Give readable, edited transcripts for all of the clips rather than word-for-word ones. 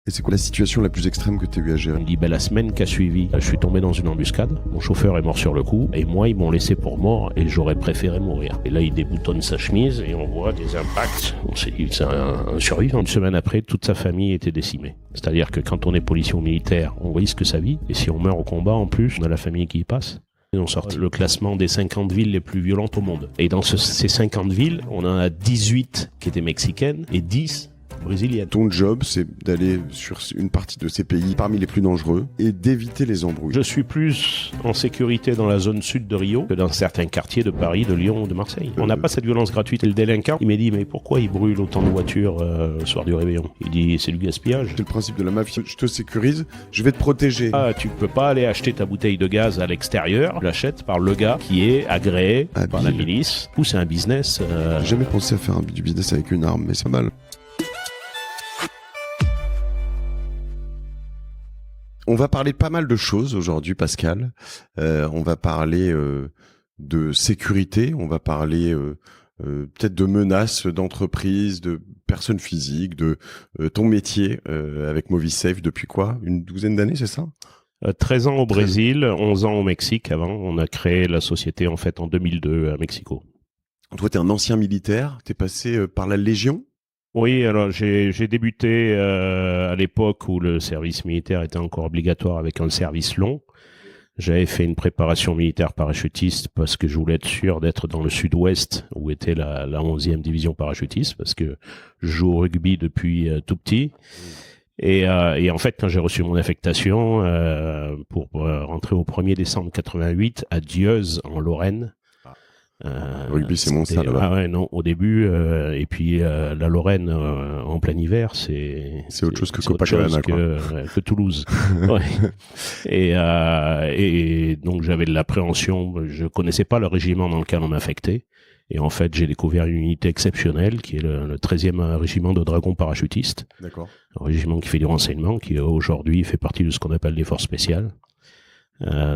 Et c'est quoi la situation la plus extrême que tu as eu à gérer? Il me dit, la semaine qui a suivi, je suis tombé dans une embuscade. Mon chauffeur est mort sur le coup. Et moi, ils m'ont laissé pour mort et j'aurais préféré mourir. Et là, il déboutonne sa chemise et on voit des impacts. On s'est dit, c'est un survivant. Une semaine après, toute sa famille était décimée. C'est-à-dire que quand on est policier ou militaire, on risque sa vie. Et si on meurt au combat, en plus, on a la famille qui y passe. Ils ont sorti le classement des 50 villes les plus violentes au monde. Et dans ces 50 villes, on en a 18 qui étaient mexicaines et 10 brésilienne. Ton job, c'est d'aller sur une partie de ces pays parmi les plus dangereux et d'éviter les embrouilles. Je suis plus en sécurité dans la zone sud de Rio que dans certains quartiers de Paris, de Lyon ou de Marseille. On n'a pas cette violence gratuite. Et le délinquant, il m'a dit, mais pourquoi il brûle autant de voitures le soir du réveillon? Il dit, c'est du gaspillage. C'est le principe de la mafia. Je te sécurise, je vais te protéger. Ah, tu peux pas aller acheter ta bouteille de gaz à l'extérieur. Tu l'achètes par le gars qui est agréé par la milice. Ou c'est un business. J'ai jamais pensé à faire du business avec une arme, mais c'est pas mal. On va parler de pas mal de choses aujourd'hui, Pascal. On va parler de sécurité, on va parler peut-être de menaces d'entreprises, de personnes physiques, de ton métier avec Movisafe depuis quoi? Une douzaine d'années, c'est ça? 13 ans au Brésil, 11 ans au Mexique avant. On a créé la société en fait en 2002 à Mexico. Toi, tu es un ancien militaire, tu es passé par la Légion? Oui, alors j'ai débuté à l'époque où le service militaire était encore obligatoire avec un service long. J'avais fait une préparation militaire parachutiste parce que je voulais être sûr d'être dans le sud-ouest où était la 11e division parachutiste parce que je joue au rugby depuis tout petit. Et en fait, quand j'ai reçu mon affectation pour rentrer au 1er décembre 88 à Dieuze en Lorraine, le rugby, c'est mon ça là-bas. Ah ouais, non, au début, et puis la Lorraine en plein hiver, c'est autre chose que Copacabana, que Toulouse. Ouais. Et donc j'avais de l'appréhension, je connaissais pas le régiment dans lequel on m'affectait. Et en fait, j'ai découvert une unité exceptionnelle qui est le 13e régiment de dragons parachutistes. D'accord. Un régiment qui fait du renseignement, qui aujourd'hui fait partie de ce qu'on appelle les forces spéciales.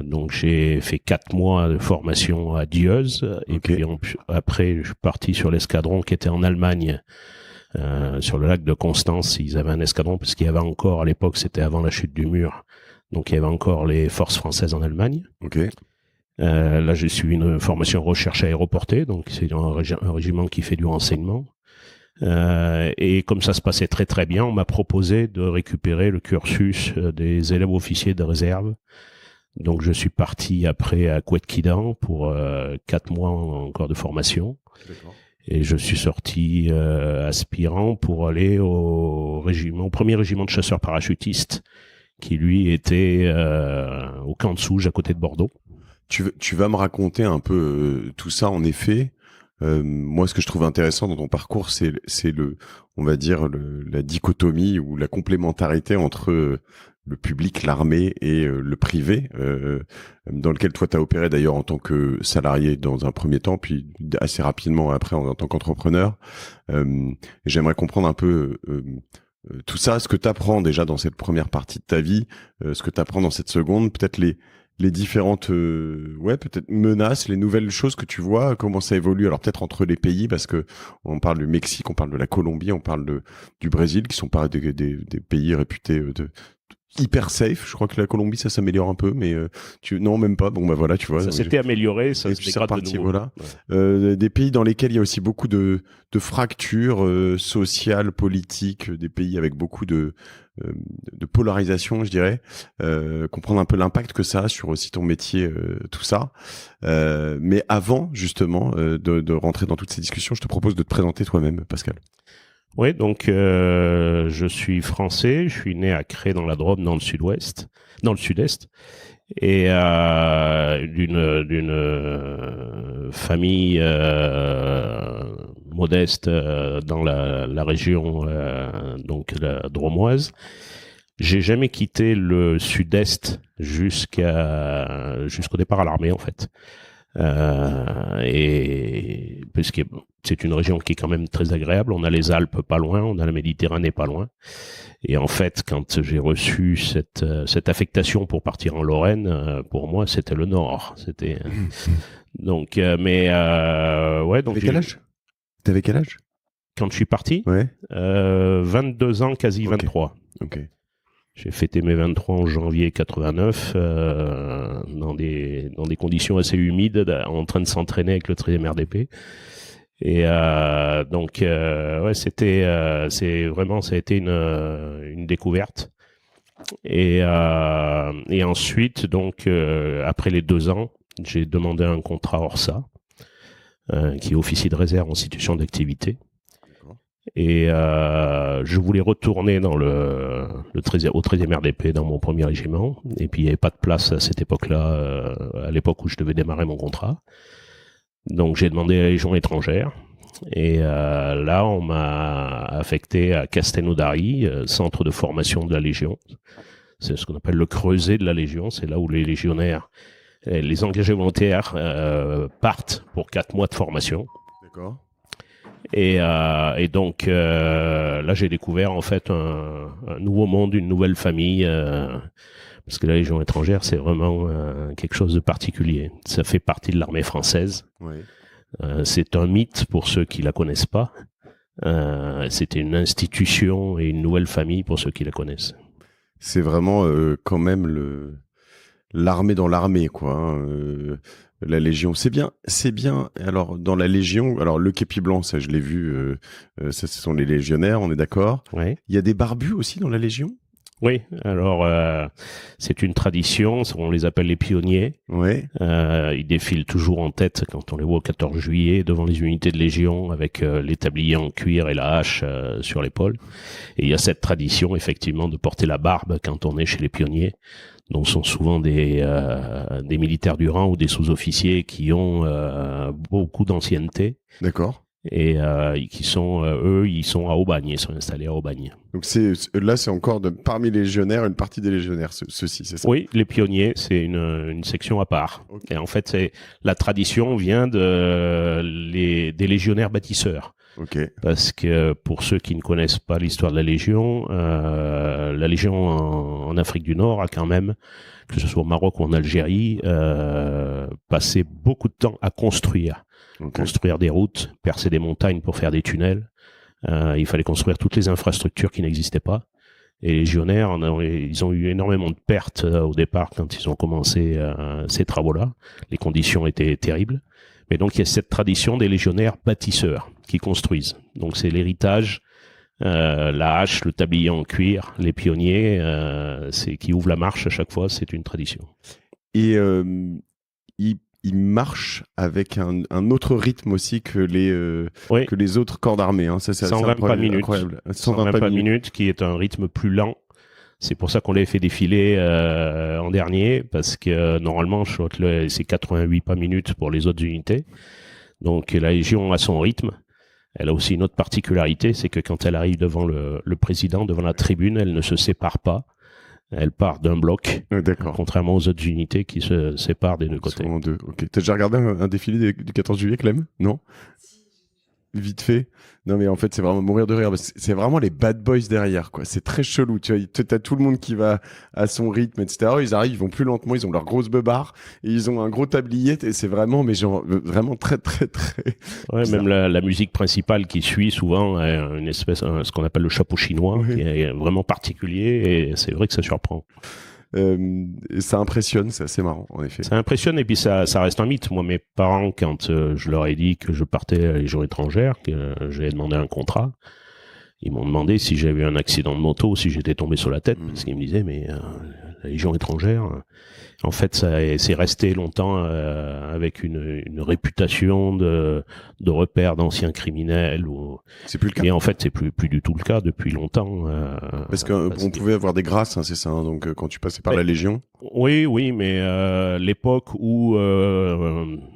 Donc j'ai fait 4 mois de formation à Dieuze et puis après je suis parti sur l'escadron qui était en Allemagne sur le lac de Constance. Ils avaient un escadron parce qu'il y avait encore à l'époque, c'était avant la chute du mur, donc il y avait encore les forces françaises en Allemagne. Là j'ai suivi une formation recherche aéroportée, donc c'est un régiment qui fait du renseignement. Et comme ça se passait très très bien, on m'a proposé de récupérer le cursus des élèves officiers de réserve. Donc je suis parti après à Kouetkidan pour 4 mois encore de formation. D'accord. Et je suis sorti aspirant pour aller au premier régiment de chasseurs parachutistes qui lui était au Camp de Souge à côté de Bordeaux. Tu vas me raconter un peu tout ça en effet. Moi, ce que je trouve intéressant dans ton parcours, c'est on va dire la dichotomie ou la complémentarité entre le public, l'armée et le privé, dans lequel toi t'as opéré d'ailleurs en tant que salarié dans un premier temps, puis assez rapidement après en tant qu'entrepreneur. J'aimerais comprendre un peu tout ça, ce que t'apprends déjà dans cette première partie de ta vie, ce que t'apprends dans cette seconde, peut-être les différentes peut-être menaces, les nouvelles choses que tu vois, comment ça évolue, alors peut-être entre les pays, parce que on parle du Mexique, on parle de la Colombie, on parle du Brésil, qui sont pas des pays réputés hyper safe. Je crois que la Colombie ça s'améliore un peu, mais non, même pas. Bon bah voilà, tu vois, ça s'était amélioré, ça se dégrade de nouveau. Voilà. Ouais. Des pays dans lesquels il y a aussi beaucoup de fractures sociales, politiques, des pays avec beaucoup de polarisation, je dirais. Comprendre un peu l'impact que ça a sur aussi ton métier, tout ça. Mais avant justement de rentrer dans toutes ces discussions, je te propose de te présenter toi-même, Pascal. Oui, donc je suis français, je suis né à Cré dans la Drôme, dans le sud-est, et d'une famille modeste dans la région donc la dromoise. J'ai jamais quitté le sud-est jusqu'au départ à l'armée en fait. Et parce que c'est une région qui est quand même très agréable. On a les Alpes pas loin, on a la Méditerranée pas loin. Et en fait, quand j'ai reçu cette affectation pour partir en Lorraine, pour moi, c'était le Nord. C'était donc, ouais. Donc. T'avais quel âge? Quand je suis parti? Ouais. 22 ans, quasi 23. Ok. J'ai fêté mes 23 en janvier 89 dans des conditions assez humides, en train de s'entraîner avec le 13e RDP. Et donc ouais, ça a été une découverte. Et ensuite, donc après les 2 ans, j'ai demandé un contrat Orsa, qui est officier de réserve en situation d'activité. Et je voulais retourner dans au 13e RDP, dans mon premier régiment. Et puis il n'y avait pas de place à cette époque-là, à l'époque où je devais démarrer mon contrat. Donc j'ai demandé à la Légion étrangère. Et là, on m'a affecté à Castelnaudary, centre de formation de la Légion. C'est ce qu'on appelle le creuset de la Légion. C'est là où les légionnaires, les engagés volontaires partent pour 4 mois de formation. D'accord. Et donc là, j'ai découvert en fait un nouveau monde, une nouvelle famille, parce que la Légion étrangère, c'est vraiment quelque chose de particulier. Ça fait partie de l'armée française. Oui. C'est un mythe pour ceux qui la connaissent pas. C'était une institution et une nouvelle famille pour ceux qui la connaissent. C'est vraiment quand même l'armée dans l'armée, quoi. Hein. La Légion, c'est bien. Alors dans la Légion, alors le képi blanc, ça je l'ai vu, ça ce sont les légionnaires, on est d'accord. Ouais. Il y a des barbus aussi dans la Légion. Oui, alors c'est une tradition, on les appelle les pionniers. Ouais. Ils défilent toujours en tête quand on les voit au 14 juillet devant les unités de Légion avec les tabliers en cuir et la hache sur l'épaule. Et il y a cette tradition effectivement de porter la barbe quand on est chez les pionniers. Donc ce sont souvent des militaires du rang ou des sous-officiers qui ont beaucoup d'ancienneté. D'accord. Et qui sont eux, ils sont à Aubagne, ils sont installés à Aubagne. Donc là, c'est encore parmi les légionnaires, une partie des légionnaires, ceux-ci, c'est ça? Oui, les pionniers, c'est une section à part. Okay. Et en fait, la tradition vient des légionnaires bâtisseurs. Okay. Parce que pour ceux qui ne connaissent pas l'histoire de la Légion en Afrique du Nord a quand même, que ce soit au Maroc ou en Algérie, passé beaucoup de temps à construire. Okay. Construire des routes, percer des montagnes pour faire des tunnels. Il fallait construire toutes les infrastructures qui n'existaient pas. Et les légionnaires, ils ont eu énormément de pertes au départ quand ils ont commencé ces travaux-là. Les conditions étaient terribles. Mais donc il y a cette tradition des légionnaires bâtisseurs qui construisent. Donc c'est l'héritage, la hache, le tablier en cuir, les pionniers, c'est qui ouvrent la marche à chaque fois, c'est une tradition. Et il marche avec un autre rythme aussi que les autres corps d'armée. Hein. Ça, c'est 120 pas minutes. Incroyable. 120 pas minutes, qui est un rythme plus lent. C'est pour ça qu'on les fait défiler en dernier, parce que normalement, je crois que c'est 88 pas minutes pour les autres unités. Donc la Légion a son rythme. Elle a aussi une autre particularité, c'est que quand elle arrive devant le président, devant la tribune, elle ne se sépare pas. Elle part d'un bloc, contrairement aux autres unités qui se séparent des deux côtés. Deux. Okay. T'as déjà regardé un défilé du 14 juillet, Clem? Non? Vite fait. Non, mais en fait, c'est vraiment mourir de rire. Parce que c'est vraiment les bad boys derrière, quoi. C'est très chelou. Tu vois, t'as tout le monde qui va à son rythme, etc. Ils arrivent, ils vont plus lentement, ils ont leur grosse beubare et ils ont un gros tablier. Et c'est vraiment, mais genre, vraiment très, très, très. Ouais, bizarre. Même la musique principale qui suit souvent une espèce, ce qu'on appelle le chapeau chinois, oui. Qui est vraiment particulier et c'est vrai que ça surprend. Ça impressionne, c'est assez marrant, en effet. Ça impressionne et puis ça reste un mythe. Moi, mes parents, quand je leur ai dit que je partais à la Légion étrangère, que j'avais demandé un contrat, ils m'ont demandé si j'avais eu un accident de moto, si j'étais tombé sur la tête, parce qu'ils me disaient, mais la Légion étrangère, en fait, c'est resté longtemps avec une réputation de repère d'anciens criminels. C'est plus le cas. Et en fait, c'est plus du tout le cas depuis longtemps. Parce qu'on pouvait avoir des grâces, hein, c'est ça. Hein, donc quand tu passais par la Légion. Oui, mais l'époque où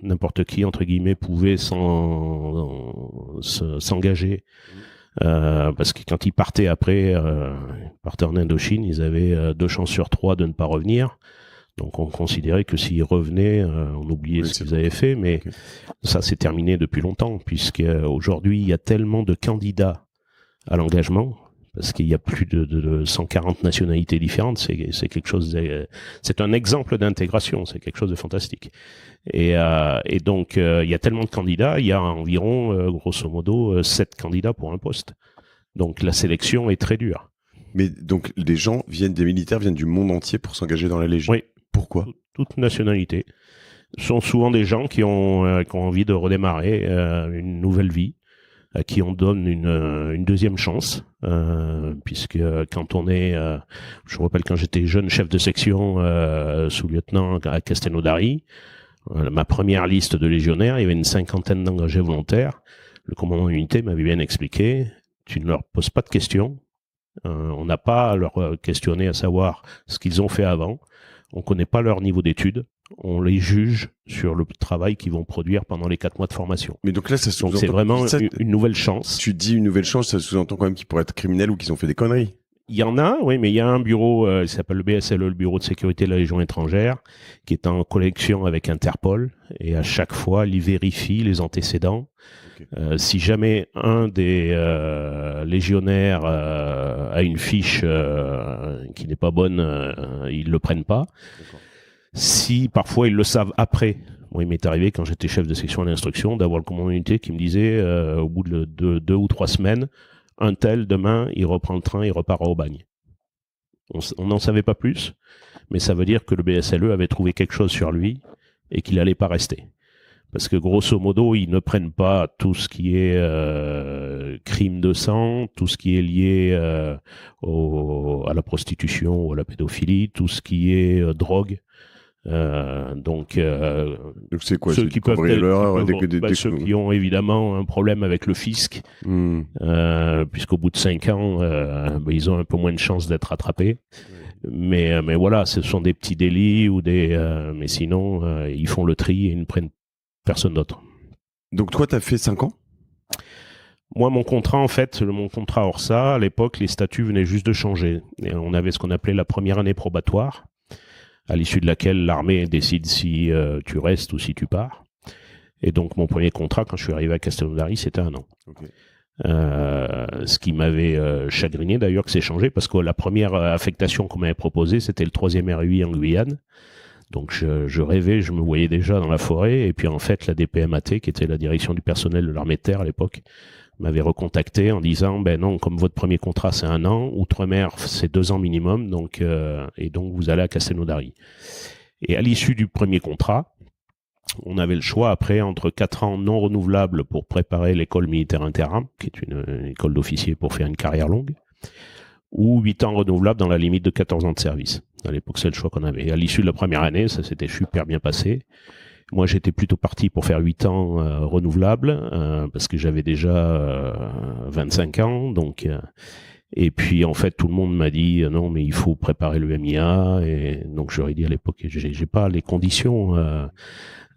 n'importe qui entre guillemets pouvait s'engager. Parce que quand ils partaient après, ils partaient en Indochine, ils avaient 2 chances sur 3 de ne pas revenir. Donc on considérait que s'ils revenaient, on oubliait ce qu'ils avaient fait, mais ça c'est terminé depuis longtemps, puisque aujourd'hui il y a tellement de candidats à l'engagement, parce qu'il y a plus de 140 nationalités différentes, c'est quelque chose, c'est un exemple d'intégration, c'est quelque chose de fantastique. Et donc il y a tellement de candidats, il y a environ grosso modo 7 candidats pour un poste. Donc la sélection est très dure. Mais donc, des militaires viennent du monde entier pour s'engager dans la Légion. Oui. Pourquoi? Toute nationalité. Ce sont souvent des gens qui ont envie de redémarrer une nouvelle vie, à qui on donne une deuxième chance, puisque quand on est, je me rappelle quand j'étais jeune chef de section sous-lieutenant à Castelnaudary, ma première liste de légionnaires, il y avait une 50aine d'engagés volontaires. Le commandant d'unité m'avait bien expliqué, tu ne leur poses pas de questions, on n'a pas à leur questionner à savoir ce qu'ils ont fait avant, on ne connaît pas leur niveau d'études, on les juge sur le travail qu'ils vont produire pendant les 4 mois de formation. Mais donc là, ça sous-entend... Donc c'est vraiment une nouvelle chance. Tu dis une nouvelle chance, ça sous-entend quand même qu'ils pourraient être criminels ou qu'ils ont fait des conneries. Il y en a, oui, mais il y a un bureau, il s'appelle le BSLE, le Bureau de sécurité de la Légion étrangère, qui est en collection avec Interpol, et à chaque fois, il vérifie les antécédents. Okay. Si jamais un des légionnaires a une fiche qui n'est pas bonne, ils le prennent pas. Si parfois ils le savent après. Moi, il m'est arrivé quand j'étais chef de section à l'instruction d'avoir le commandant d'unité qui me disait au bout de 2 ou 3 semaines, un tel, demain, il reprend le train, il repart au bagne. On n'en savait pas plus, mais ça veut dire que le BSLE avait trouvé quelque chose sur lui et qu'il n'allait pas rester. Parce que grosso modo, ils ne prennent pas tout ce qui est crime de sang, tout ce qui est lié à la prostitution ou à la pédophilie, tout ce qui est drogue. Donc c'est quoi, ceux qui peuvent ceux qui ont évidemment un problème avec le fisc, puisqu'au bout de 5 ans, ils ont un peu moins de chances d'être attrapés. Mais voilà, ce sont des petits délits ou mais sinon ils font le tri et ils ne prennent personne d'autre. Donc toi, t'as fait 5 ans? Moi, mon contrat, en fait, mon contrat Orsa, à l'époque, les statuts venaient juste de changer. Et on avait ce qu'on appelait la première année probatoire, à l'issue de laquelle l'armée décide si tu restes ou si tu pars. Et donc, mon premier contrat, quand je suis arrivé à Castelnaudary, c'était 1 an. Okay. Ce qui m'avait chagriné, d'ailleurs, que c'est changé, parce que la première affectation qu'on m'avait proposée, c'était le 3e RUI en Guyane. Donc, je rêvais, je me voyais déjà dans la forêt. Et puis, en fait, la DPMAT, qui était la direction du personnel de l'armée de terre à l'époque, m'avait recontacté en disant, ben non, comme votre premier contrat c'est 1 an, Outre-mer c'est 2 ans minimum, donc et donc vous allez à Castelnaudary. Et à l'issue du premier contrat, on avait le choix après entre 4 ans non renouvelables pour préparer l'école militaire interam, qui est une école d'officiers pour faire une carrière longue, ou 8 ans renouvelables dans la limite de 14 ans de service. À l'époque, c'est le choix qu'on avait. Et à l'issue de la première année, ça s'était super bien passé. Moi, j'étais plutôt parti pour faire 8 ans renouvelables, parce que j'avais déjà 25 ans. Donc, et puis, en fait, tout le monde m'a dit non, mais il faut préparer le MIA. Et donc, j'aurais dit à l'époque, j'ai pas les conditions.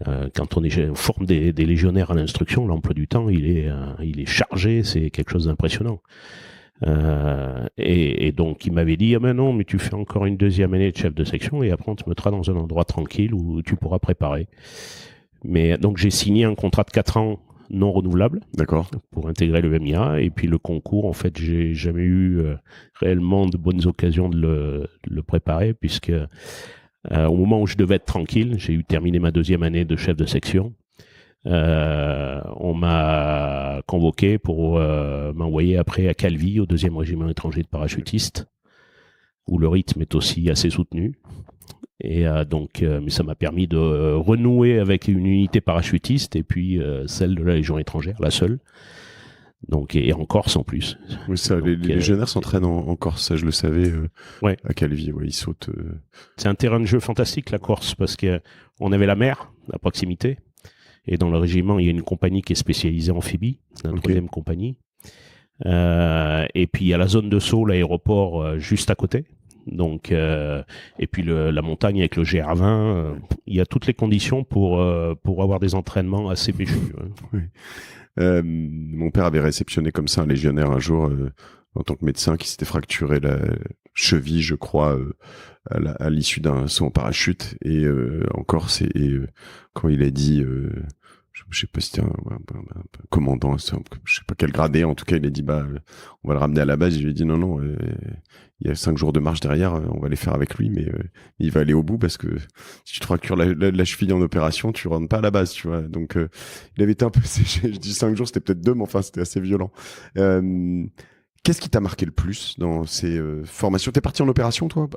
Quand on forme des légionnaires à l'instruction, l'emploi du temps, il est chargé. C'est quelque chose d'impressionnant. Et donc il m'avait dit ah ben non mais tu fais encore une 2e année de chef de section et après on te mettra dans un endroit tranquille où tu pourras préparer. Mais donc j'ai signé un contrat de 4 ans non renouvelable. D'accord. Pour intégrer le MIA, et puis le concours, en fait j'ai jamais eu réellement de bonnes occasions de le préparer, puisque au moment où je devais être tranquille, j'ai eu terminé ma 2e année de chef de section. On m'a convoqué pour m'envoyer après à Calvi, au 2e régiment étranger de parachutistes, où le rythme est aussi assez soutenu. Et donc, mais ça m'a permis de renouer avec une unité parachutiste et puis celle de la Légion étrangère, la seule. Donc, et en Corse en plus. Oui, ça, donc, les légionnaires s'entraînent en Corse, ça je le savais. Ouais. À Calvi, ouais, ils sautent. C'est un terrain de jeu fantastique, la Corse, parce qu'on avait la mer à proximité. Et dans le régiment, il y a une compagnie qui est spécialisée en amphibie, la 3e compagnie. Et puis, il y a la zone de saut, l'aéroport juste à côté. Donc, et puis la montagne avec le GR20. Il y a toutes les conditions pour avoir des entraînements assez péchus. Oui. Mon père avait réceptionné comme ça un légionnaire un jour en tant que médecin qui s'était fracturé la cheville, je crois, à l'issue d'un saut en parachute. Et en Corse, quand il a dit... je sais pas si c'était un commandant, je sais pas quel gradé, en tout cas il a dit on va le ramener à la base. Je lui ai dit non, il y a 5 jours de marche derrière, on va les faire avec lui, mais il va aller au bout, parce que si tu te fractures la cheville en opération, tu rentres pas à la base, tu vois. Donc il avait été un peu séché. Je dis 5 jours, c'était peut-être 2, mais enfin c'était assez violent. Qu'est-ce qui t'a marqué le plus dans ces formations? T'es parti en opération, toi?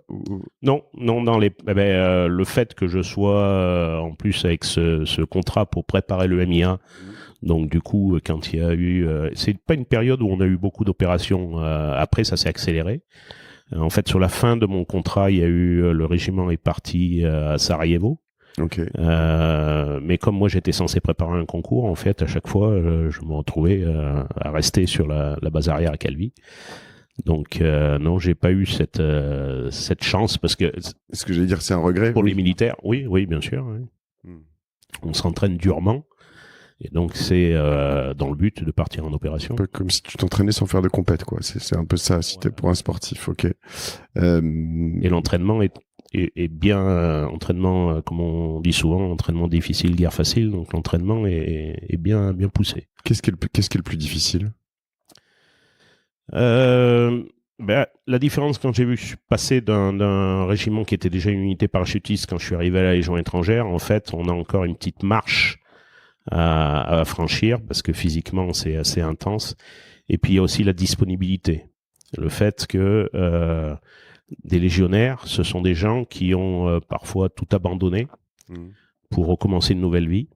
Non, le fait que je sois en plus avec ce contrat pour préparer le MIA, donc du coup, quand il y a eu... c'est pas une période où on a eu beaucoup d'opérations. Après, ça s'est accéléré. En fait, sur la fin de mon contrat, il y a eu... le régiment est parti à Sarajevo. Okay. Mais comme moi j'étais censé préparer un concours, en fait à chaque fois je me retrouvais à rester sur la base arrière à Calvi. Donc non, j'ai pas eu cette chance parce que ce que j'allais dire, c'est un regret pour les militaires. Oui, bien sûr. Oui. On s'entraîne durement et donc c'est dans le but de partir en opération. Un peu comme si tu t'entraînais sans faire de compète, quoi. C'est un peu ça si t'es pour un sportif, ok. Et l'entraînement est bien entraînement, comme on dit souvent, entraînement difficile, guerre facile. Donc l'entraînement est bien poussé. Qu'est-ce qui est le plus difficile? La différence quand j'ai vu passer d'un régiment qui était déjà une unité parachutiste quand je suis arrivé à la Légion étrangère, en fait, on a encore une petite marche à franchir parce que physiquement c'est assez intense. Et puis il y a aussi la disponibilité, le fait que des légionnaires, ce sont des gens qui ont parfois tout abandonné pour recommencer une nouvelle vie.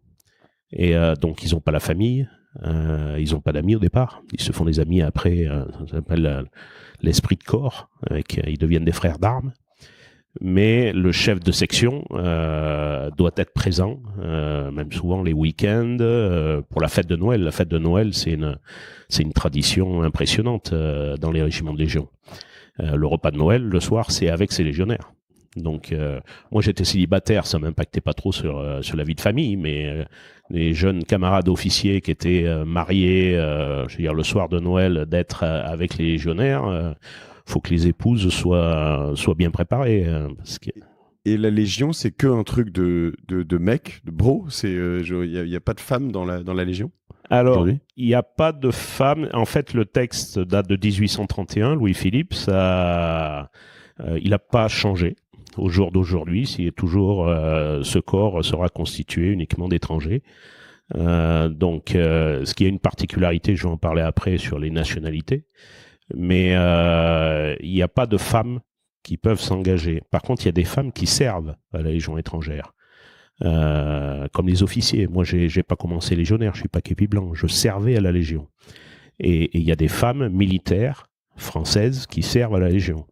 Et donc, ils n'ont pas la famille, ils n'ont pas d'amis au départ. Ils se font des amis après, ça s'appelle l'esprit de corps, ils deviennent des frères d'armes. Mais le chef de section doit être présent, même souvent les week-ends, pour la fête de Noël. La fête de Noël, c'est une tradition impressionnante dans les régiments de Légion. Le repas de Noël, le soir, c'est avec ses légionnaires. Donc, moi, j'étais célibataire, ça m'impactait pas trop sur la vie de famille, mais les jeunes camarades officiers qui étaient mariés, je veux dire, le soir de Noël, d'être avec les légionnaires, faut que les épouses soient bien préparées. Parce que... Et la Légion, c'est que un truc de mec, de bro. Il y a pas de femmes dans la Légion. Alors, il n'y a pas de femmes. En fait, le texte date de 1831, Louis-Philippe. Il n'a pas changé au jour d'aujourd'hui. C'est toujours ce corps sera constitué uniquement d'étrangers. Donc, ce qui a une particularité, je vais en parler après sur les nationalités, mais il n'y a pas de femmes qui peuvent s'engager. Par contre, il y a des femmes qui servent à la Légion étrangère. Comme les officiers. Moi, j'ai pas commencé légionnaire, je suis pas képi blanc, je servais à la Légion. Et il y a des femmes militaires françaises qui servent à la Légion.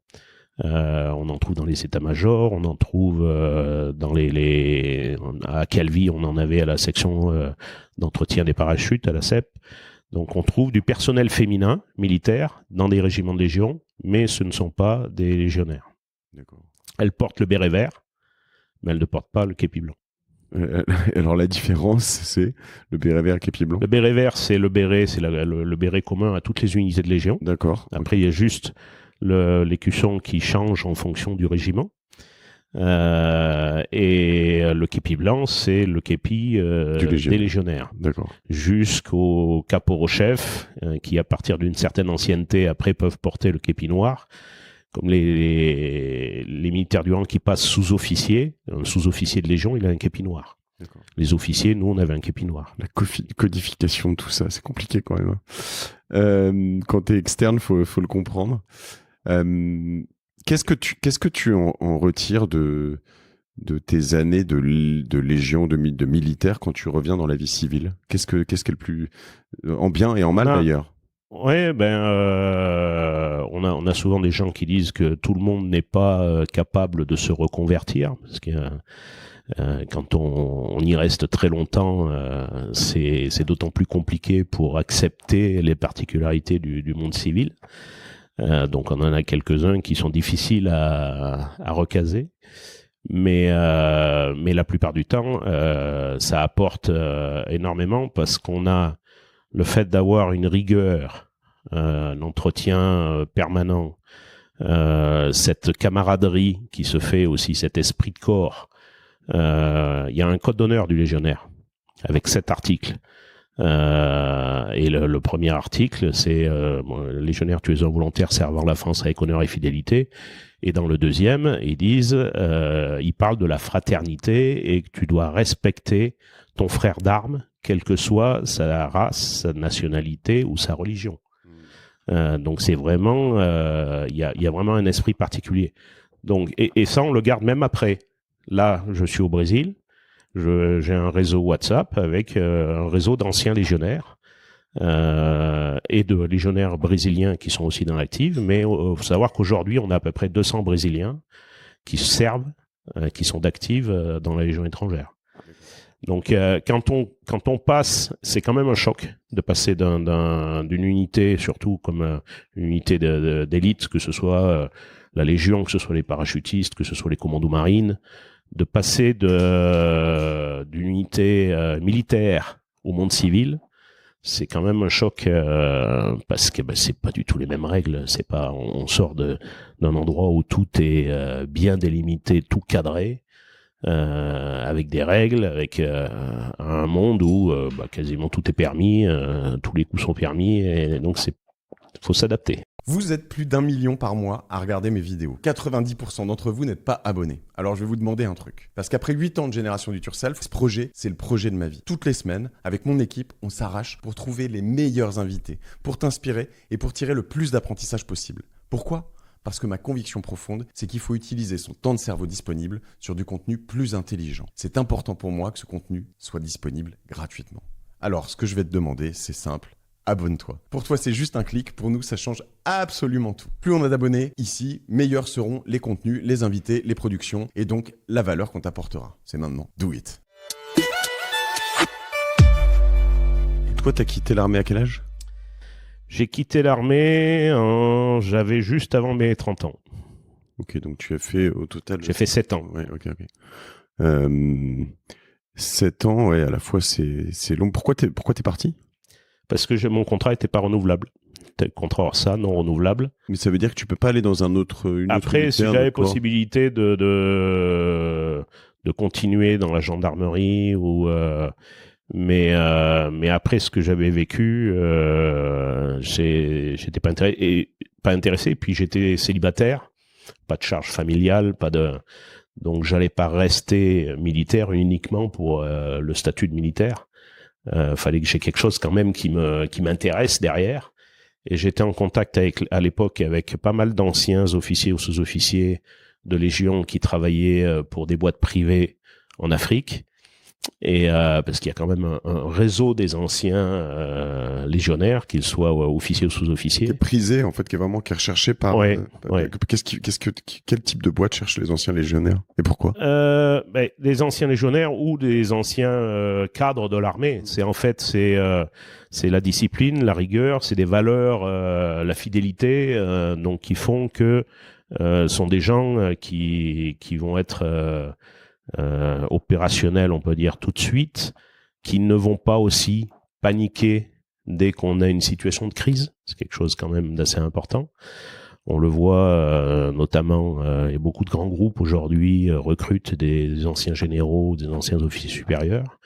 On en trouve dans les états-majors, on en trouve dans à Calvi, on en avait à la section d'entretien des parachutes, à la CEP. Donc on trouve du personnel féminin militaire dans des régiments de Légion, mais ce ne sont pas des légionnaires. D'accord. Elles portent le béret vert, mais elles ne portent pas le képi blanc. Alors la différence, c'est le béret vert et le képi blanc. Le béret vert, c'est le béret commun à toutes les unités de Légion. D'accord. Après, il y a juste l'écusson qui change en fonction du régiment. Et le képi blanc, c'est le képi des légionnaires. D'accord. Jusqu'au caporal-chef, qui à partir d'une certaine ancienneté, après, peuvent porter le képi noir. Comme les militaires du rang qui passent sous-officier, un sous-officier de Légion, il a un képi noir. D'accord. Les officiers, nous, on avait un képi noir. La codification de tout ça, c'est compliqué quand même. Quand tu es externe, faut le comprendre. Qu'est-ce que tu en retires de tes années de Légion, de militaire quand tu reviens dans la vie civile? Qu'est-ce qui est le plus... en bien et en mal d'ailleurs? Ouais, on a souvent des gens qui disent que tout le monde n'est pas capable de se reconvertir, parce que quand on y reste très longtemps, c'est d'autant plus compliqué pour accepter les particularités du monde civil. Donc on en a quelques-uns qui sont difficiles à recaser, mais la plupart du temps, ça apporte énormément parce qu'on a le fait d'avoir une rigueur, un entretien permanent, cette camaraderie qui se fait aussi, cet esprit de corps. Il y a un code d'honneur du légionnaire avec 7 articles. Et le premier article, c'est légionnaire, tu es un volontaire servant la France avec honneur et fidélité. Et dans le deuxième, ils parlent de la fraternité et que tu dois respecter ton frère d'armes, quelle que soit sa race, sa nationalité ou sa religion. Donc c'est vraiment, il y a vraiment un esprit particulier. Donc et ça on le garde même après. Là, je suis au Brésil. J'ai un réseau WhatsApp avec un réseau d'anciens légionnaires et de légionnaires brésiliens qui sont aussi dans l'active. Mais il faut savoir qu'aujourd'hui, on a à peu près 200 Brésiliens qui servent, qui sont d'actifs dans la Légion étrangère. Donc, quand on passe, c'est quand même un choc de passer d'une unité, surtout comme une unité d'élite, que ce soit la Légion, que ce soit les parachutistes, que ce soit les commandos marines, de passer d'une unité militaire au monde civil. C'est quand même un choc parce que c'est pas du tout les mêmes règles. C'est pas, on sort d'un endroit où tout est bien délimité, tout cadré. Avec des règles, avec un monde où quasiment tout est permis, tous les coups sont permis, et donc faut s'adapter. Vous êtes plus d'1 million par mois à regarder mes vidéos. 90% d'entre vous n'êtes pas abonnés. Alors je vais vous demander un truc. Parce qu'après 8 ans de Génération du Yourself, ce projet, c'est le projet de ma vie. Toutes les semaines, avec mon équipe, on s'arrache pour trouver les meilleurs invités, pour t'inspirer et pour tirer le plus d'apprentissage possible. Pourquoi ? Parce que ma conviction profonde, c'est qu'il faut utiliser son temps de cerveau disponible sur du contenu plus intelligent. C'est important pour moi que ce contenu soit disponible gratuitement. Alors, ce que je vais te demander, c'est simple. Abonne-toi. Pour toi, c'est juste un clic. Pour nous, ça change absolument tout. Plus on a d'abonnés ici, meilleurs seront les contenus, les invités, les productions et donc la valeur qu'on t'apportera. C'est maintenant. Do it. Et toi, t'as quitté l'armée à quel âge ? J'ai quitté l'armée, j'avais juste avant mes 30 ans. Ok, donc tu as fait au total... J'ai fait 7 ans. Ouais, ok. 7 ans, ouais, à la fois c'est long. Pourquoi t'es parti ? Parce que mon contrat n'était pas renouvelable. C'était le contrat ça, non renouvelable. Mais ça veut dire que tu peux pas aller dans une autre Après, si j'avais d'accord. possibilité de continuer dans la gendarmerie ou... Mais après ce que j'avais vécu, j'étais pas intéressé. Et puis j'étais célibataire, pas de charge familiale, donc j'allais pas rester militaire uniquement pour le statut de militaire. Fallait que j'ai quelque chose quand même qui m'intéresse derrière. Et j'étais en contact à l'époque avec pas mal d'anciens officiers ou sous-officiers de Légion qui travaillaient pour des boîtes privées en Afrique. Et parce qu'il y a quand même un réseau des anciens légionnaires, qu'ils soient officiers ou sous-officiers. Qui est prisé en fait, qui est recherché par. Ouais. Quel type de boîte cherchent les anciens légionnaires et pourquoi ? Des anciens légionnaires ou des anciens cadres de l'armée. C'est la discipline, la rigueur, c'est des valeurs, la fidélité, donc qui font que sont des gens qui vont être opérationnels, on peut dire tout de suite, qui ne vont pas aussi paniquer dès qu'on a une situation de crise. C'est quelque chose quand même d'assez important. On le voit notamment, il y a beaucoup de grands groupes aujourd'hui recrutent des anciens généraux, des anciens officiers supérieurs,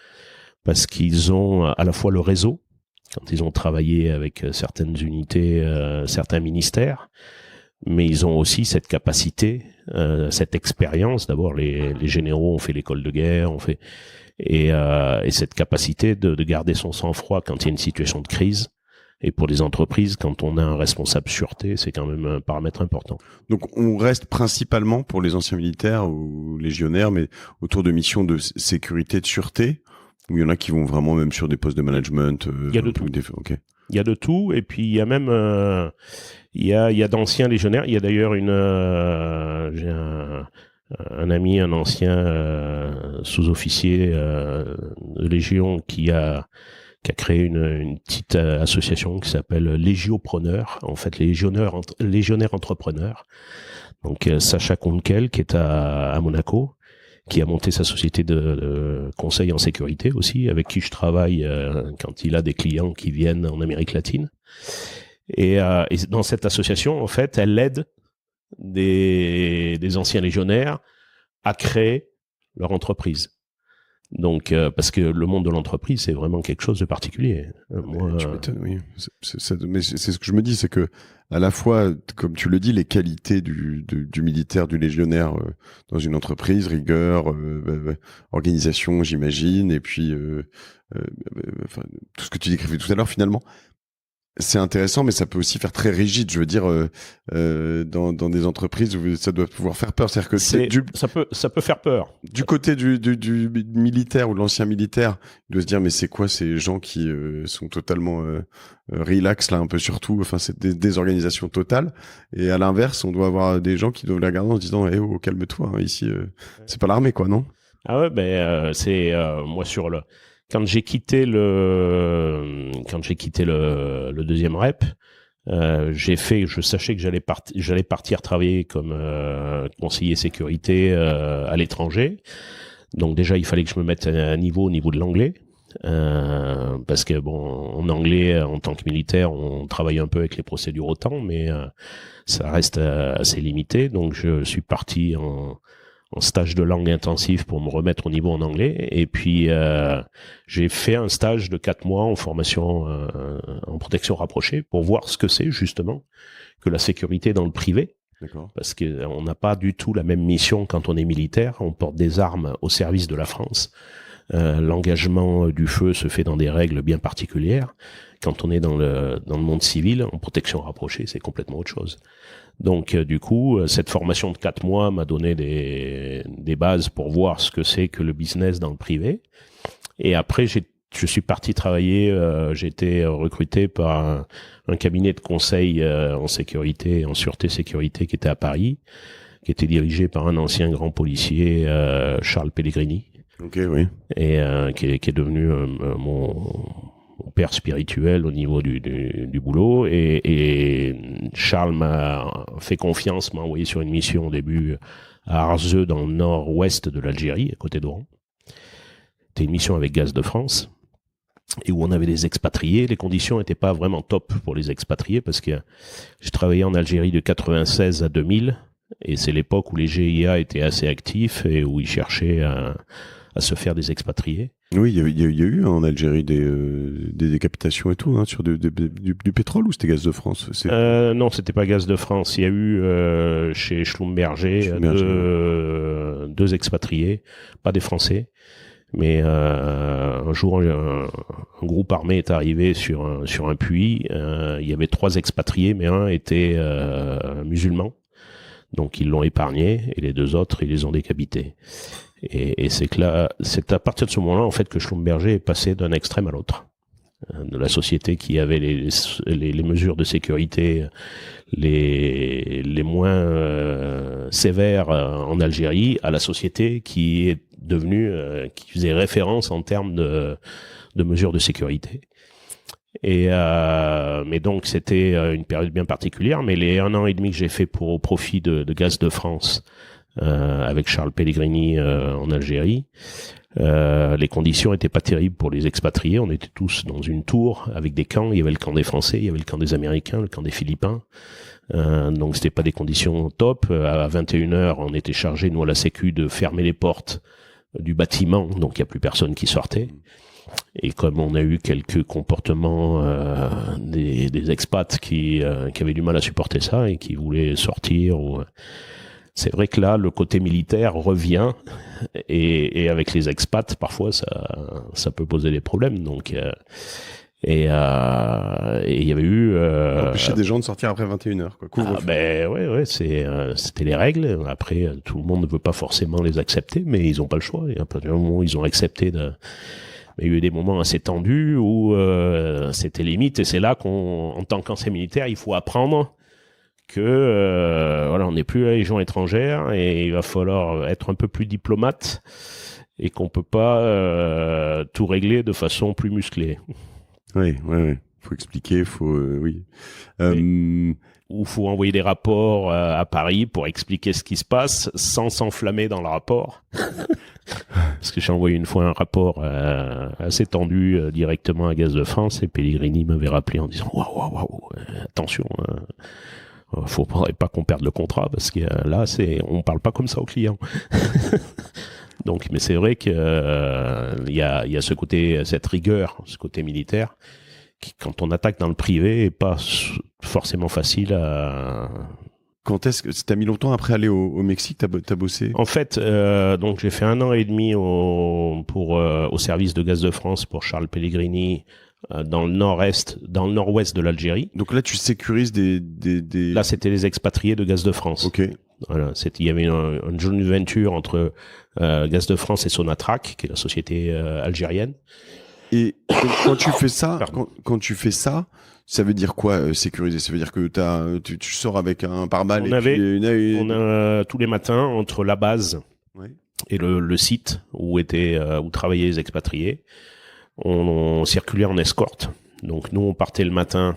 parce qu'ils ont à la fois le réseau, quand ils ont travaillé avec certaines unités, certains ministères, mais ils ont aussi cette capacité, cette expérience. D'abord, les généraux ont fait l'école de guerre, et cette capacité de garder son sang-froid quand il y a une situation de crise. Et pour les entreprises, quand on a un responsable sûreté, c'est quand même un paramètre important. Donc, on reste principalement pour les anciens militaires ou légionnaires, mais autour de missions de sécurité, de sûreté, où il y en a qui vont vraiment même sur des postes de management. Il y a de tout. Okay. Il y a de tout, et puis il y a même il y a d'anciens légionnaires. Il y a d'ailleurs j'ai un ami, un ancien sous-officier de Légion qui a créé une petite association qui s'appelle Légiopreneurs, en fait légionnaires entrepreneurs. Donc Sacha Kunkel, qui est à Monaco, qui a monté sa société de conseil en sécurité aussi, avec qui je travaille quand il a des clients qui viennent en Amérique latine. Et dans cette association, en fait, elle aide des anciens légionnaires à créer leur entreprise. Donc, parce que le monde de l'entreprise, c'est vraiment quelque chose de particulier. Tu m'étonnes, oui. Mais c'est ce que je me dis, c'est que à la fois, comme tu le dis, les qualités du militaire, du légionnaire dans une entreprise, rigueur, organisation, j'imagine, et puis tout ce que tu décrivais tout à l'heure, finalement, C'est intéressant, mais ça peut aussi faire très rigide. Je veux dire, dans des entreprises où ça doit pouvoir faire peur. C'est-à-dire que ça peut faire peur. Du côté du militaire ou de l'ancien militaire, il doit se dire mais c'est quoi ces gens qui sont totalement relax là un peu sur tout. Enfin, c'est des désorganisations totales. Et à l'inverse, on doit avoir des gens qui doivent la regarder en se disant eh oh calme-toi, hein, ici c'est pas l'armée quoi, non? Ah ouais, c'est moi quand j'ai quitté le deuxième rep, je sachais que j'allais partir travailler comme conseiller sécurité à l'étranger. Donc déjà, il fallait que je me mette à un niveau au niveau de l'anglais. Parce que en anglais, en tant que militaire, on travaille un peu avec les procédures OTAN, mais ça reste assez limité. Donc je suis parti en stage de langue intensif pour me remettre au niveau en anglais. Et puis, j'ai fait un stage de 4 mois en formation en protection rapprochée pour voir ce que c'est justement que la sécurité dans le privé. D'accord. Parce qu'on n'a pas du tout la même mission quand on est militaire. On porte des armes au service de la France. L'engagement du feu se fait dans des règles bien particulières. Quand on est dans le monde civil, en protection rapprochée, c'est complètement autre chose. Donc, du coup, cette formation de 4 mois m'a donné des bases pour voir ce que c'est que le business dans le privé. Et après, je suis parti travailler, j'ai été recruté par un cabinet de conseil en sécurité, en sûreté-sécurité qui était à Paris, qui était dirigé par un ancien grand policier, Charles Pellegrini. Ok, oui. Et qui est devenu mon père spirituel au niveau du boulot, et Charles m'a fait confiance, m'a envoyé sur une mission au début à Arzeu dans le nord-ouest de l'Algérie, à côté d'Oran. C'était une mission avec Gaz de France, et où on avait des expatriés. Les conditions n'étaient pas vraiment top pour les expatriés, parce que j'ai travaillé en Algérie de 96 à 2000, et c'est l'époque où les GIA étaient assez actifs et où ils cherchaient à se faire des expatriés. Oui, il y a eu en Algérie des décapitations et tout, hein, sur du pétrole, ou c'était Gaz de France? Non, c'était pas Gaz de France. Il y a eu chez Schlumberger deux expatriés, pas des Français, mais un jour un groupe armé est arrivé sur un puits. Il y avait 3 expatriés, mais un était musulman, donc ils l'ont épargné, et les 2 autres ils les ont décapités. Et c'est à partir de ce moment-là, en fait, que Schlumberger est passé d'un extrême à l'autre. De la société qui avait les mesures de sécurité les moins sévères en Algérie, à la société qui est devenue, qui faisait référence en termes de mesures de sécurité. Mais donc c'était une période bien particulière. Mais les 1 an et demi que j'ai fait au profit de Gaz de France, avec Charles Pellegrini en Algérie, les conditions étaient pas terribles pour les expatriés. On était tous dans une tour avec des camps. Il y avait le camp des Français, il y avait le camp des Américains, le camp des Philippins. Donc c'était pas des conditions top. À 21h, on était chargé, nous à la Sécu, de fermer les portes du bâtiment. Donc il y a plus personne qui sortait. Et comme on a eu quelques comportements des expats qui avaient du mal à supporter ça et qui voulaient sortir, c'est vrai que là, le côté militaire revient, et avec les expats, parfois, ça peut poser des problèmes. Donc, et il y avait eu empêcher des gens de sortir après 21h, quoi. Ouais, c'était les règles. Après, tout le monde ne veut pas forcément les accepter, mais ils n'ont pas le choix. Et à partir du moment où ils ont accepté il y a eu des moments assez tendus où c'était limite, et c'est là en tant qu'ancien militaire, il faut apprendre que on n'est plus à la Légion étrangère, et il va falloir être un peu plus diplomate, et qu'on peut pas tout régler de façon plus musclée. Oui. Faut expliquer, oui. Ou faut envoyer des rapports à Paris pour expliquer ce qui se passe sans s'enflammer dans le rapport. Parce que j'ai envoyé une fois un rapport assez tendu directement à Gaz de France, et Pellegrini m'avait rappelé en disant waouh, attention, faudrait pas qu'on perde le contrat, parce que là on parle pas comme ça aux clients. Donc, mais c'est vrai que il y a ce côté, cette rigueur, ce côté militaire, qui, quand on attaque dans le privé, est pas forcément facile à... Quand est-ce que t'as mis longtemps après aller au Mexique, t'as bossé? En fait, donc j'ai fait 1 an et demi au service de Gaz de France pour Charles Pellegrini dans le nord-ouest de l'Algérie. Donc là, tu sécurises des... Là, c'était les expatriés de Gaz de France. Ok. Voilà, il y avait une joint venture entre Gaz de France et Sonatrach, qui est la société algérienne. Et quand tu fais ça, quand tu fais ça, ça veut dire quoi, sécuriser? Ça veut dire que tu sors avec un pare-balles on a tous les matins entre la base et le site où travaillaient les expatriés, on circulait en escorte. Donc nous, on partait le matin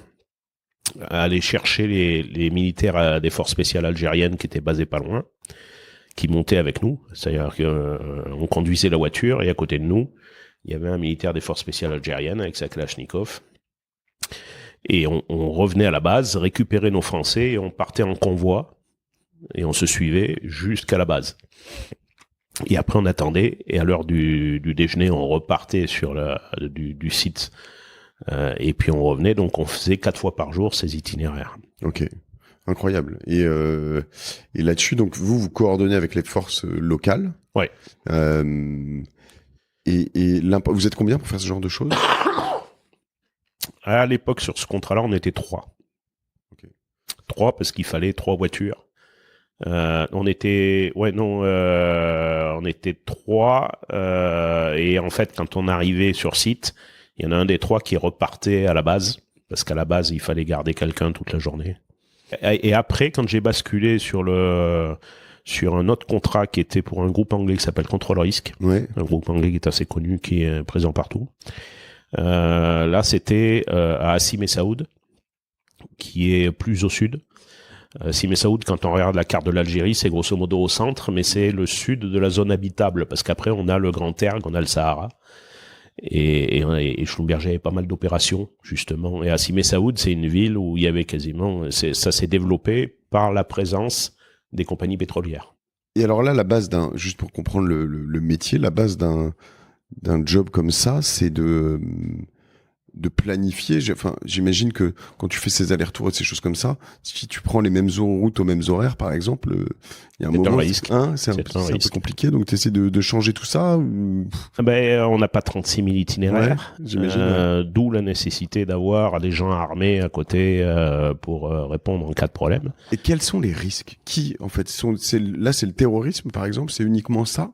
à aller chercher les militaires des forces spéciales algériennes qui étaient basés pas loin, qui montaient avec nous. C'est-à-dire qu'on conduisait la voiture et à côté de nous, il y avait un militaire des forces spéciales algériennes avec sa Kalachnikov. Et on revenait à la base, récupérait nos Français et on partait en convoi et on se suivait jusqu'à la base. Et après on attendait et à l'heure du déjeuner on repartait sur du site et puis on revenait. Donc on faisait 4 fois par jour ces itinéraires. Ok, incroyable. Et là-dessus, donc vous coordonnez avec les forces locales. Ouais. Et vous êtes combien pour faire ce genre de choses? À l'époque, sur ce contrat-là, on était 3. Okay. 3 parce qu'il fallait 3 voitures. On était 3. Et en fait, quand on arrivait sur site, il y en a un des 3 qui repartait à la base, parce qu'à la base, il fallait garder quelqu'un toute la journée. Et après, quand j'ai basculé sur un autre contrat qui était pour un groupe anglais qui s'appelle Control Risk, un groupe anglais qui est assez connu, qui est présent partout. Là, c'était à Hassim et Saoud, qui est plus au sud. Hassim et Saoud, quand on regarde la carte de l'Algérie, c'est grosso modo au centre, mais c'est le sud de la zone habitable, parce qu'après, on a le Grand Erg, on a le Sahara. Et Schlumberger avait pas mal d'opérations, justement. Et Hassim et Saoud, c'est une ville où il y avait ça s'est développé par la présence des compagnies pétrolières. Et alors là, la base juste pour comprendre le métier, la base d'un job comme ça, c'est de planifier. J'imagine que quand tu fais ces allers-retours et ces choses comme ça, si tu prends les mêmes routes aux mêmes horaires, par exemple, il y a un moment, c'est un peu compliqué. Donc tu essaies de changer tout ça ou... On n'a pas 36 000 itinéraires. Ouais, j'imagine. D'où la nécessité d'avoir des gens armés à côté pour répondre en cas de problème. Et quels sont les risques? En fait, là, c'est le terrorisme, par exemple, c'est uniquement ça?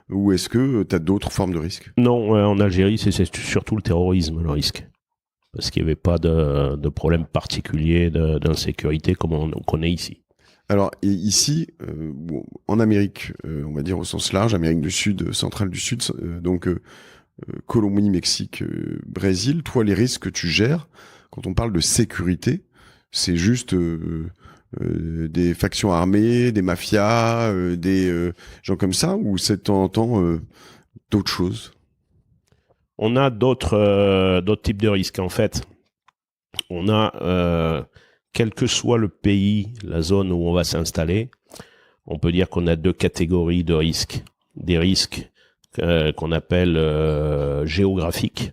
Ou est-ce que tu as d'autres formes de risques? Non, en Algérie, c'est surtout le terrorisme, le risque. Parce qu'il n'y avait pas de problème particulier d'insécurité comme on connaît ici. Alors, et ici, en Amérique, on va dire au sens large, Amérique du Sud, centrale du Sud, donc Colombie, Mexique, Brésil, toi, les risques que tu gères, quand on parle de sécurité, c'est juste... des factions armées, des mafias, des gens comme ça, ou c'est de temps en temps d'autres choses? On a d'autres types de risques. En fait, on a, quel que soit le pays, la zone où on va s'installer, on peut dire qu'on a 2 catégories de risques. Des risques qu'on appelle géographiques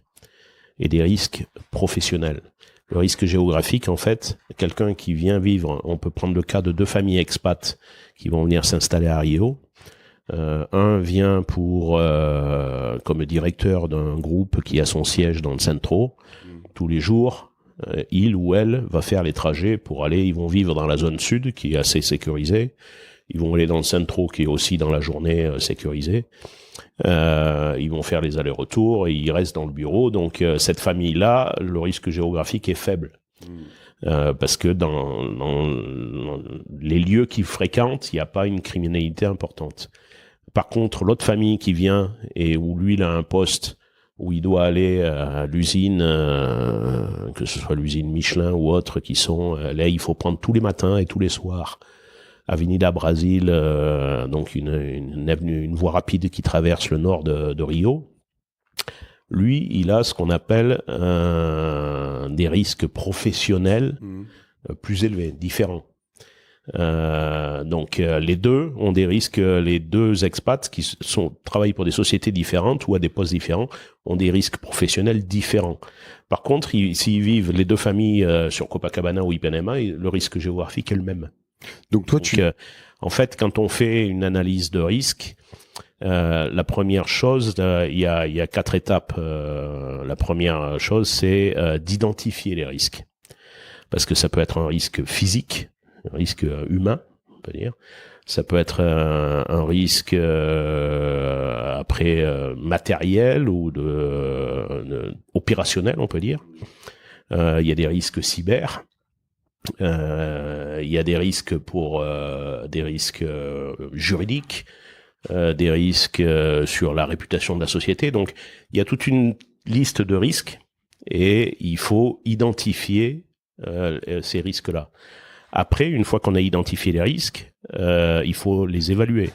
et des risques professionnels. Le risque géographique, en fait, quelqu'un qui vient vivre, on peut prendre le cas de 2 familles expats qui vont venir s'installer à Rio. Un vient comme directeur d'un groupe qui a son siège dans le centro. Tous les jours, il ou elle va faire les trajets ils vont vivre dans la zone sud qui est assez sécurisée. Ils vont aller dans le centro qui est aussi dans la journée sécurisé. Ils vont faire les allers-retours et ils restent dans le bureau. Donc cette famille-là, le risque géographique est faible. Parce que dans les lieux qu'ils fréquentent, il n'y a pas une criminalité importante. Par contre, l'autre famille qui vient et où lui il a un poste où il doit aller à l'usine, que ce soit l'usine Michelin ou autre, qui sont là, il faut prendre tous les matins et tous les soirs Avenida Brasil, donc une voie rapide qui traverse le nord de Rio. Lui, il a ce qu'on appelle des risques professionnels plus élevés, différents. Donc les deux ont des risques, les 2 expats qui travaillent pour des sociétés différentes ou à des postes différents ont des risques professionnels différents. Par contre, s'ils vivent les 2 familles sur Copacabana ou Ipanema, le risque géographique est le même. Donc toi, en fait, quand on fait une analyse de risque, La première chose, il y a 4 étapes. La première chose, c'est d'identifier les risques. Parce que ça peut être un risque physique, un risque humain, on peut dire. Ça peut être un risque matériel ou opérationnel, on peut dire. Il y a des risques cyber. Il y a des risques juridiques, des risques sur la réputation de la société. Donc, il y a toute une liste de risques et il faut identifier ces risques-là. Après, une fois qu'on a identifié les risques, il faut les évaluer.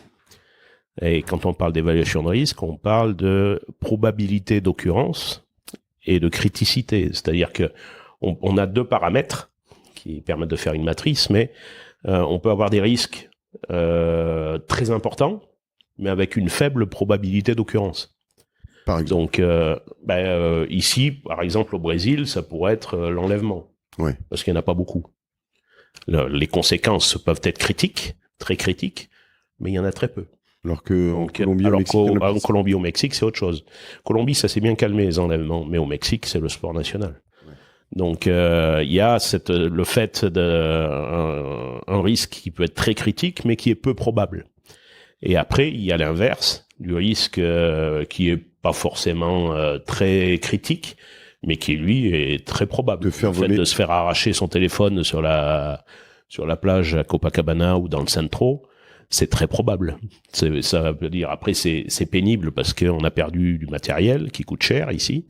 Et quand on parle d'évaluation de risque, on parle de probabilité d'occurrence et de criticité. C'est-à-dire que on a 2 paramètres qui permettent de faire une matrice, mais on peut avoir des risques très importants, mais avec une faible probabilité d'occurrence. Par exemple. Donc, ici, par exemple, au Brésil, ça pourrait être l'enlèvement, parce qu'il n'y en a pas beaucoup. Les conséquences peuvent être critiques, très critiques, mais il y en a très peu. Alors qu'en Colombie, au Mexique, c'est autre chose. Colombie, ça s'est bien calmé, les enlèvements, mais au Mexique, c'est le sport national. Ouais. Donc, il y a le fait un risque qui peut être très critique, mais qui est peu probable. Et après, il y a l'inverse, du risque qui est pas forcément très critique, mais qui, lui, est très probable. De faire voler. De se faire arracher son téléphone sur la plage à Copacabana ou dans le Centro, c'est très probable. Ça veut dire, après, c'est pénible parce qu'on a perdu du matériel qui coûte cher ici.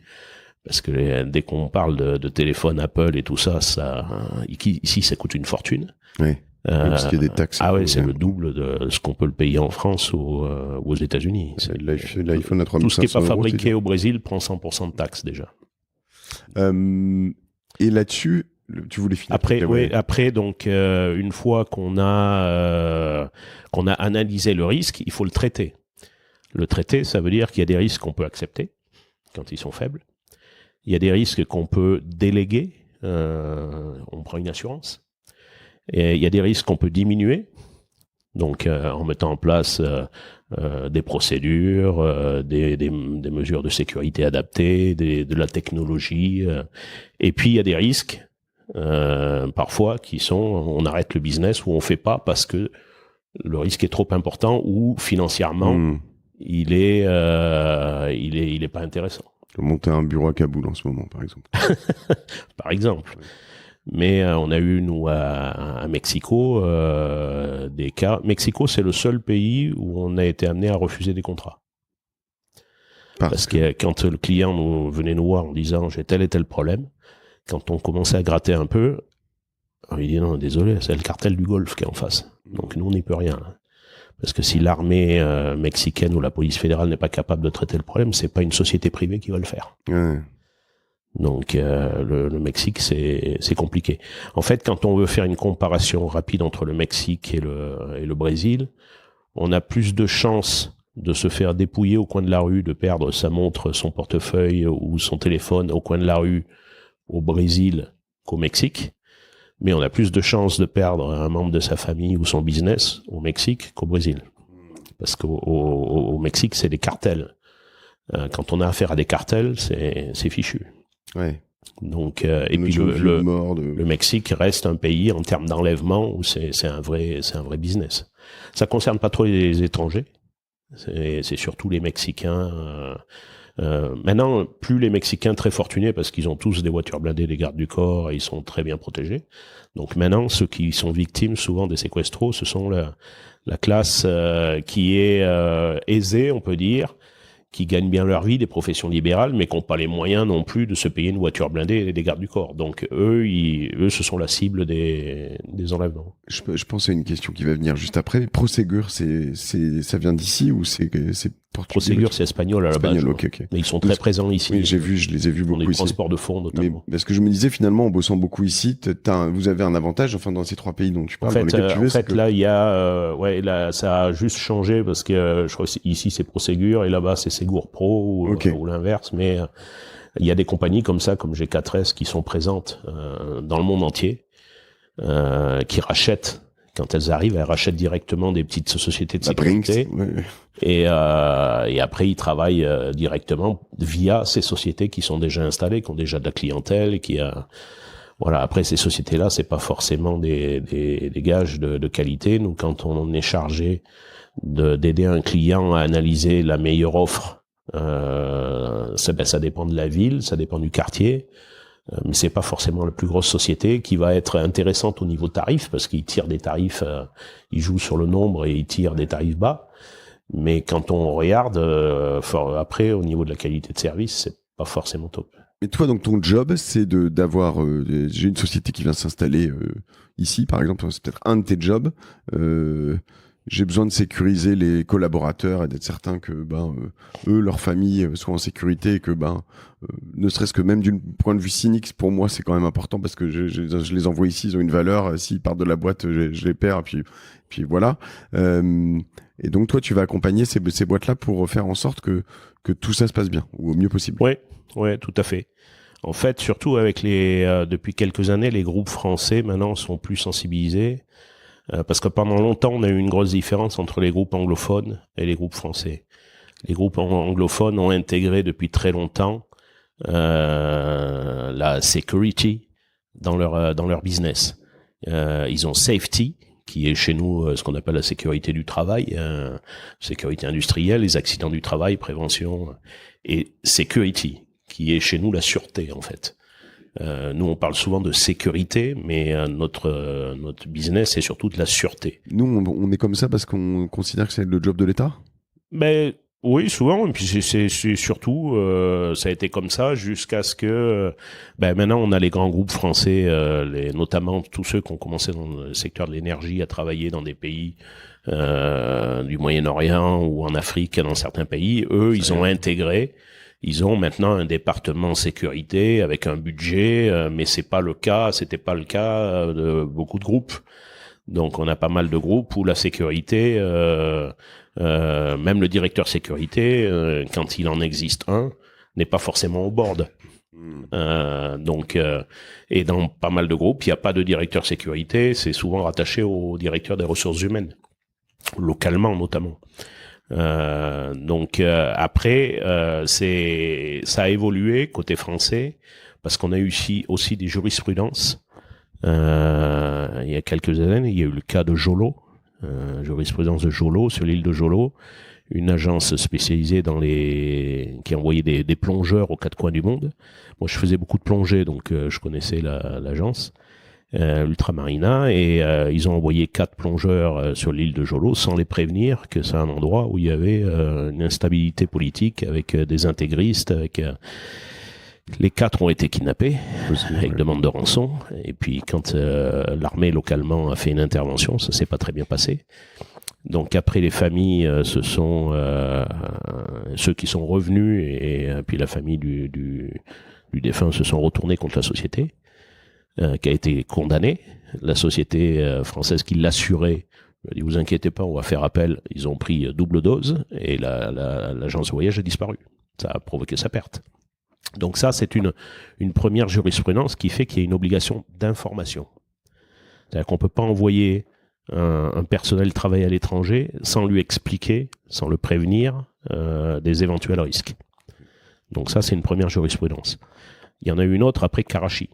Parce que dès qu'on parle de téléphone Apple et tout ça, ici, ça coûte une fortune. Oui. Parce qu'il y a des taxes. Ah ouais, c'est le double de ce qu'on peut le payer en France ou aux États-Unis. L'iPhone à 3500 €. Tout ce qui n'est pas fabriqué au Brésil prend 100% de taxes déjà. Et là-dessus, tu voulais finir. Après, donc, une fois qu'on a analysé le risque, il faut le traiter. Le traiter, ça veut dire qu'il y a des risques qu'on peut accepter quand ils sont faibles. Il y a des risques qu'on peut déléguer. On prend une assurance. Et il y a des risques qu'on peut diminuer. Donc, en mettant en place des procédures, des mesures de sécurité adaptées, de la technologie. Et puis, il y a des risques, parfois, qui sont, on arrête le business ou on fait pas parce que le risque est trop important ou financièrement, il est pas intéressant. Monter un bureau à Kaboul en ce moment, par exemple. Par exemple. Oui. Mais on a eu, nous, à Mexico, des cas. Mexico, c'est le seul pays où on a été amené à refuser des contrats. Parce que quand le client venait nous voir en disant « j'ai tel et tel problème », quand on commençait à gratter un peu, il dit « non, désolé, c'est le cartel du Golfe qui est en face. Donc nous, on n'y peut rien. » Parce que si l'armée mexicaine ou la police fédérale n'est pas capable de traiter le problème, c'est pas une société privée qui va le faire. Ouais. Donc le Mexique, c'est compliqué. En fait, quand on veut faire une comparaison rapide entre le Mexique et le Brésil, on a plus de chances de se faire dépouiller au coin de la rue, de perdre sa montre, son portefeuille ou son téléphone au coin de la rue au Brésil qu'au Mexique. Mais on a plus de chances de perdre un membre de sa famille ou son business au Mexique qu'au Brésil. Parce qu'au Mexique, c'est des cartels. Quand on a affaire à des cartels, c'est fichu. Ouais. Donc, et puis le Mexique reste un pays en termes d'enlèvement où c'est un vrai business. Ça concerne pas trop les étrangers. C'est surtout les Mexicains. Maintenant, plus les Mexicains très fortunés parce qu'ils ont tous des voitures blindées, des gardes du corps et ils sont très bien protégés. Donc maintenant, ceux qui sont victimes souvent des séquestros, ce sont la classe qui est aisée, on peut dire, qui gagnent bien leur vie, des professions libérales, mais qui n'ont pas les moyens non plus de se payer une voiture blindée et des gardes du corps. Donc eux, ce sont la cible des enlèvements. Je pense à une question qui va venir juste après. Prosegur, ça vient d'ici ou c'est portugais? Prosegur, c'est espagnol à la base. Okay. Mais ils sont très présents ici. Oui, je les ai vus beaucoup ici. Transport de fonds, notamment. Mais parce que je me disais, finalement, en bossant beaucoup ici, vous avez un avantage, enfin, dans ces 3 pays dont tu parles. Là, il y a, ça a juste changé parce que je crois que ici, c'est Prosegur et là-bas, c'est Segur Pro ou l'inverse. Mais il y a des compagnies comme ça, comme G4S, qui sont présentes dans le monde entier, qui rachètent Quand elles arrivent, elles rachètent directement des petites sociétés de sécurité. Ouais. Et après, ils travaillent directement via ces sociétés qui sont déjà installées, qui ont déjà de la clientèle, et voilà. Après, ces sociétés-là, c'est pas forcément des gages de qualité. Nous, quand on est chargé d'aider un client à analyser la meilleure offre, ça dépend de la ville, ça dépend du quartier. Mais c'est pas forcément la plus grosse société qui va être intéressante au niveau tarif, parce qu'ils tirent des tarifs, ils jouent sur le nombre et ils tirent des tarifs bas. Mais quand on regarde, après, au niveau de la qualité de service, c'est pas forcément top. Mais toi, donc ton job, c'est d'avoir, j'ai une société qui vient s'installer ici, par exemple, c'est peut-être un de tes jobs. J'ai besoin de sécuriser les collaborateurs et d'être certain que eux, leur famille soient en sécurité, et que ne serait-ce que même d'un point de vue cynique, pour moi c'est quand même important, parce que je les envoie ici, ils ont une valeur, s'ils partent de la boîte, je les perds, puis voilà. Et donc toi, tu vas accompagner ces boîtes-là pour faire en sorte que tout ça se passe bien, ou au mieux possible. Ouais, tout à fait. En fait, surtout avec depuis quelques années, les groupes français maintenant sont plus sensibilisés. Parce que pendant longtemps, on a eu une grosse différence entre les groupes anglophones et les groupes français. Les groupes anglophones ont intégré depuis très longtemps la security dans leur business. Ils ont safety, qui est chez nous ce qu'on appelle la sécurité du travail, sécurité industrielle, les accidents du travail, prévention, et security, qui est chez nous la sûreté en fait. Nous, on parle souvent de sécurité, mais notre business, c'est surtout de la sûreté. Nous, on est comme ça parce qu'on considère que c'est le job de l'État ? Ben, oui, souvent. Et puis c'est surtout, ça a été comme ça jusqu'à ce que, maintenant, on a les grands groupes français, notamment tous ceux qui ont commencé dans le secteur de l'énergie à travailler dans des pays du Moyen-Orient ou en Afrique, dans certains pays. Eux, ils ont intégré. Ils ont maintenant un département sécurité avec un budget, mais c'était pas le cas de beaucoup de groupes. Donc on a pas mal de groupes où la sécurité, même le directeur sécurité, quand il en existe un, n'est pas forcément au board. Et dans pas mal de groupes, il n'y a pas de directeur sécurité, c'est souvent rattaché au directeur des ressources humaines, localement notamment. Après, ça a évolué côté français parce qu'on a eu aussi des jurisprudences. Il y a quelques années, il y a eu le cas de Jolo, jurisprudence de Jolo sur l'île de Jolo, une agence spécialisée qui envoyait des plongeurs aux quatre coins du monde. Moi, je faisais beaucoup de plongée, donc je connaissais l'agence. Ultramarina, et ils ont envoyé 4 plongeurs sur l'île de Jolo sans les prévenir que c'est un endroit où il y avait une instabilité politique avec des intégristes, les 4 ont été kidnappés avec demande de rançon, et puis quand l'armée localement a fait une intervention, ça s'est pas très bien passé. Donc après, les familles ceux qui sont revenus et puis la famille du défunt se sont retournés contre la société, qui a été condamné. La société française qui l'assurait a dit, vous inquiétez pas, on va faire appel. Ils ont pris double dose et l'agence de voyage a disparu. Ça a provoqué sa perte. Donc ça, c'est une première jurisprudence qui fait qu'il y a une obligation d'information. C'est-à-dire qu'on ne peut pas envoyer un personnel travailler à l'étranger sans lui expliquer, sans le prévenir des éventuels risques. Donc ça, c'est une première jurisprudence. Il y en a une autre après Karachi,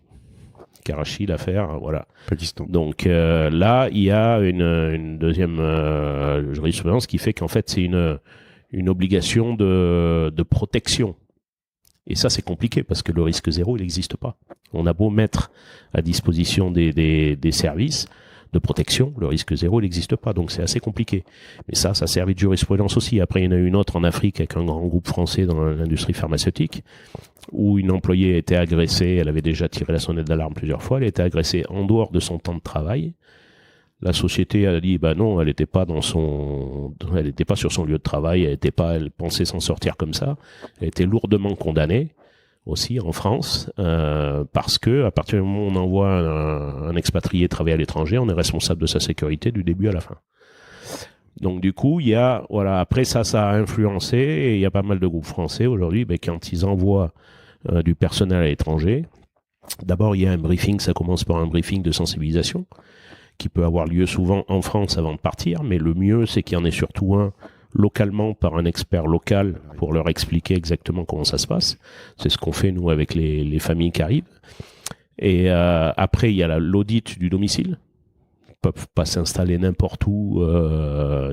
l'affaire, voilà. Pakistan. Donc là, il y a une deuxième jurisprudence qui fait qu'en fait, c'est une obligation de protection. Et ça, c'est compliqué parce que le risque zéro, il n'existe pas. On a beau mettre à disposition des services de protection, le risque zéro, il n'existe pas. Donc c'est assez compliqué. Mais ça a servi de jurisprudence aussi. Après, il y en a une autre en Afrique avec un grand groupe français dans l'industrie pharmaceutique où une employée a été agressée. Elle avait déjà tiré la sonnette d'alarme plusieurs fois. Elle a été agressée en dehors de son temps de travail. La société a dit, non, elle n'était pas sur son lieu de travail, elle pensait s'en sortir comme ça. Elle était lourdement condamnée aussi en France, parce que à partir du moment où on envoie un expatrié travailler à l'étranger, on est responsable de sa sécurité du début à la fin. Donc du coup, après ça a influencé, et il y a pas mal de groupes français aujourd'hui, quand ils envoient du personnel à l'étranger, d'abord il y a un briefing, ça commence par un briefing de sensibilisation, qui peut avoir lieu souvent en France avant de partir, mais le mieux, c'est qu'il y en ait surtout un localement par un expert local pour leur expliquer exactement comment ça se passe. C'est ce qu'on fait, nous, avec les familles qui arrivent. Et après, il y a l'audit du domicile. Ils ne peuvent pas s'installer n'importe où.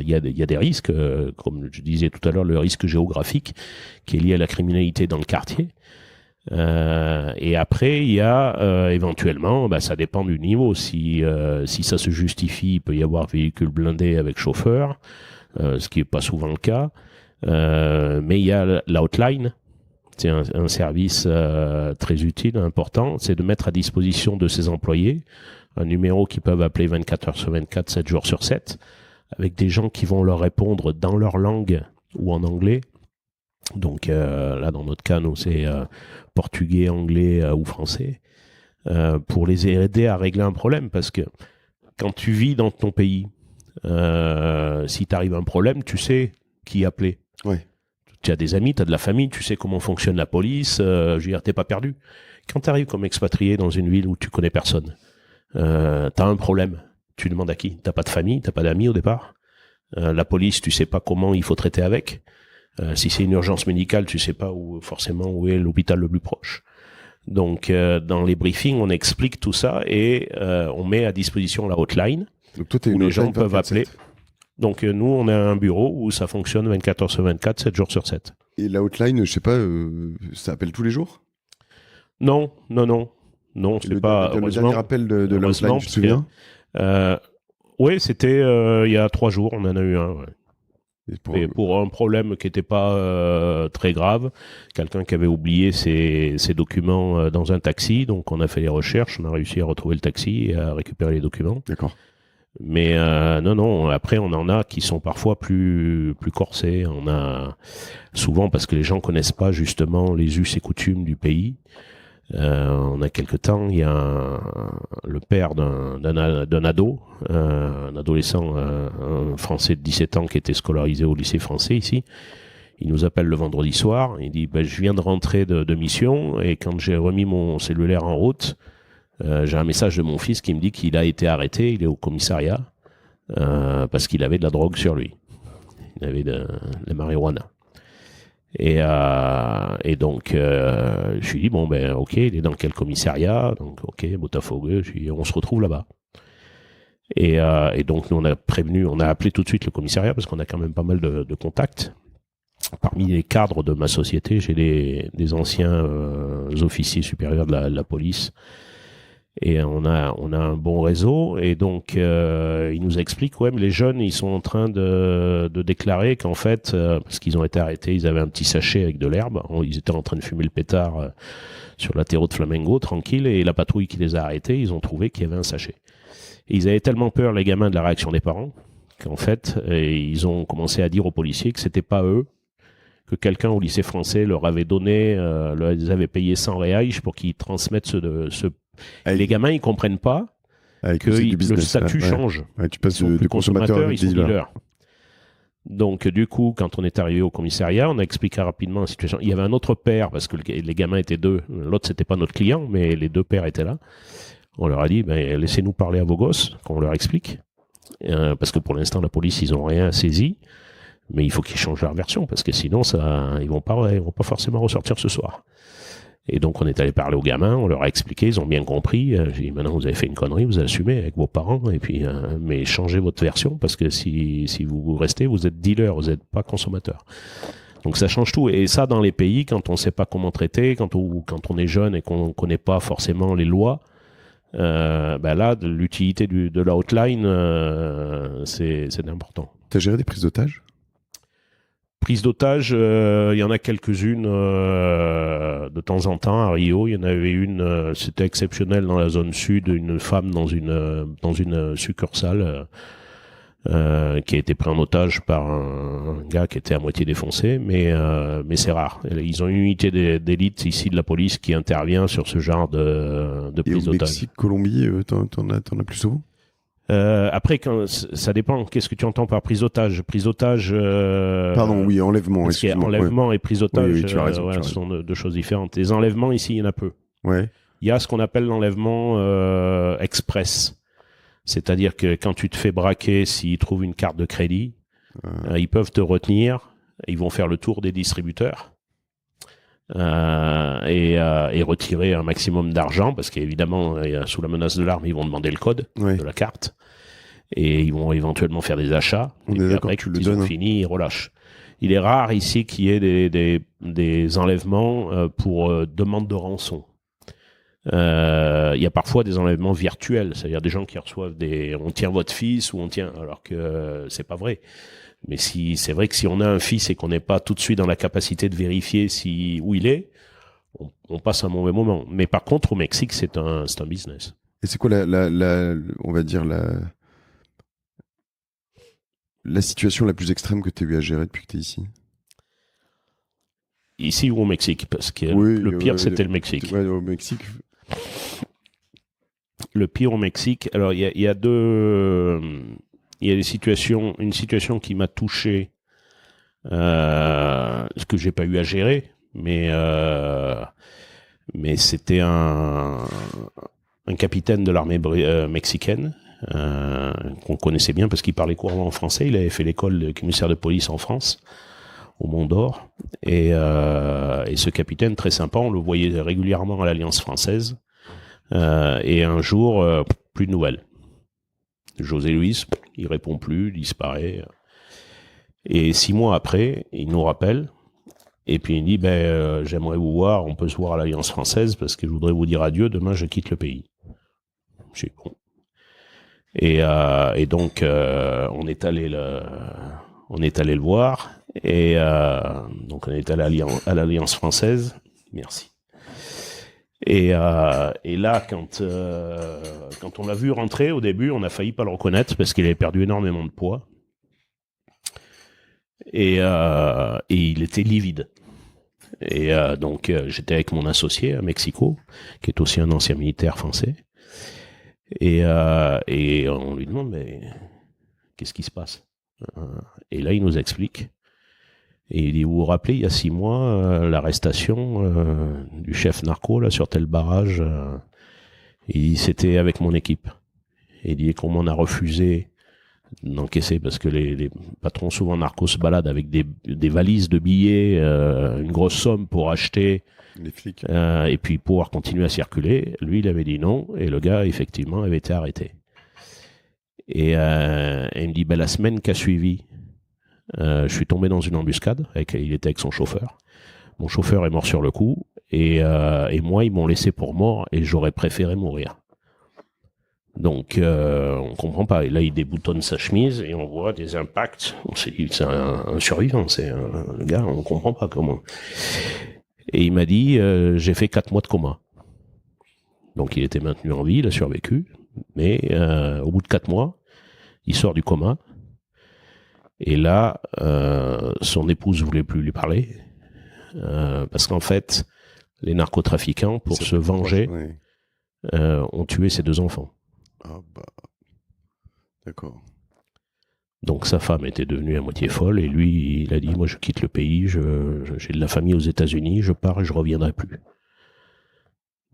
Il y a des risques, comme je disais tout à l'heure, le risque géographique qui est lié à la criminalité dans le quartier. Et après, il y a éventuellement, ça dépend du niveau. Si ça se justifie, il peut y avoir véhicule blindé avec chauffeur, ce qui n'est pas souvent le cas. Mais il y a la hotline. C'est un service très utile, important. C'est de mettre à disposition de ses employés un numéro qu'ils peuvent appeler 24 heures sur 24, 7 jours sur 7, avec des gens qui vont leur répondre dans leur langue ou en anglais. Donc là, dans notre cas, nous, c'est portugais, anglais ou français, pour les aider à régler un problème. Parce que quand tu vis dans ton pays, si t'arrive un problème, tu sais qui appeler. Ouais. Tu as des amis, tu as de la famille, tu sais comment fonctionne la police, je veux dire, t'es pas perdu. Quand tu arrives comme expatrié dans une ville où tu connais personne, t'as un problème, tu demandes à qui? T'as pas de famille, t'as pas d'amis au départ. La police, tu sais pas comment il faut traiter avec. Si c'est une urgence médicale, tu sais pas forcément où est l'hôpital le plus proche. Donc, dans les briefings, on explique tout ça et on met à disposition la hotline. Donc toi, où les gens peuvent appeler. Donc nous, on a un bureau où ça fonctionne 24 heures sur 24, 7 jours sur 7. Et la hotline, je sais pas, ça appelle tous les jours? Non, c'est pas... Le dernier appel de la hotline, tu te souviens? Oui, c'était il y a 3 jours, on en a eu un. Ouais. Et pour un problème qui n'était pas très grave, quelqu'un qui avait oublié ses documents dans un taxi, donc on a fait les recherches, on a réussi à retrouver le taxi et à récupérer les documents. D'accord. Mais non, après on en a qui sont parfois plus corsés. On a souvent, parce que les gens connaissent pas justement les us et coutumes du pays. On a quelque temps, il y a le père d'un ado, un adolescent, un Français de 17 ans qui était scolarisé au lycée français ici. Il nous appelle le vendredi soir, il dit je viens de rentrer de mission et quand j'ai remis mon cellulaire en route, j'ai un message de mon fils qui me dit qu'il a été arrêté, il est au commissariat parce qu'il avait de la drogue sur lui. Il avait de la marijuana. Et donc, je lui dis, ok, il est dans quel commissariat? Donc, ok, Botafogo, on se retrouve là-bas. Et donc, nous, on a appelé tout de suite le commissariat parce qu'on a quand même pas mal de contacts. Parmi les cadres de ma société, j'ai des anciens officiers supérieurs de la police. Et on a un bon réseau et donc il nous explique mais les jeunes ils sont en train de déclarer qu'en fait parce qu'ils ont été arrêtés, ils avaient un petit sachet avec de l'herbe, ils étaient en train de fumer le pétard sur la terre de Flamengo tranquille et la patrouille qui les a arrêtés, ils ont trouvé qu'il y avait un sachet. Et ils avaient tellement peur les gamins de la réaction des parents qu'en fait ils ont commencé à dire aux policiers que c'était pas eux, que quelqu'un au lycée français leur avait donné, les avait payé 100 reais pour qu'ils transmettent ce les gamins, ils comprennent pas que le statut change. Ouais, tu passes de consommateur à ils sont dealers. Donc, du coup, quand on est arrivé au commissariat, on a expliqué rapidement la situation. Il y avait un autre père, parce que les gamins étaient 2. L'autre, c'était pas notre client, mais les 2 pères étaient là. On leur a dit, laissez-nous parler à vos gosses, qu'on leur explique. Parce que pour l'instant, la police, ils ont rien saisi. Mais il faut qu'ils changent leur version, parce que sinon, ils vont pas forcément ressortir ce soir. Et donc, on est allé parler aux gamins, on leur a expliqué, ils ont bien compris. J'ai dit, maintenant, vous avez fait une connerie, vous assumez avec vos parents, et puis, mais changez votre version, parce que si vous restez, vous êtes dealer, vous n'êtes pas consommateur. Donc, ça change tout. Et ça, dans les pays, quand on ne sait pas comment traiter, quand on est jeune et qu'on ne connaît pas forcément les lois, là, l'utilité de la hotline, c'est important. Tu as géré des prises d'otages? Prise d'otage, il y en a quelques-unes de temps en temps à Rio. Il y en avait une, c'était exceptionnel dans la zone sud, une femme dans une succursale qui a été prise en otage par un gars qui était à moitié défoncé, mais c'est rare. Ils ont une unité d'élite ici de la police qui intervient sur ce genre de prise d'otage. Mexique, Colombie, t'en as plus souvent? Après, ça dépend. Qu'est-ce que tu entends par prise d'otage? Prise d'otage. Pardon, oui, enlèvement. Parce qu'il y a enlèvement et prise d'otage, oui, tu as raison, ce sont deux choses différentes. Les enlèvements ici, il y en a peu. Ouais. Il y a ce qu'on appelle l'enlèvement express. C'est-à-dire que quand tu te fais braquer, s'ils trouvent une carte de crédit, ils peuvent te retenir, ils vont faire le tour des distributeurs et retirer un maximum d'argent, parce qu'évidemment, sous la menace de l'arme, ils vont demander le code de la carte, et ils vont éventuellement faire des achats. On est d'accord, tu le donnes. Ils ont fini, ils relâchent. Il est rare ici qu'il y ait des enlèvements pour demande de rançon. Il y a parfois des enlèvements virtuels, c'est-à-dire des gens qui reçoivent on tient votre fils ou on tient, alors que c'est pas vrai. Mais c'est vrai que si on a un fils et qu'on n'est pas tout de suite dans la capacité de vérifier où il est, on passe un mauvais moment. Mais par contre, au Mexique, c'est un business. Et c'est quoi on va dire la situation la plus extrême que tu as eu à gérer depuis que tu es ici? Ici ou au Mexique? Parce que le pire, c'était le Mexique. Ouais, au Mexique. Le pire au Mexique, alors il y a des situations, une situation qui m'a touché, ce que j'ai pas eu à gérer, mais c'était un capitaine de l'armée mexicaine qu'on connaissait bien parce qu'il parlait couramment français. Il avait fait l'école de commissaire de police en France, au Mont d'Or, et ce capitaine très sympa, on le voyait régulièrement à l'Alliance française. Et un jour, plus de nouvelles. José Luis, il répond plus, il disparaît. Et 6 mois après, il nous rappelle, et puis il dit, j'aimerais vous voir, on peut se voir à l'Alliance française, parce que je voudrais vous dire adieu, demain je quitte le pays. Je dis bon. Et donc, on est allé le voir, et donc on est allé à l'Alliance française. Merci. Et là, quand on l'a vu rentrer, au début, on a failli pas le reconnaître parce qu'il avait perdu énormément de poids. Et il était livide. Et donc, j'étais avec mon associé à Mexico, qui est aussi un ancien militaire français. Et on lui demande, mais qu'est-ce qui se passe? Et là, il nous explique. Et il dit, vous vous rappelez, il y a 6 mois, l'arrestation du chef narco là sur tel barrage, c'était avec mon équipe. Et il dit qu'on m'en a refusé d'encaisser parce que les patrons souvent narcos se baladent avec des valises de billets, une grosse somme pour acheter les flics. Et puis pouvoir continuer à circuler. Lui, il avait dit non, et le gars, effectivement, avait été arrêté. Et il me dit, la semaine qui a suivi, je suis tombé dans une embuscade, il était avec son chauffeur. Mon chauffeur est mort sur le coup, et moi, ils m'ont laissé pour mort, et j'aurais préféré mourir. Donc, on comprend pas. Et là, il déboutonne sa chemise, et on voit des impacts. On s'est dit, c'est un survivant, le gars, on comprend pas comment. Et il m'a dit, j'ai fait 4 mois de coma. Donc, il était maintenu en vie, il a survécu, mais au bout de 4 mois, il sort du coma. Et là, son épouse voulait plus lui parler, parce qu'en fait, les narcotrafiquants, pour se venger, ont tué ses 2 enfants. Ah bah, d'accord. Donc sa femme était devenue à moitié folle, et lui, il a dit, moi je quitte le pays, j'ai de la famille aux États-Unis, je pars et je reviendrai plus.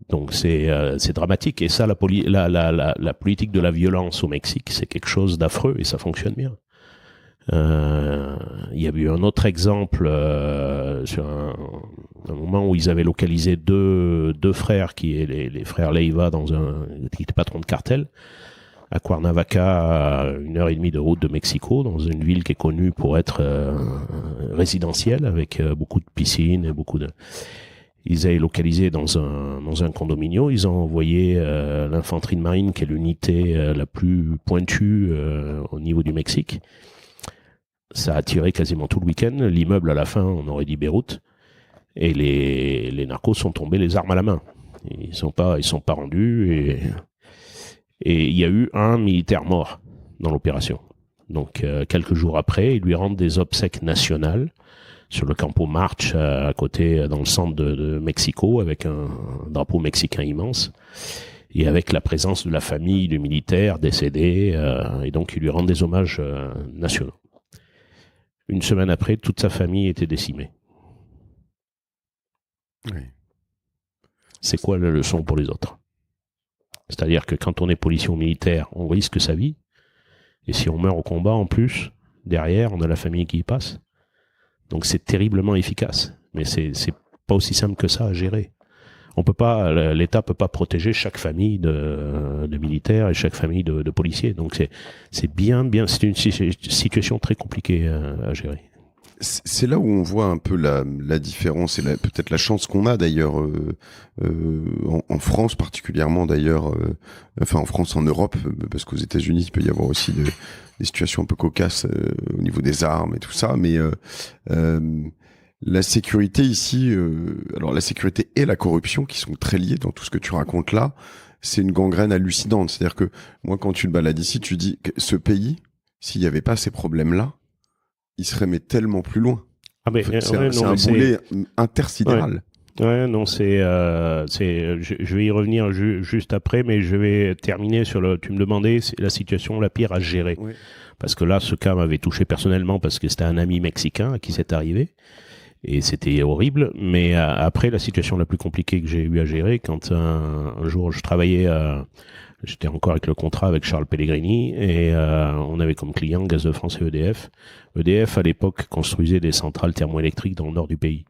Donc c'est dramatique, et ça, la politique de la violence au Mexique, c'est quelque chose d'affreux, et ça fonctionne bien. Il y a eu un autre exemple sur un moment où ils avaient localisé deux frères les frères Leiva qui étaient patrons de cartel à Cuernavaca, à 1h30 de route de Mexico, dans une ville qui est connue pour être résidentielle, avec beaucoup de piscines et ils avaient localisé dans un condominio. Ils ont envoyé l'infanterie de marine, qui est l'unité la plus pointue au niveau du Mexique. Ça a tiré quasiment tout le week-end. L'immeuble, à la fin, on aurait dit Beyrouth. Et les narcos sont tombés les armes à la main. Ils sont pas rendus. Et il y a eu un militaire mort dans l'opération. Donc, quelques jours après, ils lui rendent des obsèques nationales sur le Campo March, à côté, dans le centre de Mexico, avec un drapeau mexicain immense. Et avec la présence de la famille du militaire décédé. Et donc, ils lui rendent des hommages nationaux. Une semaine après, toute sa famille était décimée. Oui. C'est quoi la leçon pour les autres? C'est-à-dire que quand on est policier ou militaire, on risque sa vie. Et si on meurt au combat, en plus, derrière, on a la famille qui y passe. Donc c'est terriblement efficace. Mais c'est pas aussi simple que ça à gérer. L'État peut pas protéger chaque famille de militaires et chaque famille de policiers. Donc c'est une situation très compliquée à gérer. C'est là où on voit un peu la différence et peut-être la chance qu'on a d'ailleurs en France particulièrement d'ailleurs, enfin en France, en Europe, parce qu'aux États-Unis il peut y avoir aussi des situations un peu cocasses au niveau des armes et tout ça, mais la sécurité ici, alors la sécurité et la corruption qui sont très liées dans tout ce que tu racontes là, c'est une gangrène hallucinante. C'est-à-dire que moi quand tu te balades ici, tu dis que ce pays, s'il n'y avait pas ces problèmes-là, il serait mais tellement plus loin. Ah mais, c'est un boulet intersidéral. Ouais, non, je vais y revenir juste après, mais je vais terminer sur tu me demandais, c'est la situation la pire à gérer. Oui. Parce que là, ce cas m'avait touché personnellement parce que c'était un ami mexicain à qui c'est arrivé. Et c'était horrible. Mais après, la situation la plus compliquée que j'ai eu à gérer, quand un jour je travaillais j'étais encore avec le contrat avec Charles Pellegrini et on avait comme client Gaz de France et EDF. EDF, à l'époque, construisait des centrales thermoélectriques dans le nord du pays.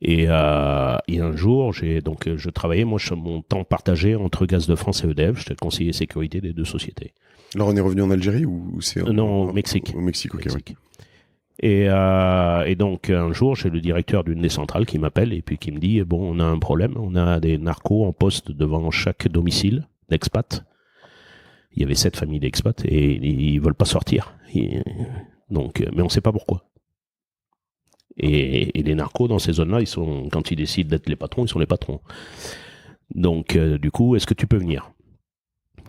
Et un jour, je travaillais, moi, mon temps partagé entre Gaz de France et EDF. J'étais le conseiller sécurité des deux sociétés. Alors, on est revenu en Algérie ou c'est non, au Mexique. Au Mexique, ok. Mexique. Ouais. Et donc, un jour, j'ai le directeur d'une des centrales qui m'appelle et puis qui me dit, bon, on a un problème, on a des narcos en poste devant chaque domicile d'expat. Il y avait 7 familles d'expats et ils veulent pas sortir. Donc, mais on sait pas pourquoi. Et les narcos dans ces zones-là, quand ils décident d'être les patrons, ils sont les patrons. Donc, du coup, est-ce que tu peux venir?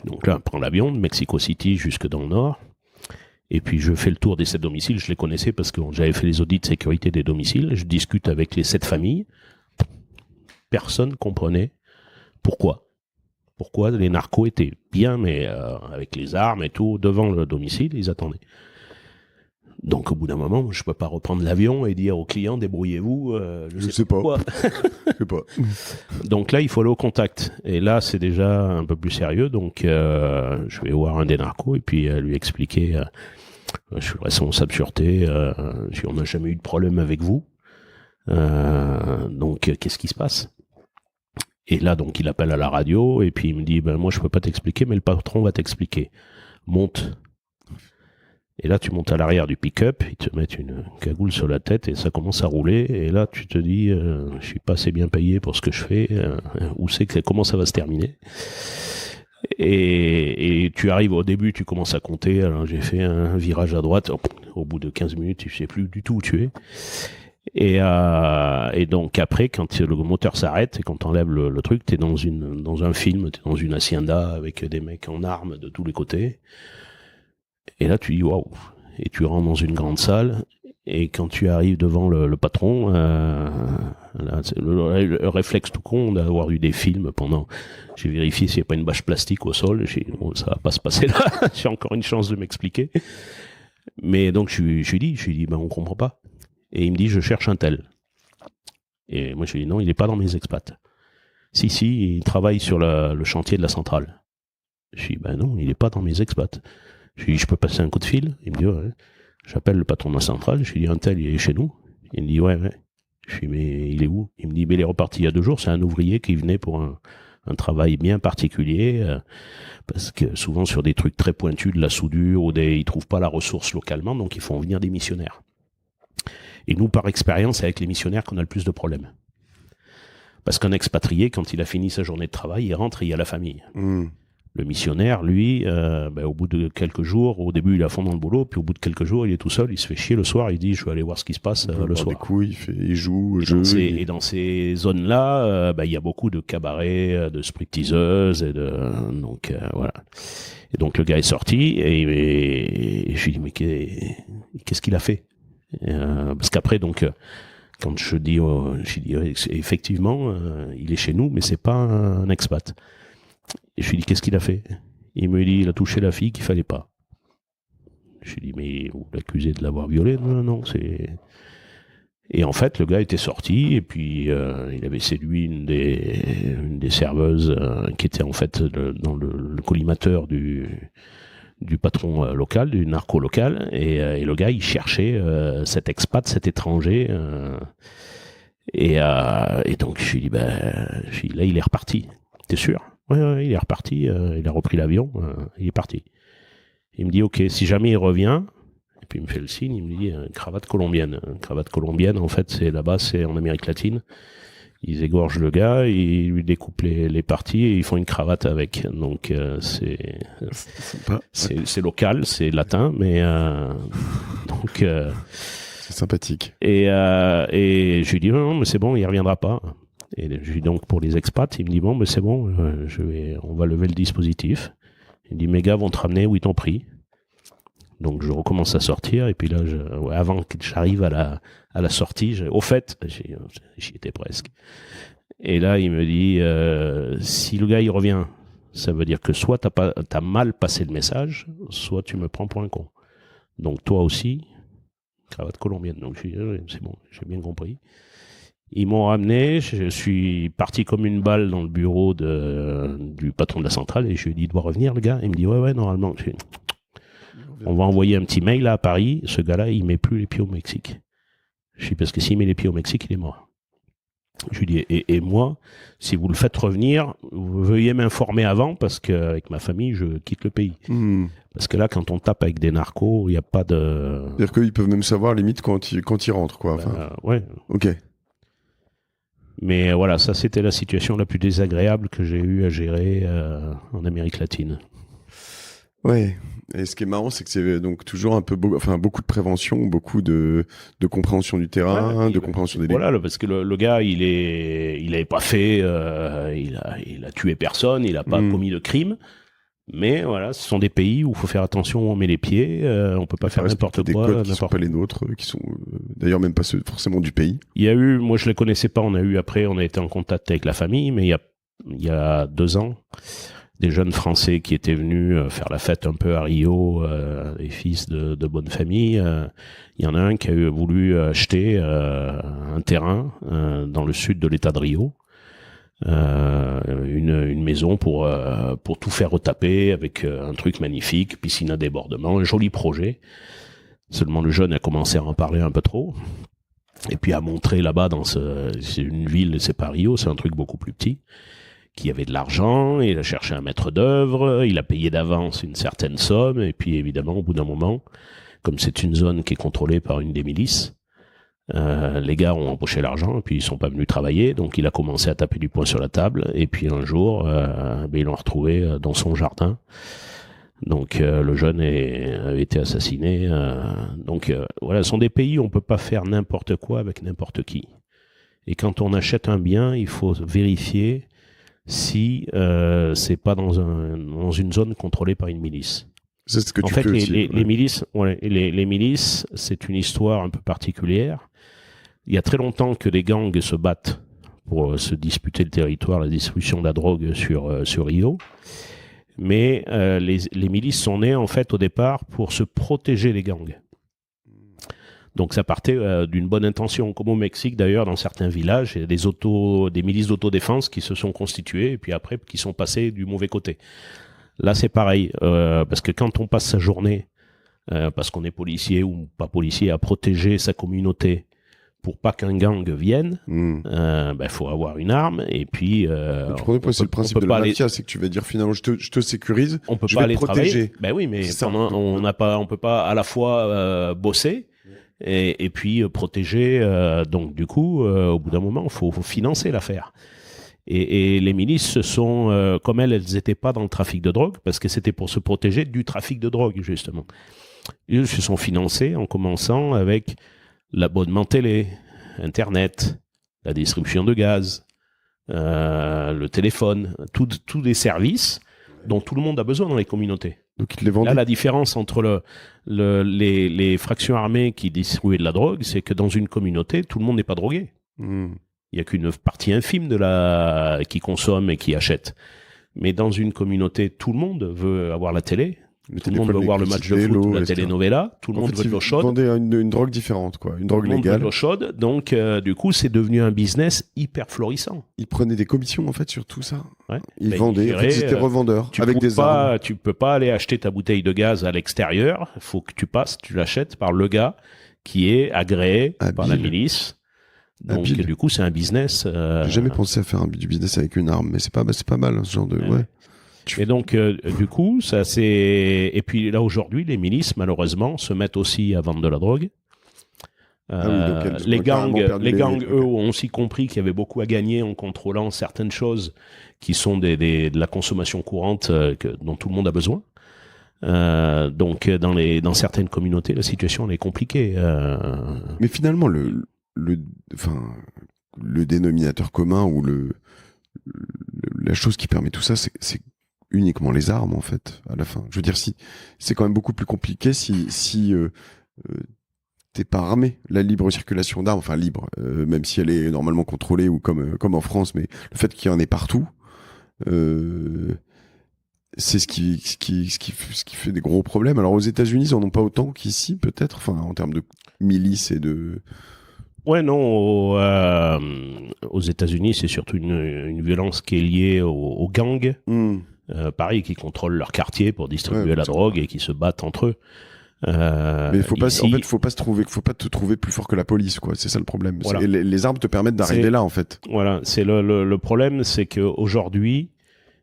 Donc là, on prend l'avion de Mexico City jusque dans le nord. Et puis, je fais le tour des 7 domiciles. Je les connaissais parce que j'avais fait les audits de sécurité des domiciles. Je discute avec les 7 familles. Personne comprenait pourquoi. Pourquoi les narcos étaient bien, mais avec les armes et tout, devant le domicile, ils attendaient. Donc, au bout d'un moment, je peux pas reprendre l'avion et dire aux clients, débrouillez-vous. Je sais pas. Je sais pas. Donc là, il faut aller au contact. Et là, c'est déjà un peu plus sérieux. Donc, je vais voir un des narcos et puis lui expliquer, je suis responsable sûreté, on n'a jamais eu de problème avec vous. Donc, qu'est-ce qui se passe? Et là, donc, il appelle à la radio et puis il me dit, moi, je peux pas t'expliquer, mais le patron va t'expliquer. Monte. Et là, tu montes à l'arrière du pick-up, ils te mettent une cagoule sur la tête et ça commence à rouler. Et là, tu te dis, je suis pas assez bien payé pour ce que je fais. Comment ça va se terminer? Et tu arrives au début, tu commences à compter. Alors, j'ai fait un virage à droite. Au bout de 15 minutes, tu sais plus du tout où tu es. Et donc après, quand le moteur s'arrête et quand t'enlèves le truc, t'es dans un film, t'es dans une hacienda avec des mecs en armes de tous les côtés. Et là, tu dis waouh. Et tu rentres dans une grande salle. Et quand tu arrives devant le patron, là, c'est le réflexe tout con d'avoir eu des films pendant. J'ai vérifié s'il n'y a pas une bâche plastique au sol. Ça va pas se passer là. J'ai encore une chance de m'expliquer. Mais donc je lui dis, on comprend pas. Et il me dit, je cherche un tel. Et moi je lui dis non, il est pas dans mes expats. Si, il travaille sur le chantier de la centrale. Je lui dis non, il est pas dans mes expats. Je lui dis, je peux passer un coup de fil? Il me dit, ouais. J'appelle le patron de la centrale, je lui dis, un tel, il est chez nous? Il me dit, ouais. Je lui dis, mais il est où? Il me dit, mais il est reparti il y a 2 jours, c'est un ouvrier qui venait pour un travail bien particulier, parce que souvent sur des trucs très pointus, de la soudure, ils trouvent pas la ressource localement, donc ils font venir des missionnaires. Et nous, par expérience, c'est avec les missionnaires qu'on a le plus de problèmes. Parce qu'un expatrié, quand il a fini sa journée de travail, il rentre et il y a la famille. Le missionnaire, lui, au bout de quelques jours, au début il est à fond dans le boulot, puis au bout de quelques jours il est tout seul, il se fait chier le soir, il dit je vais aller voir ce qui se passe le soir. Des coups, il joue, et dans ces zones-là, il y a beaucoup de cabarets, de stripteaseuses, donc voilà. Et donc le gars est sorti et je lui dis mais qu'est-ce qu'il a fait? Parce qu'après donc quand je dis effectivement il est chez nous, mais c'est pas un expat. Et je lui dis, qu'est-ce qu'il a fait? Il me dit, il a touché la fille qu'il fallait pas. Je lui dis, mais vous l'accusez de l'avoir violée? Non, c'est... Et en fait, le gars était sorti et puis il avait séduit une des serveuses qui était en fait dans le collimateur du patron local, du narco local, et le gars il cherchait cet expat, cet étranger, et donc je lui dis là il est reparti. T'es sûr? Ouais, il est reparti, il a repris l'avion, il est parti. Il me dit ok, si jamais il revient. Et puis il me fait le signe, il me dit cravate colombienne. Cravate colombienne, en fait, là-bas, c'est en Amérique latine. Ils égorgent le gars, ils lui découpent les parties et ils font une cravate avec. Donc c'est local, c'est latin, mais donc c'est sympathique. Et je lui dis non, mais c'est bon, il reviendra pas. Et je lui dis donc pour les expats, il me dit bon, mais c'est bon, on va lever le dispositif. Il me dit mes gars vont te ramener où ils t'ont pris. Donc je recommence à sortir et puis là, avant que j'arrive à la sortie, au fait, j'y étais presque. Et là, il me dit, si le gars il revient, ça veut dire que soit t'as mal passé le message, soit tu me prends pour un con. Donc toi aussi, cravate colombienne. Donc je dis, c'est bon, j'ai bien compris. Ils m'ont ramené, je suis parti comme une balle dans le bureau du patron de la centrale et je lui ai dit, il doit revenir le gars. Il me dit, ouais, normalement. On va envoyer un petit mail là, à Paris. Ce gars-là, il met plus les pieds au Mexique. Je dis parce que s'il met les pieds au Mexique, il est mort. Je lui dis et moi, si vous le faites revenir, veuillez m'informer avant parce qu'avec ma famille, je quitte le pays. Parce que là, quand on tape avec des narcos, il n'y a pas de. C'est-à-dire qu'ils peuvent même savoir limite quand ils rentrent, quoi. Enfin... ouais. Ok. Mais voilà, ça c'était la situation la plus désagréable que j'ai eu à gérer en Amérique latine. Ouais. Et ce qui est marrant, c'est que c'est donc toujours un peu beaucoup de prévention, beaucoup de compréhension du terrain, de compréhension des voilà, parce que le gars, il avait pas fait, il a tué personne, il a pas commis de crime. Mais voilà, ce sont des pays où il faut faire attention où on met les pieds, on peut pas faire n'importe quoi. Des codes qui sont pas les nôtres, qui sont d'ailleurs même pas ceux forcément du pays. Il y a eu, moi je les connaissais pas, on a été en contact avec la famille, mais il y a 2 ans, des jeunes Français qui étaient venus faire la fête un peu à Rio, des fils de bonne famille. Il y en a un qui a voulu acheter un terrain dans le sud de l'état de Rio, une maison pour tout faire retaper avec un truc magnifique, piscine à débordement, un joli projet. Seulement le jeune a commencé à en parler un peu trop. Et puis à montrer là-bas c'est une ville, c'est pas Rio, c'est un truc beaucoup plus petit. Qui avait de l'argent, il a cherché un maître d'œuvre, il a payé d'avance une certaine somme, et puis évidemment, au bout d'un moment, comme c'est une zone qui est contrôlée par une des milices, les gars ont empoché l'argent, et puis ils sont pas venus travailler, donc il a commencé à taper du poing sur la table, et puis un jour, ils l'ont retrouvé dans son jardin. Donc le jeune avait été assassiné. Donc voilà, ce sont des pays où on peut pas faire n'importe quoi avec n'importe qui. Et quand on achète un bien, il faut vérifier si c'est pas dans une zone contrôlée par une milice. C'est ce que en tu fait, peux les milices, les milices, c'est une histoire un peu particulière. Il y a très longtemps que les gangs se battent pour se disputer le territoire, la distribution de la drogue sur Rio. Mais les milices sont nées en fait au départ pour se protéger des gangs. Donc ça partait d'une bonne intention, comme au Mexique d'ailleurs, dans certains villages, il y a des milices d'autodéfense qui se sont constituées et puis après qui sont passées du mauvais côté. Là c'est pareil, parce que quand on passe sa journée, parce qu'on est policier ou pas policier, à protéger sa communauté pour pas qu'un gang vienne, faut avoir une arme et puis... c'est le principe de la mafia, c'est que tu vas dire finalement je te sécurise, on peut je pas vais aller te protéger. Travailler. Ben oui, mais on peut pas à la fois bosser et puis protéger. Donc du coup, au bout d'un moment, faut financer l'affaire. Et les milices sont, comme elles étaient pas dans le trafic de drogue, parce que c'était pour se protéger du trafic de drogue justement. Ils se sont financés en commençant avec l'abonnement télé, Internet, la distribution de gaz, le téléphone, tous les services dont tout le monde a besoin dans les communautés. Donc ils te les vendaient. Là, la différence entre les fractions armées qui distribuaient de la drogue, c'est que dans une communauté, tout le monde n'est pas drogué. Il n'y a qu'une partie infime qui consomme et qui achète. Mais dans une communauté, tout le monde veut avoir la télé, Tout le monde veut voir le match de foot ou la telenovela. Tout le monde veut de l'eau chaude. Ils vendaient une drogue différente, quoi. Une drogue légale. Tout le monde veut de l'eau chaude. Donc, du coup, c'est devenu un business hyper florissant. Ils prenaient des commissions, en fait, sur tout ça. Ouais. Ils vendaient. En fait, ils étaient revendeurs avec des armes. Tu peux pas aller acheter ta bouteille de gaz à l'extérieur. Il faut que tu l'achètes par le gars qui est agréé par la milice. Donc, du coup, c'est un business. J'ai jamais pensé à faire du business avec une arme, mais c'est pas mal, hein, ce genre de. Ouais. Et donc, du coup, ça c'est. Et puis là, aujourd'hui, les milices, malheureusement, se mettent aussi à vendre de la drogue. Les gangs, eux, ont aussi compris qu'il y avait beaucoup à gagner en contrôlant certaines choses qui sont de la consommation courante dont tout le monde a besoin. Donc, dans certaines communautés, la situation elle est compliquée. Mais finalement, le dénominateur commun ou la chose qui permet tout ça, c'est uniquement les armes, en fait, à la fin. Je veux dire, c'est quand même beaucoup plus compliqué si t'es pas armé. La libre circulation d'armes, enfin libre, même si elle est normalement contrôlée ou comme en France, mais le fait qu'il y en ait partout, c'est ce qui fait des gros problèmes. Alors aux États-Unis, ils en ont pas autant qu'ici, peut-être, enfin en termes de milices et de. Ouais, non. Aux États-Unis, c'est surtout une violence qui est liée aux gangs. Pareil, qui contrôlent leur quartier pour distribuer la drogue et qui se battent entre eux. Mais il faut pas te trouver plus fort que la police, quoi. C'est ça le problème. Voilà. Les armes te permettent d'arriver là, en fait. Voilà. C'est le problème, c'est qu'aujourd'hui,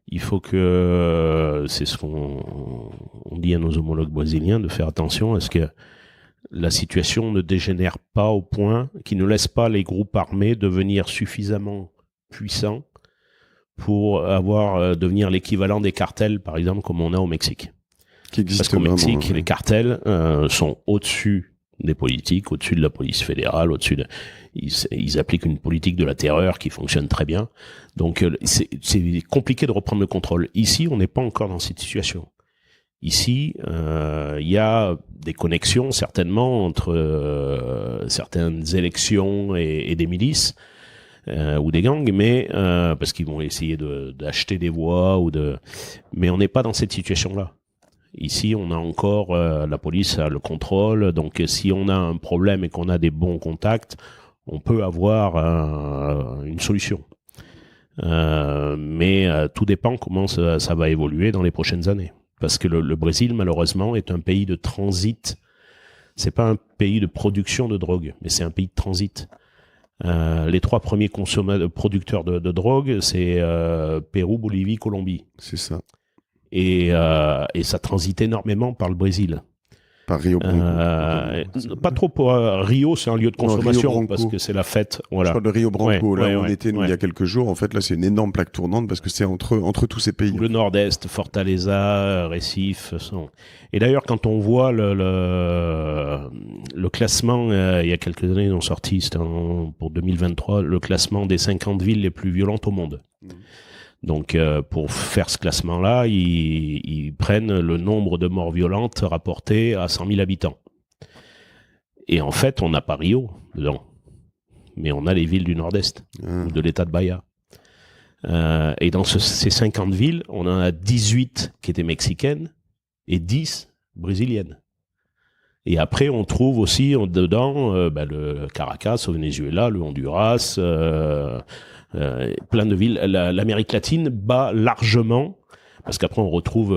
il faut que, c'est ce qu'on dit à nos homologues brésiliens, de faire attention à ce que la situation ne dégénère pas au point qui ne laisse pas les groupes armés devenir suffisamment puissants pour devenir l'équivalent des cartels, par exemple, comme on a au Mexique. Parce qu'au Mexique, les cartels sont au-dessus des politiques, au-dessus de la police fédérale, ils appliquent une politique de la terreur qui fonctionne très bien. Donc, c'est compliqué de reprendre le contrôle. Ici, on n'est pas encore dans cette situation. Ici, il y a des connexions, certainement, entre certaines élections et des milices. Ou des gangs, mais parce qu'ils vont essayer d'acheter des voix mais on n'est pas dans cette situation-là. Ici, on a encore la police a le contrôle, donc si on a un problème et qu'on a des bons contacts, on peut avoir une solution. Mais tout dépend comment ça va évoluer dans les prochaines années, parce que le Brésil, malheureusement, est un pays de transit. C'est pas un pays de production de drogue, mais c'est un pays de transit. Les 3 premiers producteurs de drogue, c'est Pérou, Bolivie, Colombie. C'est ça. Et ça transite énormément par le Brésil. Par Rio Branco. Pas trop pour Rio, c'est un lieu de consommation parce que c'est la fête. Voilà. Je parle de Rio Branco, là où on était nous il y a quelques jours. En fait, là, c'est une énorme plaque tournante parce que c'est entre tous ces pays. Le Nord-Est, Fortaleza, Recife. Et d'ailleurs, quand on voit le classement, il y a quelques années, ils ont sorti, c'était pour 2023, le classement des 50 villes les plus violentes au monde. Donc, pour faire ce classement-là, ils prennent le nombre de morts violentes rapportées à 100 000 habitants. Et en fait, on n'a pas Rio dedans, mais on a les villes du Nord-Est, ou de l'État de Bahia. Et dans ces 50 villes, on en a 18 qui étaient mexicaines et 10 brésiliennes. Et après, on trouve aussi dedans le Caracas au Venezuela, le Honduras, plein de villes. L'Amérique latine bat largement, parce qu'après on retrouve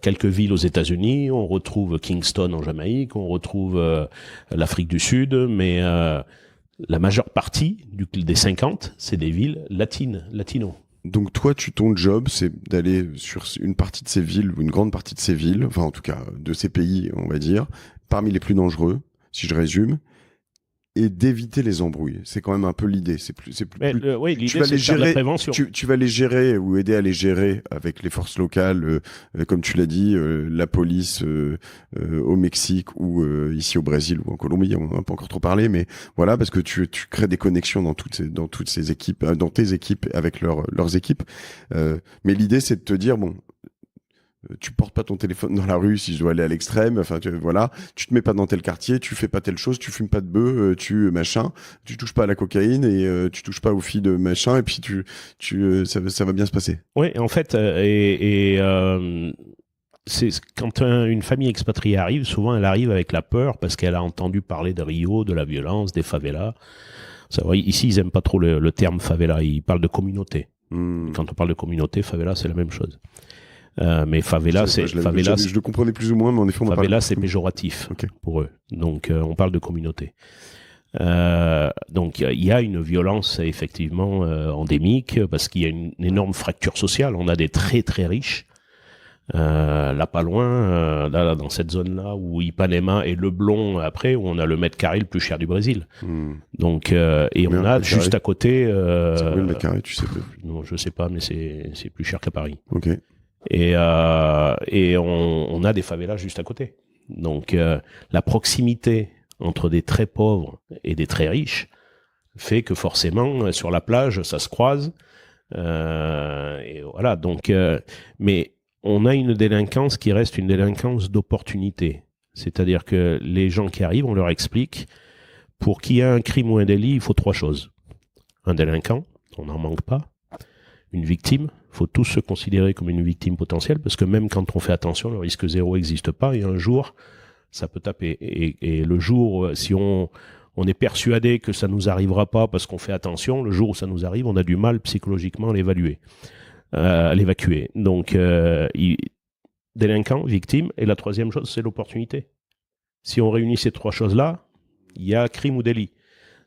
quelques villes aux États-Unis, on retrouve Kingston en Jamaïque, on retrouve l'Afrique du Sud, mais la majeure partie des 50, c'est des villes latino. Donc toi, ton job, c'est d'aller sur une partie de ces villes, ou une grande partie de ces villes, enfin en tout cas de ces pays, on va dire, parmi les plus dangereux, si je résume, et d'éviter les embrouilles. C'est quand même un peu l'idée. Oui, l'idée, c'est de faire de la prévention. Tu vas les gérer ou aider à les gérer avec les forces locales, comme tu l'as dit, la police au Mexique ou ici au Brésil ou en Colombie. On n'a pas encore trop parlé, mais voilà, parce que tu crées des connexions dans toutes ces équipes, dans tes équipes avec leurs équipes. Mais l'idée, c'est de te dire, bon, tu portes pas ton téléphone dans la rue si je dois aller à l'extrême, enfin voilà, tu te mets pas dans tel quartier, tu fais pas telle chose, tu fumes pas de bœuf, tu touches pas à la cocaïne et tu touches pas aux filles de machin, et puis ça va bien se passer. Oui, en fait, quand une famille expatriée arrive, souvent elle arrive avec la peur parce qu'elle a entendu parler de Rio, de la violence, des favelas. C'est vrai, ici, ils n'aiment pas trop le terme favela, ils parlent de communauté. Quand on parle de communauté, favela, c'est la même chose. Mais favela, je le comprenais plus ou moins, mais en effet, favela, c'est péjoratif pour eux. Donc, on parle de communauté. Donc, il y a une violence effectivement endémique parce qu'il y a une énorme fracture sociale. On a des très très riches. Là pas loin, là dans cette zone-là où Ipanema et Leblon après, où on a le mètre carré le plus cher du Brésil. Donc et on a juste à côté. C'est combien le mètre carré, tu sais? Non, je sais pas, mais c'est plus cher qu'à Paris. Ok. Et on a des favelas juste à côté. Donc la proximité entre des très pauvres et des très riches fait que forcément sur la plage ça se croise. Et voilà. Donc mais on a une délinquance qui reste une délinquance d'opportunité. C'est-à-dire que les gens qui arrivent, on leur explique, pour qu'il y ait un crime ou un délit, il faut 3 choses. Un délinquant, on n'en manque pas. Une victime, il faut tous se considérer comme une victime potentielle, parce que même quand on fait attention, le risque zéro n'existe pas, et un jour, ça peut taper. Et le jour, si on est persuadé que ça ne nous arrivera pas parce qu'on fait attention, le jour où ça nous arrive, on a du mal psychologiquement à l'évaluer. À l'évacuer. Donc, délinquant, victime, et la troisième chose, c'est l'opportunité. Si on réunit ces 3 choses-là, il y a crime ou délit.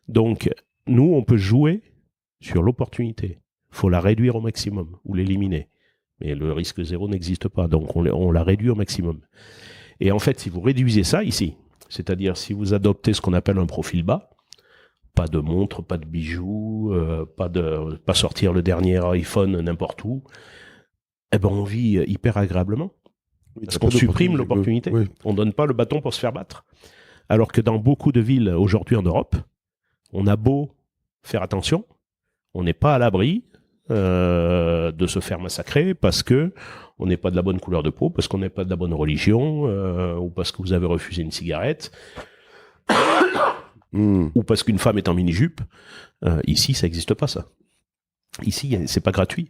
Donc, nous, on peut jouer sur l'opportunité. Il faut la réduire au maximum, ou l'éliminer. Mais le risque zéro n'existe pas, donc on la réduit au maximum. Et en fait, si vous réduisez ça ici, c'est-à-dire si vous adoptez ce qu'on appelle un profil bas, pas de montre, pas de bijoux, pas sortir le dernier iPhone n'importe où. Eh ben on vit hyper agréablement. Parce qu'on supprime l'opportunité. Oui. On donne pas le bâton pour se faire battre. Alors que dans beaucoup de villes aujourd'hui en Europe, on a beau faire attention, on n'est pas à l'abri de se faire massacrer parce que on n'est pas de la bonne couleur de peau, parce qu'on n'est pas de la bonne religion, ou parce que vous avez refusé une cigarette. Ou parce qu'une femme est en mini-jupe. Ici, ça n'existe pas, ça. Ici, c'est pas gratuit.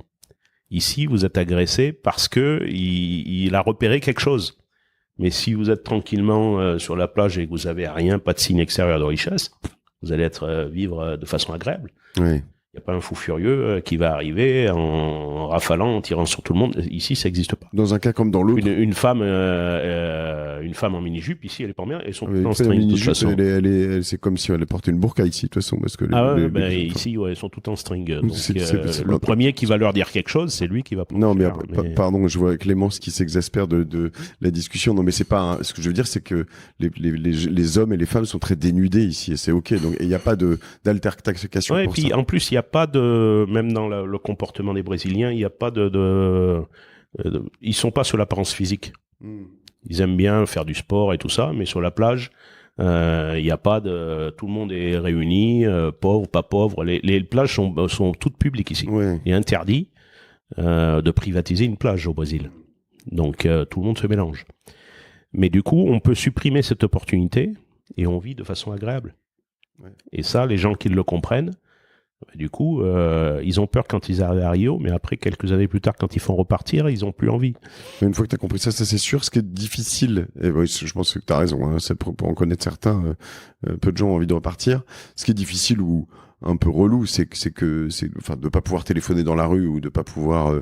Ici, vous êtes agressé parce que il a repéré quelque chose. Mais si vous êtes tranquillement sur la plage et que vous avez rien, pas de signe extérieur de richesse, vous allez vivre de façon agréable. Oui. Il n'y a pas un fou furieux qui va arriver en rafalant, en tirant sur tout le monde. Ici, ça n'existe pas. Dans un cas comme dans l'autre. Une femme en mini-jupe, ici, elle est pas bien. Elles sont toutes en string, de toute façon. C'est comme si elle portait une burqa ici, de toute façon. Parce que ici, elles sont toutes en string. Donc, le premier qui va leur dire quelque chose, c'est lui qui va... Non, mais pardon, je vois Clémence qui s'exaspère de la discussion. Non, mais c'est pas... Ce que je veux dire, c'est que les hommes et les femmes sont très dénudés ici, et c'est OK. Donc, il n'y a pas d'altercation pour ça. Et puis, en plus, il n'y a pas même dans le comportement des Brésiliens, il n'y a pas ils sont pas sur l'apparence physique. Ils aiment bien faire du sport et tout ça, mais sur la plage, il n'y a pas tout le monde est réuni, pauvre, pas pauvre. Les plages sont toutes publiques ici. Ouais. Il est interdit de privatiser une plage au Brésil. Donc, tout le monde se mélange. Mais du coup, on peut supprimer cette opportunité et on vit de façon agréable. Ouais. Et ça, les gens qui le comprennent, du coup, ils ont peur quand ils arrivent à Rio, mais après, quelques années plus tard, quand ils font repartir, ils n'ont plus envie. Une fois que tu as compris ça, c'est sûr. Ce qui est difficile, et oui, je pense que tu as raison, hein, pour en connaître certains, peu de gens ont envie de repartir. Ce qui est difficile ou un peu relou, c'est de pas pouvoir téléphoner dans la rue ou de pas pouvoir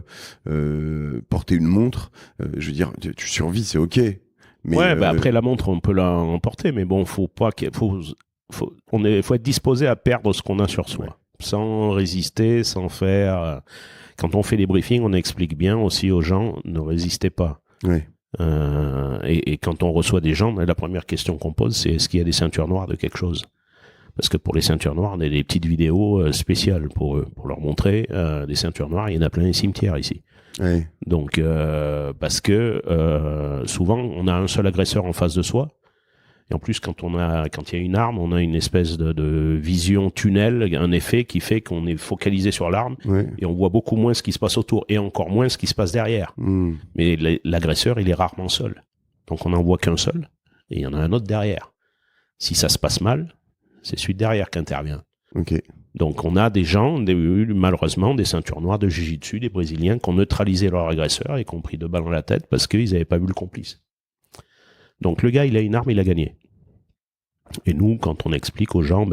porter une montre. Je veux dire, tu survis, c'est OK. Mais après la montre, on peut l'emporter, mais bon, faut être disposé à perdre ce qu'on a sur soi. Ouais. Sans résister, sans faire... Quand on fait des briefings, on explique bien aussi aux gens, ne résistez pas. Oui. Et quand on reçoit des gens, la première question qu'on pose, c'est est-ce qu'il y a des ceintures noires de quelque chose ? Parce que pour les ceintures noires, on a des petites vidéos spéciales pour eux, pour leur montrer des ceintures noires. Il y en a plein les cimetières ici. Oui. Donc, parce que souvent, on a un seul agresseur en face de soi. Et en plus, quand il y a une arme, on a une espèce de vision tunnel, un effet qui fait qu'on est focalisé sur l'arme et on voit beaucoup moins ce qui se passe autour et encore moins ce qui se passe derrière. Mais l'agresseur, il est rarement seul. Donc on n'en voit qu'un seul et il y en a un autre derrière. Si ça se passe mal, c'est celui derrière qui intervient. Ok. Donc on a des gens, malheureusement, des ceintures noires de jiu-jitsu, des Brésiliens qui ont neutralisé leur agresseur et qui ont pris 2 balles dans la tête parce qu'ils n'avaient pas vu le complice. Donc le gars, il a une arme, il a gagné. Et nous, quand on explique aux gens,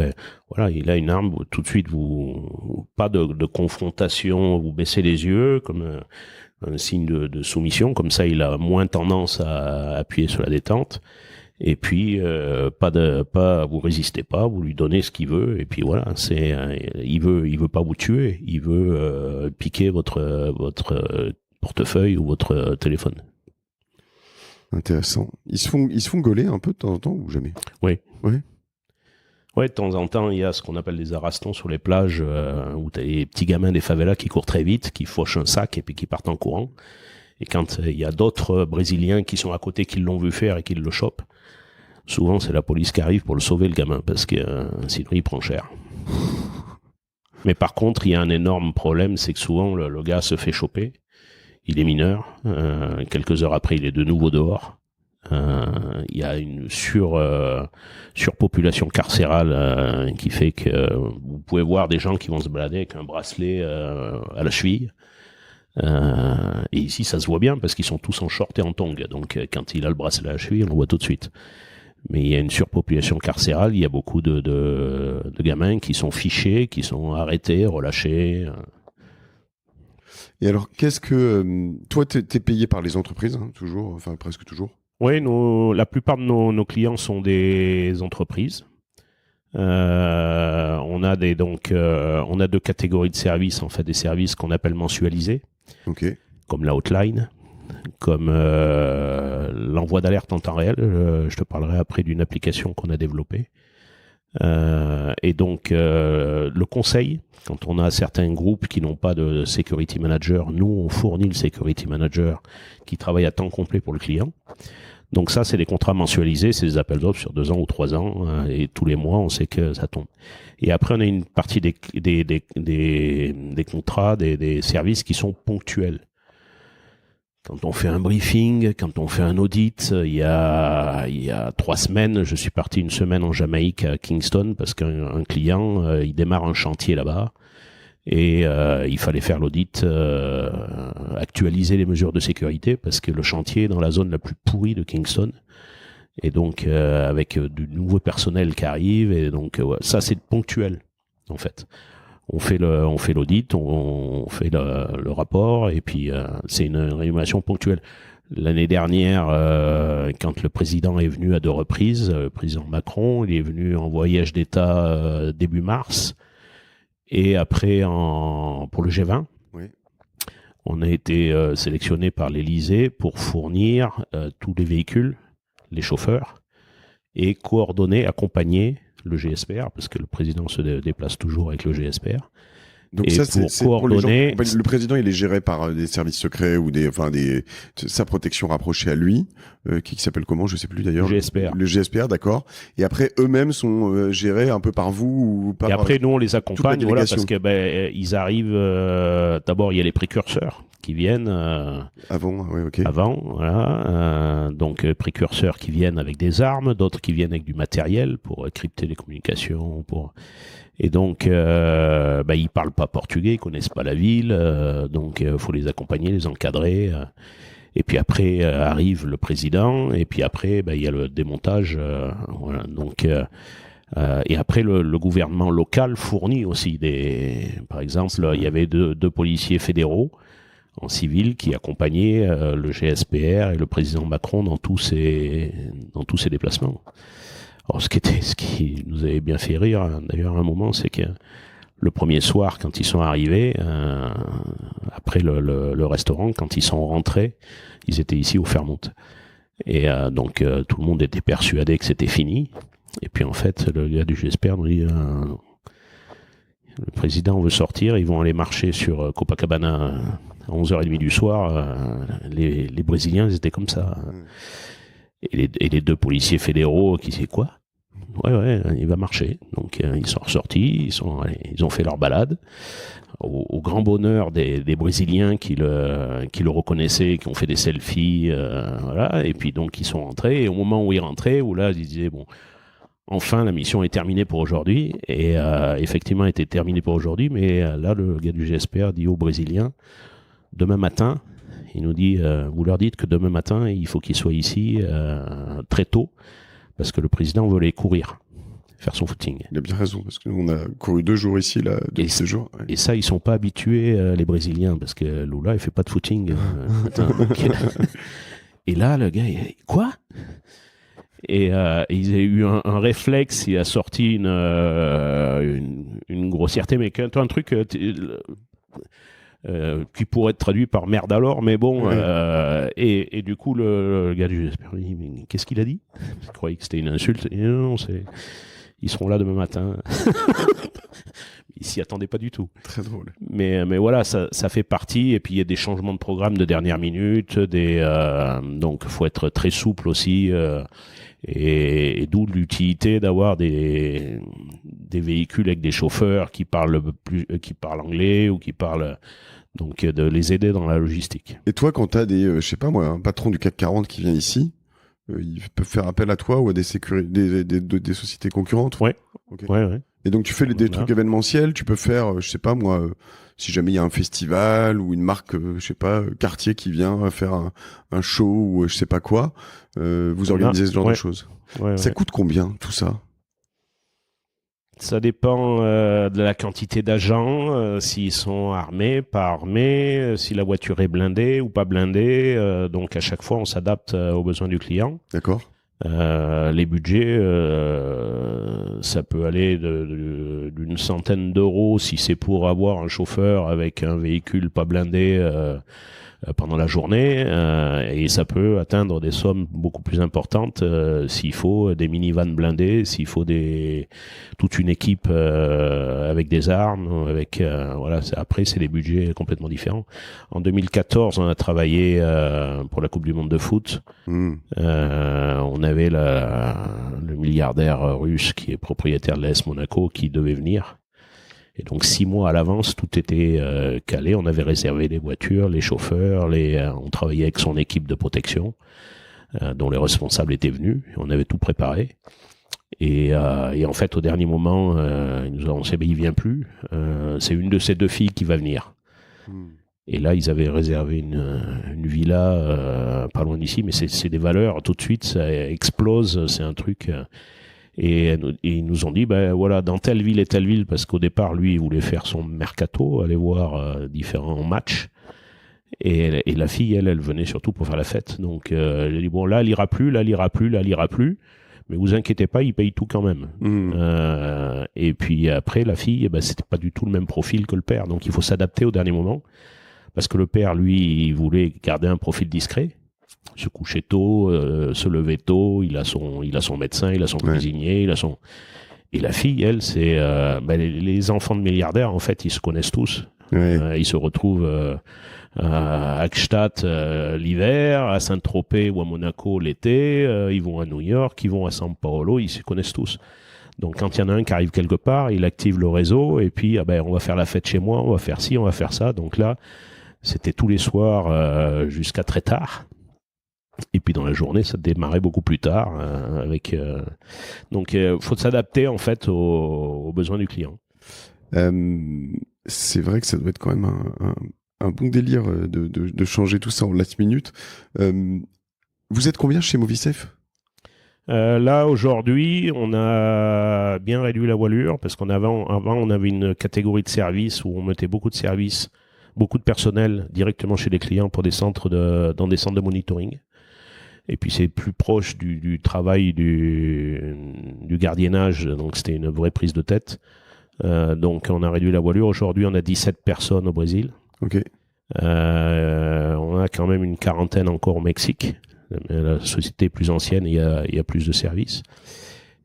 voilà, il a une arme, tout de suite, pas de confrontation, vous baissez les yeux comme un signe de soumission, comme ça il a moins tendance à appuyer sur la détente. Et puis vous résistez pas, vous lui donnez ce qu'il veut, et puis voilà, il veut pas vous tuer, il veut piquer votre portefeuille ou votre téléphone. Intéressant. Ils se font gauler un peu de temps en temps ou jamais? Oui. Ouais. Ouais, de temps en temps, il y a ce qu'on appelle des arrastons sur les plages où tu as les petits gamins des favelas qui courent très vite, qui fauchent un sac et puis qui partent en courant. Et quand il y a d'autres Brésiliens qui sont à côté, qui l'ont vu faire et qui le chopent, souvent c'est la police qui arrive pour le sauver, le gamin, parce que sinon il prend cher. Mais par contre, il y a un énorme problème, c'est que souvent le gars se fait choper, il est mineur, quelques heures après il est de nouveau dehors. Il y a une surpopulation carcérale qui fait que vous pouvez voir des gens qui vont se balader avec un bracelet à la cheville. Et ici, ça se voit bien parce qu'ils sont tous en short et en tongs. Donc, quand il a le bracelet à la cheville, on le voit tout de suite. Mais il y a une surpopulation carcérale. Il y a beaucoup de gamins qui sont fichés, qui sont arrêtés, relâchés. Et alors, qu'est-ce que... toi, t'es payé par les entreprises, hein, toujours, enfin presque toujours? Oui, la plupart de nos clients sont des entreprises. On a 2 catégories de services, en fait, des services qu'on appelle mensualisés, comme la hotline, comme l'envoi d'alerte en temps réel. Je te parlerai après d'une application qu'on a développée. Et donc, le conseil, quand on a certains groupes qui n'ont pas de security manager, nous, on fournit le security manager qui travaille à temps complet pour le client. Donc ça, c'est des contrats mensualisés, c'est des appels d'offres sur 2 ans ou 3 ans, et tous les mois, on sait que ça tombe. Et après, on a une partie des contrats, des services qui sont ponctuels. Quand on fait un briefing, quand on fait un audit, il y a 3 semaines, je suis parti une semaine en Jamaïque à Kingston parce qu'un client, il démarre un chantier là-bas. Et il fallait faire l'audit, actualiser les mesures de sécurité parce que le chantier est dans la zone la plus pourrie de Kingston. Et donc avec du nouveau personnel qui arrive, et donc ça c'est ponctuel en fait. On fait l'audit, on fait le rapport, et puis c'est une rémunération ponctuelle. L'année dernière, quand le président est venu à 2 reprises, le président Macron, il est venu en voyage d'État début mars. Et après, pour le G20, oui, on a été sélectionné par l'Élysée pour fournir tous les véhicules, les chauffeurs, et coordonner, accompagner le GSPR, parce que le président se déplace toujours avec le GSPR. Donc ça, c'est coordonner. Pour les gens, le président, il est géré par des services secrets ou sa protection rapprochée à lui, qui s'appelle comment, je sais plus d'ailleurs. Le GSPR. Le GSPR, d'accord. Et après, eux-mêmes sont gérés un peu par vous ou par. Et après, nous, on les accompagne, voilà, parce que ils arrivent. D'abord, il y a les précurseurs qui viennent. Avant, oui, ok. Avant, voilà. Donc, précurseurs qui viennent avec des armes, d'autres qui viennent avec du matériel pour crypter les communications, Et donc, ils parlent pas portugais, ils connaissent pas la ville, donc faut les accompagner, les encadrer. Et puis après arrive le président, et puis après il y a le démontage. Voilà. Donc, et après le gouvernement local fournit aussi par exemple, il y avait deux policiers fédéraux en civil qui accompagnaient le GSPR et le président Macron dans tous ses déplacements. Alors, ce qui nous avait bien fait rire, d'ailleurs, à un moment, c'est que le premier soir, quand ils sont arrivés, après le restaurant, quand ils sont rentrés, ils étaient ici au Fairmont. Et donc, tout le monde était persuadé que c'était fini. Et puis, en fait, le gars du GSPR nous dit le président veut sortir, ils vont aller marcher sur Copacabana à 11h30 du soir. Les Brésiliens, ils étaient comme ça. Et les 2 policiers fédéraux qui c'est quoi? Ouais, il va marcher. Donc ils sont ressortis, ils ont fait leur balade au grand bonheur des Brésiliens qui le reconnaissaient, qui ont fait des selfies, voilà. Et puis donc ils sont rentrés. Et au moment où ils rentraient, où là ils disaient bon, enfin, la mission est terminée pour aujourd'hui. Et effectivement, elle était terminée pour aujourd'hui. Mais là, le gars du GSPR dit aux Brésiliens, demain matin, il nous dit, vous leur dites que demain matin, il faut qu'ils soient ici très tôt, parce que le président veut aller courir, faire son footing. Il a bien raison, parce que nous, on a couru 2 jours ici, là, depuis 2 jours. Ouais. Et ça, ils sont pas habitués, les Brésiliens, parce que Lula, il fait pas de footing. Et là, le gars, il dit, quoi ? Et il a eu un réflexe, il a sorti une grossièreté, mais un truc qui pourrait être traduit par merde alors, mais bon. Ouais. Et du coup, le gars du GSPR dit, mais qu'est-ce qu'il a dit ? Je croyais que c'était une insulte. Il dit, non, ils seront là demain matin. Ils s'y attendaient pas du tout. Très drôle. Mais voilà, ça fait partie. Et puis il y a des changements de programme de dernière minute. Donc faut être très souple aussi. Et d'où l'utilité d'avoir des véhicules avec des chauffeurs qui parlent anglais ou qui parlent. Donc de les aider dans la logistique. Et toi, quand tu as je sais pas moi, un patron du CAC 40 qui vient ici, il peut faire appel à toi ou à des sociétés concurrentes? Ouais. Okay. Ouais. Et donc tu fais des trucs événementiels, tu peux faire, je sais pas moi, si jamais il y a un festival ou une marque, je sais pas, Cartier qui vient faire un show ou je sais pas quoi, vous organisez ce genre de choses. Ça coûte combien tout ça? Ça dépend de la quantité d'agents, s'ils sont armés, pas armés, si la voiture est blindée ou pas blindée. Donc à chaque fois, on s'adapte aux besoins du client. D'accord. Les budgets, ça peut aller d'une centaine d'euros si c'est pour avoir un chauffeur avec un véhicule pas blindé pendant la journée, et ça peut atteindre des sommes beaucoup plus importantes s'il faut des minivans blindés, s'il faut toute une équipe avec des armes, voilà. Après, c'est des budgets complètement différents. En 2014, on a travaillé pour la Coupe du Monde de foot. On avait le milliardaire russe qui est propriétaire de l'AS Monaco qui devait venir. Et donc 6 mois à l'avance, tout était calé. On avait réservé les voitures, les chauffeurs, on travaillait avec son équipe de protection, dont les responsables étaient venus. On avait tout préparé. Et en fait, au dernier moment, ils nous ont annoncé, il vient plus. C'est une de ces 2 filles qui va venir. Et là, ils avaient réservé une villa pas loin d'ici, mais c'est des valeurs. Tout de suite, ça explose. C'est un truc. Et ils nous ont dit, voilà, dans telle ville et telle ville, parce qu'au départ, lui, il voulait faire son mercato, aller voir différents matchs. Et la fille, elle venait surtout pour faire la fête. Donc, elle a dit, bon, là, elle ira plus, là, elle ira plus, là, elle ira plus. Mais vous inquiétez pas, il paye tout quand même. Et puis après, la fille, c'était pas du tout le même profil que le père. Donc, il faut s'adapter au dernier moment. Parce que le père, lui, il voulait garder un profil discret. Se coucher tôt, se lever tôt, il a son médecin, il a son cuisinier, Et la fille, elle, c'est les enfants de milliardaires, en fait, ils se connaissent tous. Ils se retrouvent à Agstadt l'hiver, à Saint-Tropez ou à Monaco l'été, ils vont à New York, ils vont à São Paulo, ils se connaissent tous. Donc quand il y en a un qui arrive quelque part, il active le réseau et puis on va faire la fête chez moi, on va faire ci, on va faire ça. Donc là, c'était tous les soirs jusqu'à très tard. Et puis dans la journée, ça démarrait beaucoup plus tard. Donc, faut s'adapter en fait aux besoins du client. C'est vrai que ça doit être quand même un bon délire de changer tout ça en last minute. Vous êtes combien chez Movisafe ? Là aujourd'hui, on a bien réduit la voilure parce avant on avait une catégorie de services où on mettait beaucoup de services, beaucoup de personnel directement chez les clients pour dans des centres de monitoring. Et puis c'est plus proche du travail du gardiennage, donc c'était une vraie prise de tête. Donc on a réduit la voilure. Aujourd'hui, on a 17 personnes au Brésil. Ok. On a quand même une quarantaine encore au Mexique. La société est plus ancienne, il y a plus de services.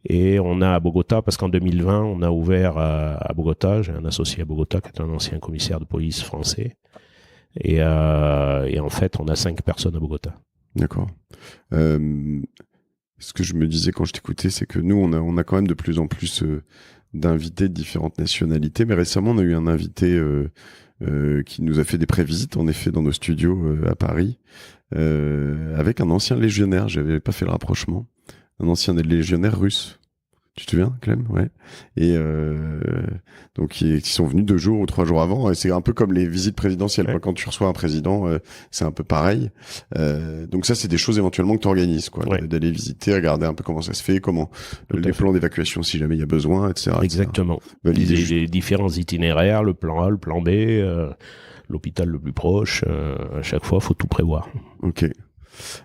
Et on a à Bogota, parce qu'en 2020, on a ouvert à Bogota. J'ai un associé à Bogota qui est un ancien commissaire de police français. Et en fait, on a 5 personnes à Bogota. D'accord. Ce que je me disais quand je t'écoutais, c'est que nous, on a quand même de plus en plus d'invités de différentes nationalités. Mais récemment, on a eu un invité qui nous a fait des prévisites, en effet, dans nos studios à Paris, avec un ancien légionnaire. J'avais pas fait le rapprochement. Un ancien légionnaire russe. Tu te souviens, Clem? Ouais. Et donc ils sont venus 2 jours ou 3 jours avant. Et c'est un peu comme les visites présidentielles. Ouais. Quoi. Quand tu reçois un président, c'est un peu pareil. Donc ça, c'est des choses éventuellement que tu organises, quoi. Ouais. D'aller visiter, regarder un peu comment ça se fait, comment Tout à les fait. plans d'évacuation si jamais il y a besoin, etc. Exactement. Valider Les différents itinéraires, le plan A, le plan B, l'hôpital le plus proche. À chaque fois, faut tout prévoir. Ok.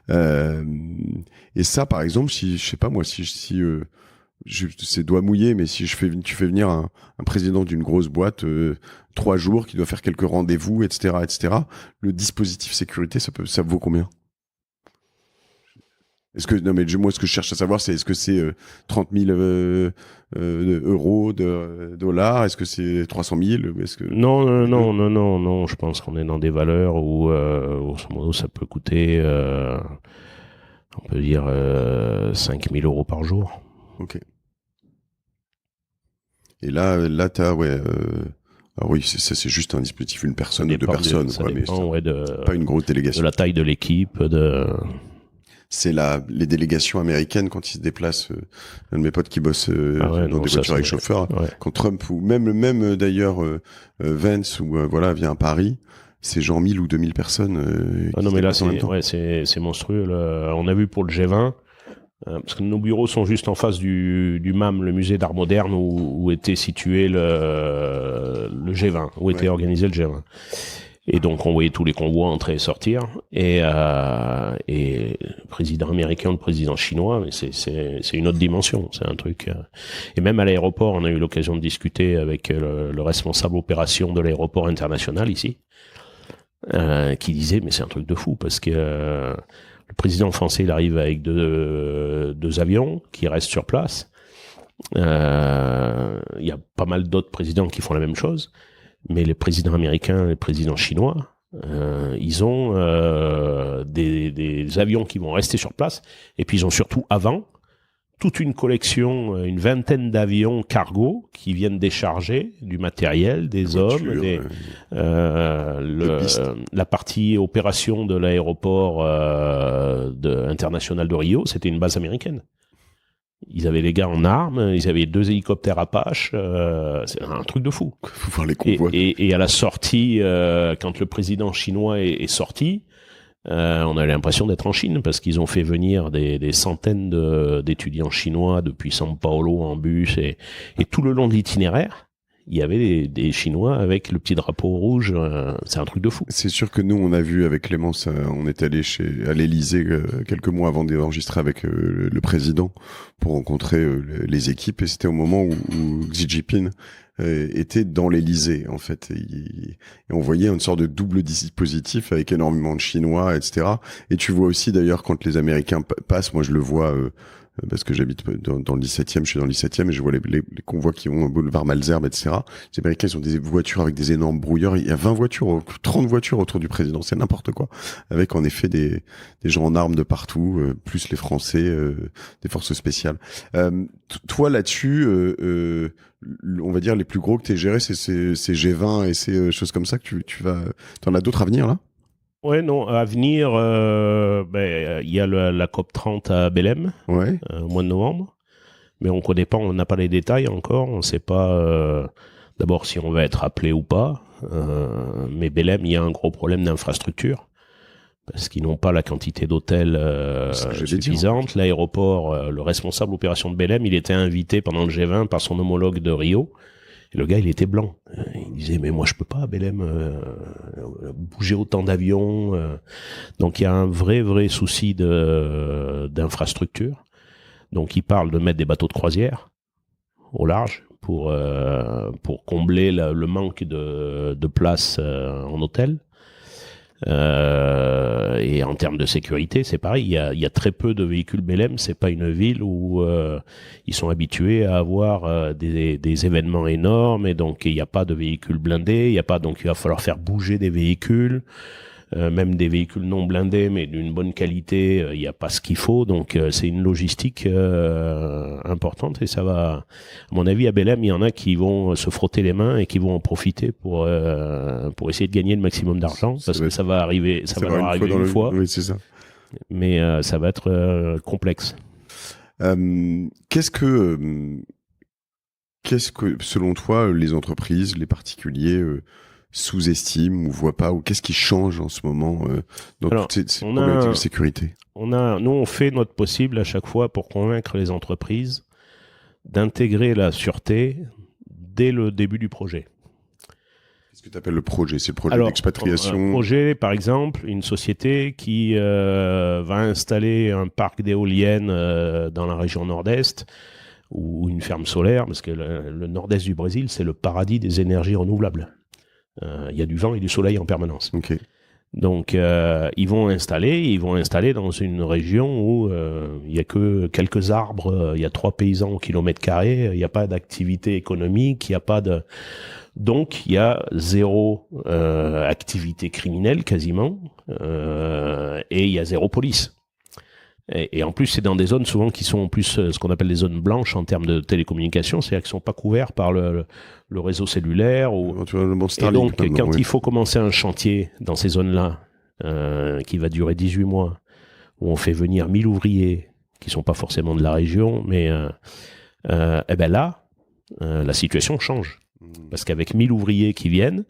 Et ça, par exemple, si je sais pas moi, si c'est doigt mouillé, mais si tu fais venir un président d'une grosse boîte 3 jours qui doit faire quelques rendez-vous, etc., le dispositif sécurité, ça vaut combien? Est-ce que non mais moi ce que je cherche à savoir c'est est-ce que c'est 30 000 euros, dollars, est-ce que c'est 300 000, est-ce que Non. Je pense qu'on est dans des valeurs où, grosso modo, ça peut coûter, on peut dire, 5 000 euros par jour. Ok. Et là t'as alors oui c'est juste un dispositif, une personne ou 2 personnes, Ça quoi, mais dépend, c'est pas une grosse de délégation. la taille de l'équipe, C'est les délégations américaines quand ils se déplacent. Un de mes potes qui bosse dans des voitures avec chauffeur. Ouais. Quand Trump ou même d'ailleurs Vance ou vient à Paris, c'est genre 1000 ou 2000 personnes. Non mais là c'est monstrueux. On a vu pour le G20, parce que nos bureaux sont juste en face du MAM, le musée d'art moderne, où était situé le G20, où était organisé le G20. Et donc on voyait tous les convois entrer et sortir, et le président américain, le président chinois, mais c'est une autre dimension, c'est un truc. Et même à l'aéroport, on a eu l'occasion de discuter avec le responsable opération de l'aéroport international ici, qui disait mais c'est un truc de fou parce que le président français il arrive avec deux avions qui restent sur place. Il y a pas mal d'autres présidents qui font la même chose. Mais les présidents américains, les présidents chinois, ils ont des avions qui vont rester sur place. Et puis ils ont surtout avant toute une collection, une vingtaine d'avions cargo qui viennent décharger du matériel, des hommes, la partie opération de l'aéroport international de Rio, c'était une base américaine. Ils avaient les gars en armes, ils avaient 2 hélicoptères Apache, c'est un truc de fou. Faut voir les convois. Et à la sortie, quand le président chinois est sorti, on avait l'impression d'être en Chine parce qu'ils ont fait venir des centaines d'étudiants chinois depuis São Paulo en bus et tout le long de l'itinéraire. Il y avait des Chinois avec le petit drapeau rouge, c'est un truc de fou. C'est sûr que nous, on a vu avec Clémence, on est allé à l'Élysée quelques mois avant d'enregistrer avec le président pour rencontrer les équipes, et c'était au moment où Xi Jinping était dans l'Élysée, en fait. Et on voyait une sorte de double dispositif avec énormément de Chinois, etc. Et tu vois aussi, d'ailleurs, quand les Américains passent, moi je le vois... parce que j'habite dans le 17e, je suis dans le 17e, et je vois les convois qui vont au boulevard Malesherbes, etc. Les Américains, ils ont des voitures avec des énormes brouilleurs. Il y a 20 voitures, 30 voitures autour du président. C'est n'importe quoi. Avec, en effet, des gens en armes de partout, plus les Français, des forces spéciales. Toi, là-dessus, on va dire les plus gros que t'es géré, c'est ces G20 et ces choses comme ça que tu vas... T'en as d'autres à venir, là? Ouais, non, à venir, il y a la COP30 à Belém, au mois de novembre, mais on connaît pas, on n'a pas les détails encore, on sait pas d'abord si on va être appelé ou pas, mais Belém, il y a un gros problème d'infrastructure, parce qu'ils n'ont pas la quantité d'hôtels suffisante. L'aéroport, le responsable opération de Belém, il était invité pendant le G20 par son homologue de Rio. Et le gars, il était blanc. Il disait, mais moi, je peux pas à Belém bouger autant d'avions. Donc, il y a un vrai souci d'infrastructure. Donc, il parle de mettre des bateaux de croisière au large pour combler le manque de place en hôtel. Et en termes de sécurité, c'est pareil. Il y a très peu de véhicules Belém. C'est pas une ville où ils sont habitués à avoir des événements énormes, et donc il n'y a pas de véhicules blindés. Donc il va falloir faire bouger des véhicules, même des véhicules non blindés, mais d'une bonne qualité. Il n'y a pas ce qu'il faut. Donc c'est une logistique importante, et ça va. À mon avis, à Belém, il y en a qui vont se frotter les mains et qui vont en profiter pour essayer de gagner le maximum d'argent, parce que ça va arriver, ça va leur arriver une fois. Oui, c'est ça. Mais ça va être complexe. Qu'est-ce que, selon toi, les entreprises, les particuliers sous-estiment ou voient pas, ou qu'est-ce qui change en ce moment dans toutes ces problématiques de sécurité? Nous, on fait notre possible à chaque fois pour convaincre les entreprises d'intégrer la sûreté dès le début du projet. Qu'est-ce que tu appelles le projet? C'est le projet d'expatriation? Un projet, par exemple, une société qui va installer un parc d'éoliennes dans la région nord-est ou une ferme solaire, parce que le nord-est du Brésil, c'est le paradis des énergies renouvelables. Il y a du vent et du soleil en permanence. Okay. Donc, ils vont installer dans une région où il n'y a que quelques arbres, il y a 3 paysans au kilomètre carré, il n'y a pas d'activité économique, il n'y a pas de... Donc, il y a 0 activité criminelle quasiment, et il y a 0 police. Et en plus, c'est dans des zones souvent qui sont en plus ce qu'on appelle les zones blanches en termes de télécommunications, c'est-à-dire qu'ils ne sont pas couverts par le réseau cellulaire. Et donc, quand il faut commencer un chantier dans ces zones-là, qui va durer 18 mois, où on fait venir 1000 ouvriers, qui ne sont pas forcément de la région, mais et ben là, la situation change. Parce qu'avec 1000 ouvriers qui viennent,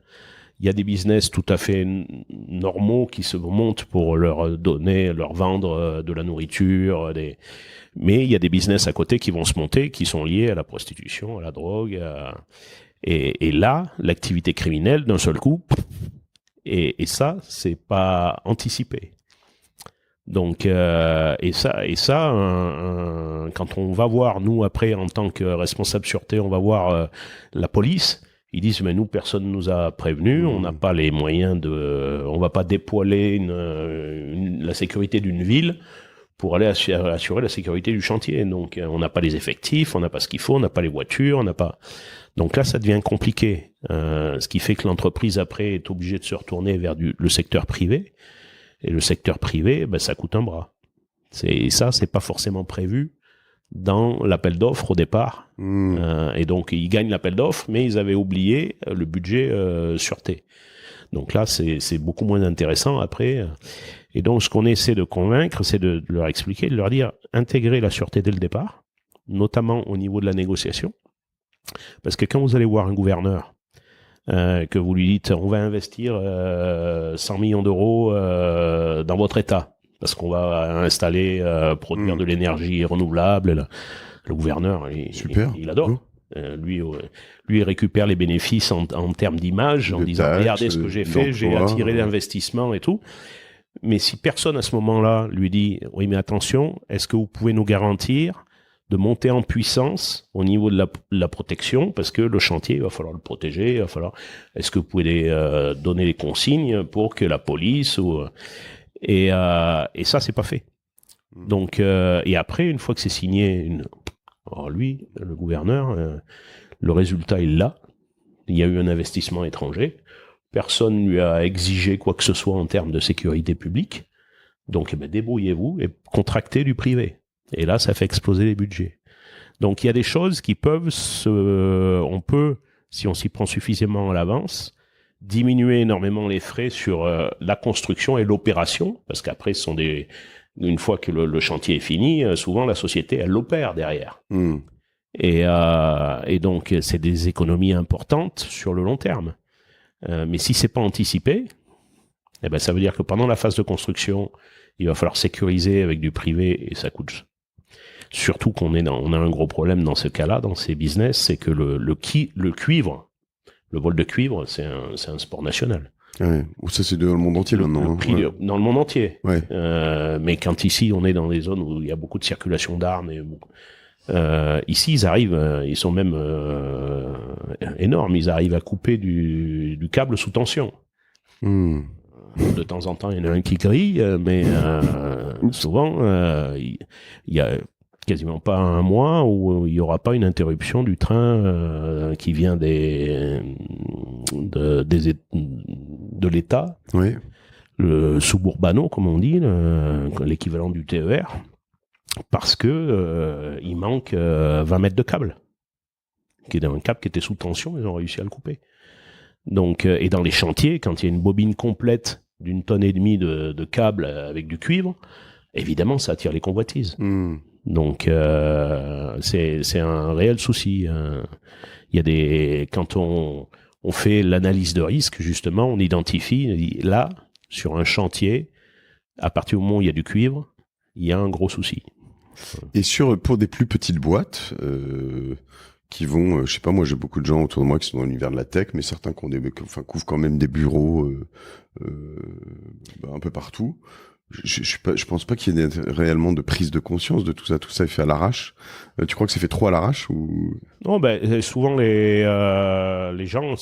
il y a des business tout à fait normaux qui se montent pour leur vendre de la nourriture, mais il y a des business à côté qui vont se monter, qui sont liés à la prostitution, à la drogue, et là, l'activité criminelle, d'un seul coup, et ça, c'est pas anticipé. Donc, quand on va voir, nous, après, en tant que responsable sûreté, on va voir la police. Ils disent, mais nous, personne nous a prévenus, on n'a pas les moyens on va pas dépoiler la sécurité d'une ville pour aller assurer la sécurité du chantier. Donc, on n'a pas les effectifs, on n'a pas ce qu'il faut, on n'a pas les voitures, on n'a pas... Donc là, ça devient compliqué. Ce qui fait que l'entreprise, après, est obligée de se retourner vers le secteur privé. Et le secteur privé, ben, ça coûte un bras. Et ça, c'est pas forcément prévu dans l'appel d'offres au départ. Et donc, ils gagnent l'appel d'offres, mais ils avaient oublié le budget sûreté. Donc là, c'est beaucoup moins intéressant après. Et donc, ce qu'on essaie de convaincre, c'est de leur expliquer, de leur dire, intégrer la sûreté dès le départ, notamment au niveau de la négociation. Parce que quand vous allez voir un gouverneur, que vous lui dites, on va investir 100 millions d'euros dans votre État, parce qu'on va installer, produire de l'énergie renouvelable. Le gouverneur, il adore. Lui, il récupère les bénéfices en termes d'image, en disant, regardez ce que j'ai fait, j'ai attiré l'investissement et tout. Mais si personne à ce moment-là lui dit, oui, mais attention, est-ce que vous pouvez nous garantir de monter en puissance au niveau de la protection, parce que le chantier, il va falloir le protéger, est-ce que vous pouvez donner les consignes pour que la police et ça, c'est pas fait. Donc, et après, une fois que c'est signé, alors lui, le gouverneur, le résultat est là. Il y a eu un investissement étranger. Personne ne lui a exigé quoi que ce soit en termes de sécurité publique. Donc, débrouillez-vous et contractez du privé. Et là, ça fait exploser les budgets. Donc, il y a des choses qui peuvent on peut, si on s'y prend suffisamment à l'avance, diminuer énormément les frais sur la construction et l'opération, parce qu'après, une fois que le chantier est fini, souvent la société, elle l'opère derrière. Et donc, c'est des économies importantes sur le long terme. Mais si c'est pas anticipé, ça veut dire que pendant la phase de construction, il va falloir sécuriser avec du privé et ça coûte. Surtout qu'on a un gros problème dans ce cas-là, dans ces business, c'est que le cuivre, le vol de cuivre, c'est un sport national. Ouais. Ça, c'est dans le monde entier maintenant. Dans le monde entier. Ouais. Mais quand ici, on est dans des zones où il y a beaucoup de circulation d'armes, ici, ils arrivent, ils sont même énormes, ils arrivent à couper du câble sous tension. De temps en temps, il y en a un qui grille, mais souvent, il y a quasiment pas un mois où il n'y aura pas une interruption du train qui vient de l'État, oui. Le suburbano, comme on dit, l'équivalent du TER, parce que il manque 20 mètres de câble, qui est un câble qui était sous tension, ils ont réussi à le couper. Donc, et dans les chantiers, quand il y a une bobine complète d'1,5 tonne de câble avec du cuivre, évidemment, ça attire les convoitises. Donc c'est un réel souci. Il y a quand on fait l'analyse de risque, justement, on identifie là, sur un chantier, à partir du moment où il y a du cuivre, il y a un gros souci. Et pour des plus petites boîtes qui vont, je sais pas, moi j'ai beaucoup de gens autour de moi qui sont dans l'univers de la tech, mais certains qui couvrent quand même des bureaux un peu partout. Je pense pas qu'il y ait réellement de prise de conscience de tout ça. Tout ça est fait à l'arrache. Tu crois que c'est fait trop à l'arrache ou... Non, souvent les gens,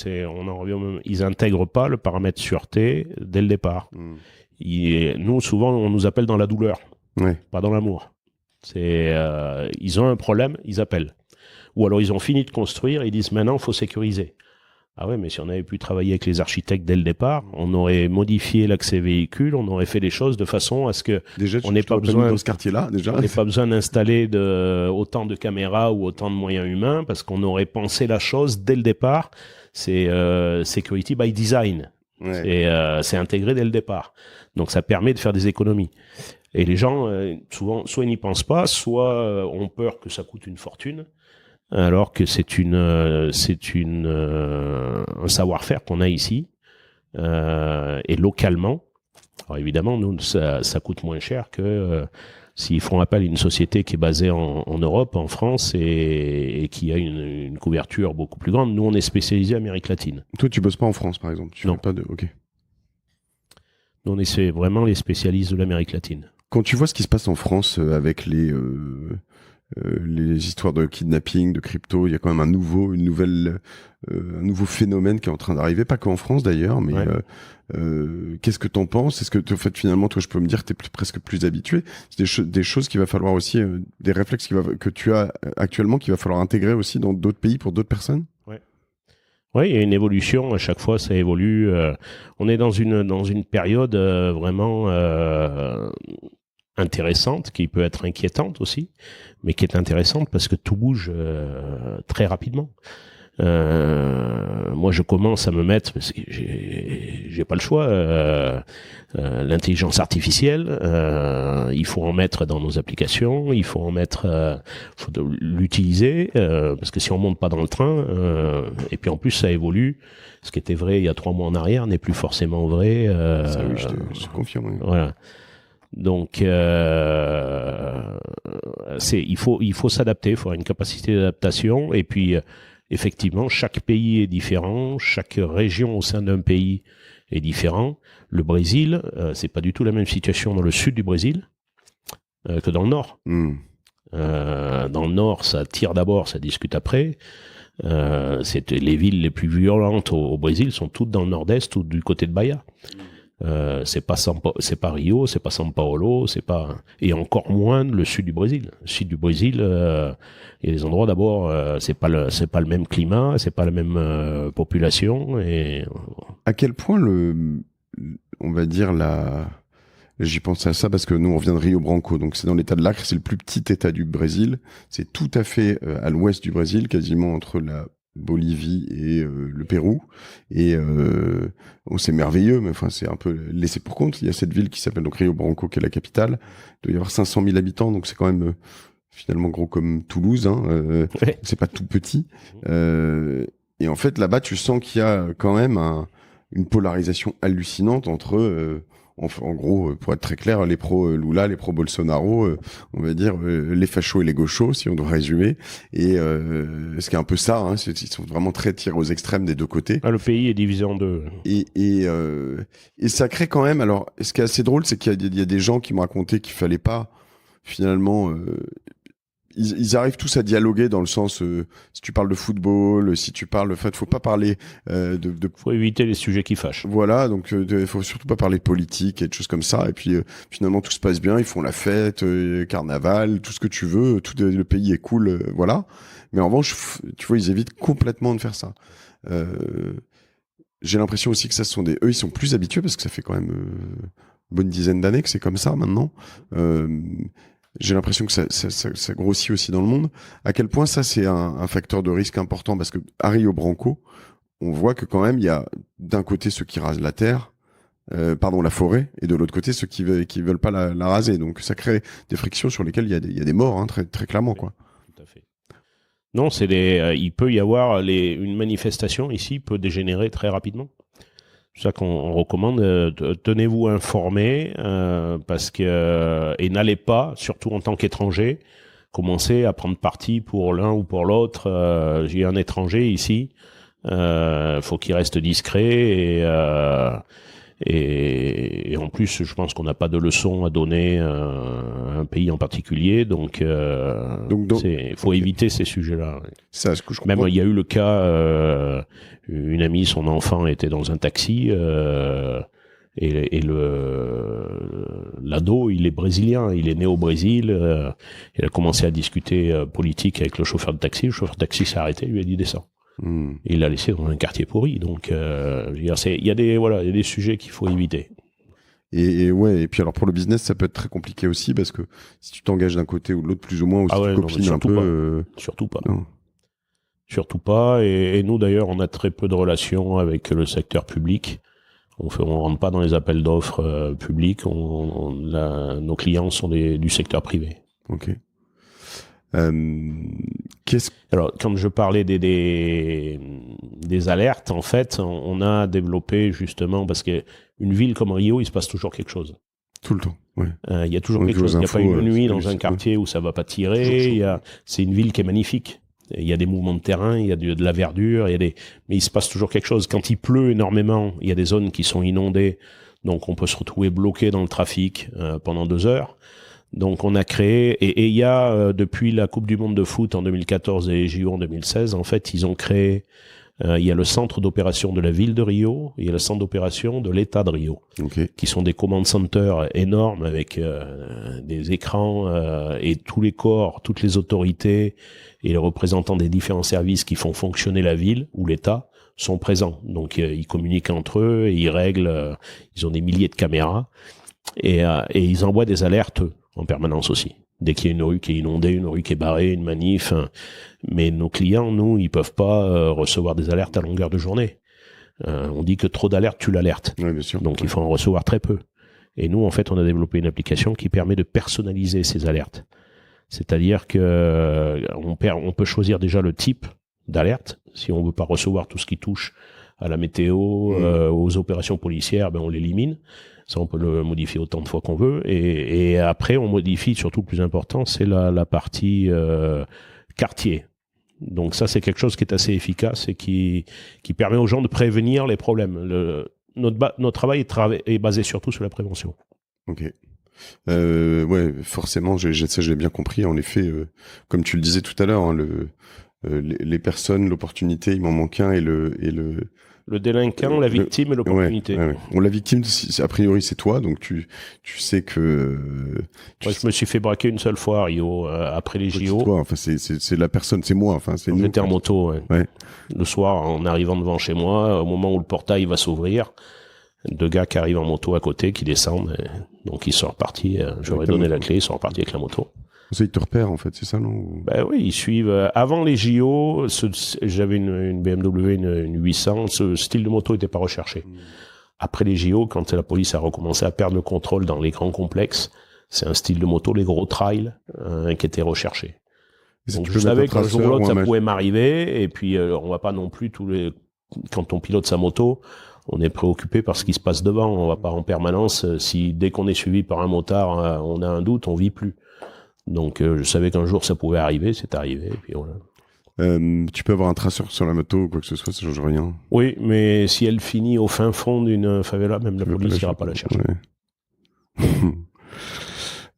ils intègrent pas le paramètre sûreté dès le départ. Nous, souvent, on nous appelle dans la douleur, pas dans l'amour. Ils ont un problème, ils appellent. Ou alors ils ont fini de construire, ils disent maintenant il faut sécuriser. Ah ouais, mais si on avait pu travailler avec les architectes dès le départ, on aurait modifié l'accès véhicule, on aurait fait les choses de façon à ce que on n'ait pas besoin dans ce quartier-là déjà. On n'ait pas besoin d'installer autant de caméras ou autant de moyens humains parce qu'on aurait pensé la chose dès le départ. C'est security by design. C'est intégré dès le départ. Donc ça permet de faire des économies. Et les gens, souvent, soit ils n'y pensent pas, soit ont peur que ça coûte une fortune, alors que c'est un savoir-faire qu'on a ici, et localement. Alors évidemment, nous, ça coûte moins cher que s'ils font appel à une société qui est basée en Europe, en France, et qui a une couverture beaucoup plus grande. Nous, on est spécialisé Amérique latine. Toi, tu bosses pas en France, par exemple? Non. Ok. Nous, on est vraiment les spécialistes de l'Amérique latine. Quand tu vois ce qui se passe en France avec les histoires de kidnapping, de crypto, il y a quand même un nouveau phénomène qui est en train d'arriver, pas qu'en France d'ailleurs, mais qu'est-ce que t'en penses? Est-ce que en fait finalement toi je peux me dire que t'es presque plus habitué? C'est des choses qu'il va falloir aussi, des réflexes que tu as actuellement qu'il va falloir intégrer aussi dans d'autres pays pour d'autres personnes? Oui, il y a une évolution, à chaque fois ça évolue. On est dans une période vraiment intéressante, qui peut être inquiétante aussi, mais qui est intéressante parce que tout bouge très rapidement. Moi, je commence à me mettre, parce que j'ai pas le choix, l'intelligence artificielle, il faut en mettre dans nos applications, il faut en mettre, faut l'utiliser, parce que si on monte pas dans le train, et puis en plus ça évolue, ce qui était vrai il y a 3 mois en arrière n'est plus forcément vrai. Ça, oui, je te confirme. Oui. Voilà. Donc, il faut s'adapter, il faut avoir une capacité d'adaptation. Et puis, effectivement, chaque pays est différent, chaque région au sein d'un pays est différent. Le Brésil, c'est pas du tout la même situation dans le sud du Brésil que dans le nord. Dans le nord, ça tire d'abord, ça discute après. Les villes les plus violentes au Brésil sont toutes dans le nord-est ou du côté de Bahia. C'est pas Rio, c'est pas São Paulo, et encore moins le sud du Brésil. Le sud du Brésil, il y a des endroits d'abord, c'est pas le même climat, c'est pas la même population. Et à quel point on va dire j'y pense à ça parce que nous on vient de Rio Branco, donc c'est dans l'état de l'Acre, c'est le plus petit état du Brésil. C'est tout à fait à l'ouest du Brésil, quasiment entre la Bolivie et le Pérou, et c'est merveilleux, mais enfin c'est un peu laissé pour compte. Il y a cette ville qui s'appelle donc Rio Branco, qui est la capitale. Il doit y avoir 500 000 habitants, donc c'est quand même finalement gros comme Toulouse, hein. C'est pas tout petit, et en fait là-bas tu sens qu'il y a quand même une polarisation hallucinante entre en gros, pour être très clair, les pro-Lula, les pro-Bolsonaro, on va dire les fachos et les gauchos, si on doit résumer. Et ce qui est un peu ça, hein, ils sont vraiment très tirés aux extrêmes des deux côtés. Le pays est divisé en deux. Et ça crée quand même... Alors, ce qui est assez drôle, c'est qu'il y a des gens qui m'ont raconté qu'il fallait pas, finalement... Ils arrivent tous à dialoguer dans le sens si tu parles de football, si tu parles, enfin, faut pas parler faut éviter les sujets qui fâchent. Voilà, donc faut surtout pas parler de politique et de choses comme ça. Et puis finalement tout se passe bien, ils font la fête, carnaval, tout ce que tu veux, le pays est cool, voilà. Mais en revanche, tu vois, ils évitent complètement de faire ça. J'ai l'impression aussi que eux, ils sont plus habitués parce que ça fait quand même une bonne dizaine d'années que c'est comme ça maintenant. J'ai l'impression que ça grossit aussi dans le monde. À quel point ça, c'est un facteur de risque important, parce que à Rio Branco, on voit que quand même, il y a d'un côté ceux qui rasent la terre, la forêt, et de l'autre côté ceux qui veulent pas la raser. Donc ça crée des frictions sur lesquelles il y a des morts, hein, très très clairement, quoi. Tout à fait. Non, il peut y avoir une manifestation ici peut dégénérer très rapidement. C'est ça qu'on recommande. Tenez-vous informés parce que et n'allez pas, surtout en tant qu'étranger, commencer à prendre parti pour l'un ou pour l'autre. J'ai un étranger ici. Faut qu'il reste discret et en plus, je pense qu'on n'a pas de leçons à donner à un pays en particulier, donc faut éviter ces sujets-là. Ça, ce que je comprends. Même il y a eu le cas, une amie, son enfant était dans un taxi et l'ado, il est brésilien, il est né au Brésil. Il a commencé à discuter politique avec le chauffeur de taxi. Le chauffeur de taxi s'est arrêté, lui a dit descends. Et il l'a laissé dans un quartier pourri. Donc, je veux dire, il y a des sujets qu'il faut éviter. Et puis alors pour le business, ça peut être très compliqué aussi parce que si tu t'engages d'un côté ou de l'autre plus ou moins, ou si tu copines un peu. Surtout pas. Non. Surtout pas. Et nous d'ailleurs, on a très peu de relations avec le secteur public. On rentre pas dans les appels d'offres publics. Nos clients sont du secteur privé. Ok. Alors, quand je parlais des alertes, en fait, on a développé justement, parce qu'une ville comme Rio, il se passe toujours quelque chose. Tout le temps, ouais. Il y a toujours quelque chose. Il n'y a pas une nuit dans un quartier où ça va pas tirer. C'est une ville qui est magnifique. Il y a des mouvements de terrain, il y a de la verdure, mais il se passe toujours quelque chose. Quand il pleut énormément, il y a des zones qui sont inondées, donc on peut se retrouver bloqué dans le trafic pendant 2 heures. Donc on a créé, et il y a depuis la Coupe du Monde de foot en 2014 et les JO en 2016, en fait ils ont créé, il y a le centre d'opération de la ville de Rio, il y a le centre d'opération de l'État de Rio, qui sont des command centers énormes avec des écrans et tous les corps, toutes les autorités et les représentants des différents services qui font fonctionner la ville ou l'État sont présents. Donc ils communiquent entre eux et ils règlent, ils ont des milliers de caméras et ils envoient des alertes en permanence aussi. Dès qu'il y a une rue qui est inondée, une rue qui est barrée, une manif. Mais nos clients, nous, ils peuvent pas recevoir des alertes à longueur de journée. On dit que trop d'alertes tue l'alerte. Oui, bien sûr. Donc il faut en recevoir très peu. Et nous, en fait, on a développé une application qui permet de personnaliser ces alertes. C'est-à-dire que on peut choisir déjà le type d'alerte. Si on veut pas recevoir tout ce qui touche à la météo, aux opérations policières, on l'élimine. Ça, on peut le modifier autant de fois qu'on veut. Et après, on modifie, surtout le plus important, c'est la partie quartier. Donc ça, c'est quelque chose qui est assez efficace et qui permet aux gens de prévenir les problèmes. Notre travail est basé surtout sur la prévention. Ok. Ouais, forcément, ça, je l'ai bien compris. En effet, comme tu le disais tout à l'heure, hein, les personnes, l'opportunité, il m'en manque un, et le délinquant, la victime et l'opportunité. Ouais. Bon, la victime, a priori, c'est toi, donc tu sais que... je me suis fait braquer une seule fois à Rio, après les JO. C'est toi, enfin, c'est la personne, c'est moi, enfin, c'est nous. J'étais en moto, ouais. Le soir, en arrivant devant chez moi, au moment où le portail va s'ouvrir, 2 gars qui arrivent en moto à côté, qui descendent, donc ils sont repartis, j'aurais donné la clé, ils sont repartis avec la moto. Ça, ils te repèrent, en fait, c'est ça, non? Ben oui, ils suivent. Avant les JO, j'avais une BMW, une 800. Ce style de moto n'était pas recherché. Après les JO, quand la police a recommencé à perdre le contrôle dans les grands complexes, c'est un style de moto, les gros trails, qui était recherché. Donc je savais qu'un jour ou l'autre, ça pouvait m'arriver. Et puis, on va pas non plus quand on pilote sa moto, on est préoccupé par ce qui se passe devant. On va pas en permanence. Dès qu'on est suivi par un motard, on a un doute, on vit plus. Donc je savais qu'un jour ça pouvait arriver, c'est arrivé, et puis voilà. Tu peux avoir un traceur sur la moto ou quoi que ce soit, ça change rien. Oui, mais si elle finit au fin fond d'une favela, même la police n'ira pas la chercher.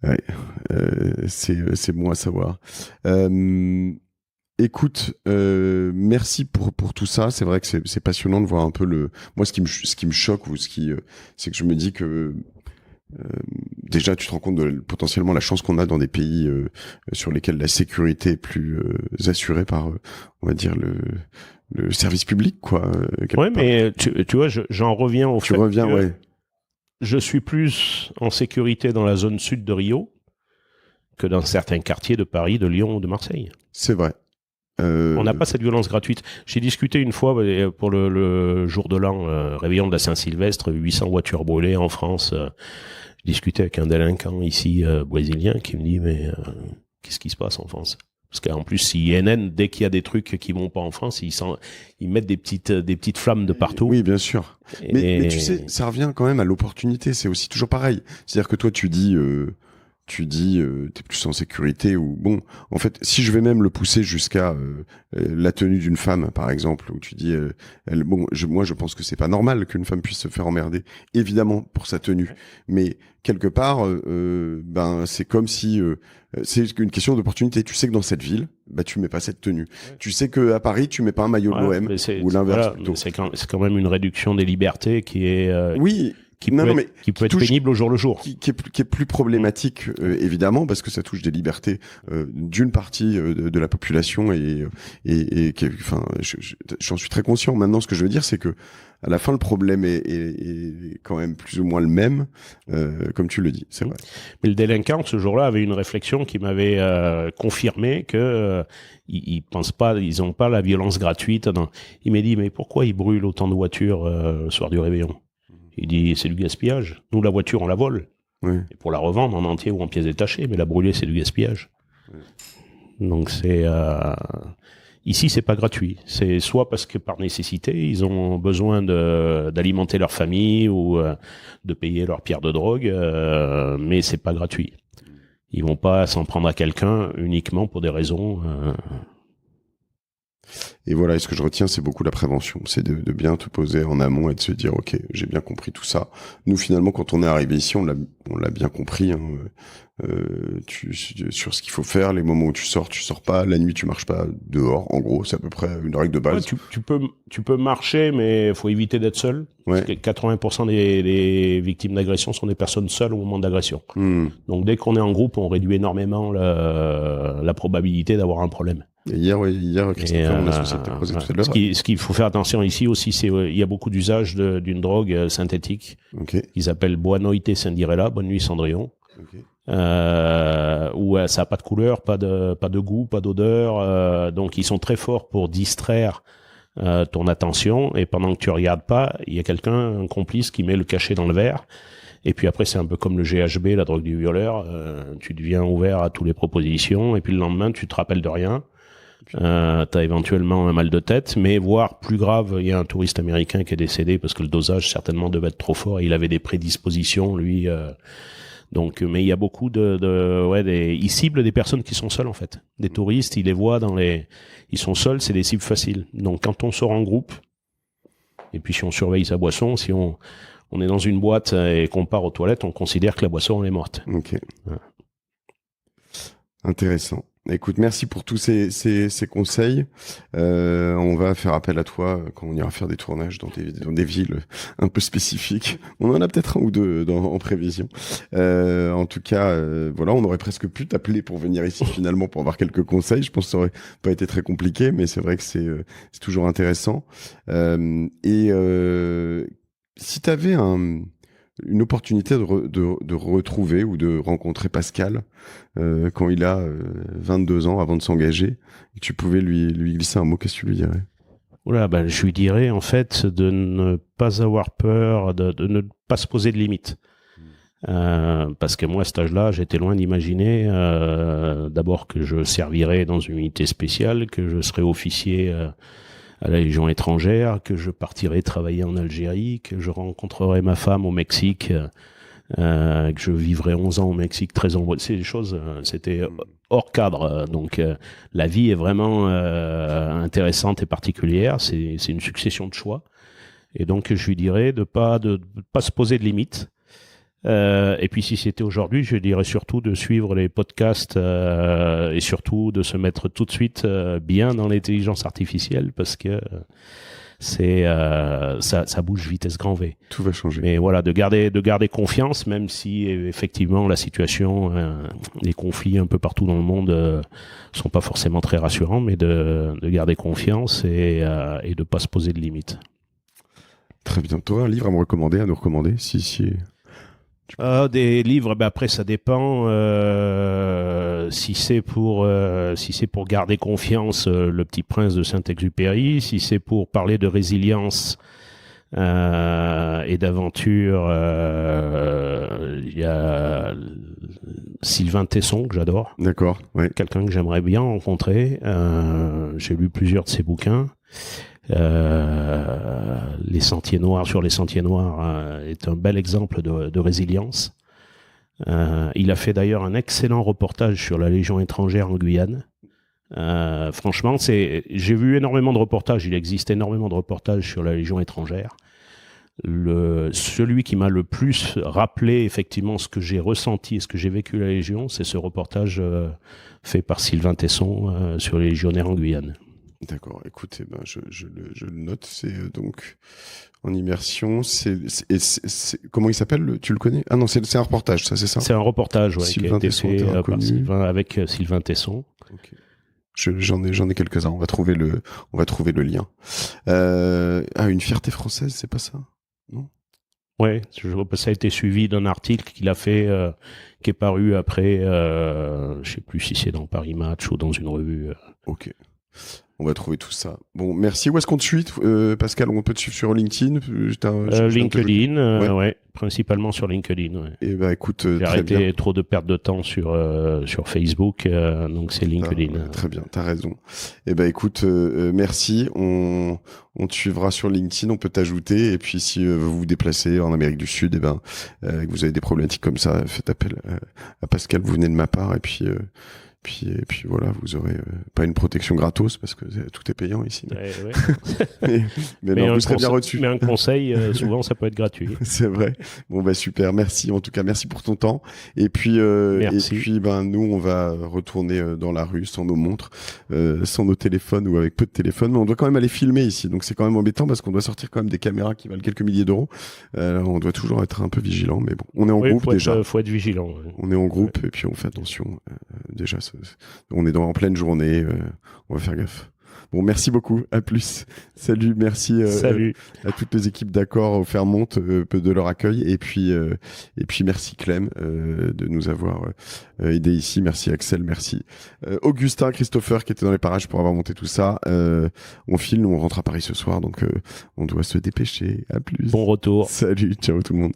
Ouais. C'est bon à savoir. Écoute, merci pour tout ça. C'est vrai que c'est passionnant de voir un peu moi ce qui me choque ou c'est que je me dis que déjà, tu te rends compte de potentiellement la chance qu'on a dans des pays sur lesquels la sécurité est plus assurée par, on va dire, le service public, quoi. Ouais, mais tu vois, j'en reviens au fait que je suis plus en sécurité dans la zone sud de Rio que dans certains quartiers de Paris, de Lyon ou de Marseille. C'est vrai. On n'a pas cette violence gratuite. J'ai discuté une fois pour le jour de l'an, réveillon de la Saint-Sylvestre, 800 voitures brûlées en France. J'ai discuté avec un délinquant ici, brésilien, qui me dit, mais qu'est-ce qui se passe en France? Parce qu'en plus, CNN, dès qu'il y a des trucs qui vont pas en France, ils mettent des petites flammes de partout. Oui, bien sûr. Mais tu sais, ça revient quand même à l'opportunité. C'est aussi toujours pareil. C'est-à-dire que toi, tu dis, t'es plus en sécurité ou bon. En fait, si je vais même le pousser jusqu'à la tenue d'une femme, par exemple, où tu dis, moi, je pense que c'est pas normal qu'une femme puisse se faire emmerder, évidemment pour sa tenue, mais quelque part, c'est comme si c'est une question d'opportunité. Tu sais que dans cette ville, tu mets pas cette tenue. Ouais. Tu sais que à Paris, tu mets pas un maillot de l'OM ou l'inverse. Voilà, c'est quand même une réduction des libertés qui est oui. Qui peut être pénible au jour le jour. Qui est plus problématique, évidemment, parce que ça touche des libertés d'une partie de la population et j'en suis très conscient. Maintenant, ce que je veux dire, c'est que à la fin, le problème est quand même plus ou moins le même, comme tu le dis, c'est vrai. Mais le délinquant, ce jour-là, avait une réflexion qui m'avait confirmé que ils pensent pas, ils ont pas la violence gratuite. Non. Il m'a dit, mais pourquoi ils brûlent autant de voitures le soir du réveillon? Il dit, c'est du gaspillage. Nous, la voiture, on la vole. Oui. Et pour la revendre en entier ou en pièces détachées, mais la brûler, c'est du gaspillage. Oui. Donc, ici, c'est pas gratuit. C'est soit parce que par nécessité, ils ont besoin d'alimenter leur famille ou de payer leur pierre de drogue, mais c'est pas gratuit. Ils vont pas s'en prendre à quelqu'un uniquement pour des raisons... Et voilà, et ce que je retiens, c'est beaucoup la prévention. C'est de bien te poser en amont et de se dire, ok, j'ai bien compris tout ça. Nous, finalement, quand on est arrivé ici, on l'a bien compris, hein, sur ce qu'il faut faire, les moments où tu sors pas, la nuit, tu marches pas dehors. En gros, c'est à peu près une règle de base. Ouais, tu peux marcher, mais il faut éviter d'être seul. Ouais. Parce que 80% des victimes d'agression sont des personnes seules au moment d'agression. Donc, dès qu'on est en groupe, on réduit énormément la probabilité d'avoir un problème. Et hier, Christopher, mon associé, t'a posé tout à l'heure. Ce qu'il faut faire attention ici aussi, c'est il y a beaucoup d'usage d'une drogue synthétique. Okay. Ils appellent Boanoite Cinderella, Bonne nuit Cendrillon. Okay. Où ça n'a pas de couleur, pas de goût, pas d'odeur. Donc ils sont très forts pour distraire ton attention. Et pendant que tu regardes pas, il y a un complice qui met le cachet dans le verre. Et puis après, c'est un peu comme le GHB, la drogue du violeur. Tu deviens ouvert à toutes les propositions. Et puis le lendemain, tu te rappelles de rien. T'as éventuellement un mal de tête, mais voire plus grave, il y a un touriste américain qui est décédé parce que le dosage certainement devait être trop fort. Il avait des prédispositions, lui. Donc, mais il y a beaucoup ils ciblent des personnes qui sont seules en fait. Des touristes, ils les voient ils sont seuls, c'est des cibles faciles. Donc, quand on sort en groupe, et puis si on surveille sa boisson, si on est dans une boîte et qu'on part aux toilettes, on considère que la boisson elle est morte. Ok. Ouais. Intéressant. Écoute, merci pour tous ces conseils. On va faire appel à toi quand on ira faire des tournages dans des villes un peu spécifiques. On en a peut-être un ou deux en prévision. En tout cas, voilà, on aurait presque pu t'appeler pour venir ici finalement pour avoir quelques conseils. Je pense que ça aurait pas été très compliqué, mais c'est vrai que c'est toujours intéressant. Si tu avais une opportunité de retrouver ou de rencontrer Pascal quand il a 22 ans avant de s'engager, et que tu pouvais lui glisser un mot, qu'est-ce que tu lui dirais? Je lui dirais en fait de ne pas avoir peur, de ne pas se poser de limites. Parce que moi à cet âge-là, j'étais loin d'imaginer d'abord que je servirais dans une unité spéciale, que je serais officier à la Légion étrangère, que je partirais travailler en Algérie, que je rencontrerais ma femme au Mexique, que je vivrais 11 ans au Mexique, 13 ans. C'est des choses, c'était hors cadre. Donc la vie est vraiment intéressante et particulière. C'est une succession de choix. Et donc je lui dirais de pas se poser de limites. Et puis si c'était aujourd'hui, je dirais surtout de suivre les podcasts et surtout de se mettre tout de suite bien dans l'intelligence artificielle parce que ça bouge vitesse grand V. Tout va changer. Mais voilà, de garder confiance, même si effectivement la situation, les conflits un peu partout dans le monde sont pas forcément très rassurants, mais de garder confiance et de pas se poser de limites. Très bien. Tu aurais un livre à nous recommander si Des livres, après ça dépend. Si c'est pour garder confiance, Le Petit Prince de Saint-Exupéry. Si c'est pour parler de résilience et d'aventure, il y a Sylvain Tesson que j'adore. D'accord. Ouais. Quelqu'un que j'aimerais bien rencontrer. J'ai lu plusieurs de ses bouquins. Les Sentiers Noirs, sur les Sentiers Noirs, est un bel exemple de résilience. Il a fait d'ailleurs un excellent reportage sur la Légion étrangère en Guyane. Franchement, j'ai vu énormément de reportages. Il existe énormément de reportages sur la Légion étrangère. Celui qui m'a le plus rappelé effectivement ce que j'ai ressenti et ce que j'ai vécu à la Légion, c'est ce reportage fait par Sylvain Tesson sur les légionnaires en Guyane. D'accord, écoutez, je le note, c'est donc en immersion, comment il s'appelle, tu le connais? Ah non, c'est un reportage, ça, c'est ça? C'est un reportage, ouais, Sylvain qui a été Tesson, fait par avec Sylvain Tesson. Okay. J'en ai quelques-uns, on va trouver le lien. Une fierté française, c'est pas ça? Non? Ouais, ça a été suivi d'un article qu'il a fait, qui est paru après, je sais plus si c'est dans Paris Match ou dans une revue. Ok. On va trouver tout ça. Bon, merci. Où est-ce qu'on te suit, Pascal? On peut te suivre sur LinkedIn? LinkedIn, ouais, principalement sur LinkedIn. Ouais. Et écoute, j'ai arrêté trop de perte de temps sur Facebook, donc c'est LinkedIn. Très bien, t'as raison. Et écoute, merci. On te suivra sur LinkedIn, on peut t'ajouter. Et puis si vous vous déplacez en Amérique du Sud, que vous avez des problématiques comme ça, faites appel à Pascal. Vous venez de ma part, et puis voilà, vous aurez pas une protection gratos parce que tout est payant ici. Ouais. mais non, vous serez bien reçu. Mais un conseil, souvent ça peut être gratuit. C'est vrai. Bon super, merci. En tout cas, merci pour ton temps. Et puis nous on va retourner dans la rue sans nos montres, sans nos téléphones ou avec peu de téléphones, mais on doit quand même aller filmer ici. Donc c'est quand même embêtant parce qu'on doit sortir quand même des caméras qui valent quelques milliers d'euros. On doit toujours être un peu vigilant, mais bon, on est en groupe déjà. Faut être vigilant. Ouais. On est en groupe et puis on fait attention. Déjà, on est en pleine journée, on va faire gaffe. Bon, merci beaucoup, à plus. Salut, merci Salut. À toutes les équipes d'Accor au Fairmont de leur accueil et puis merci Clem de nous avoir aidé ici. Merci Axel, merci Augustin, Christopher qui était dans les parages pour avoir monté tout ça. On file, on rentre à Paris ce soir, donc on doit se dépêcher. À plus. Bon retour. Salut, ciao tout le monde.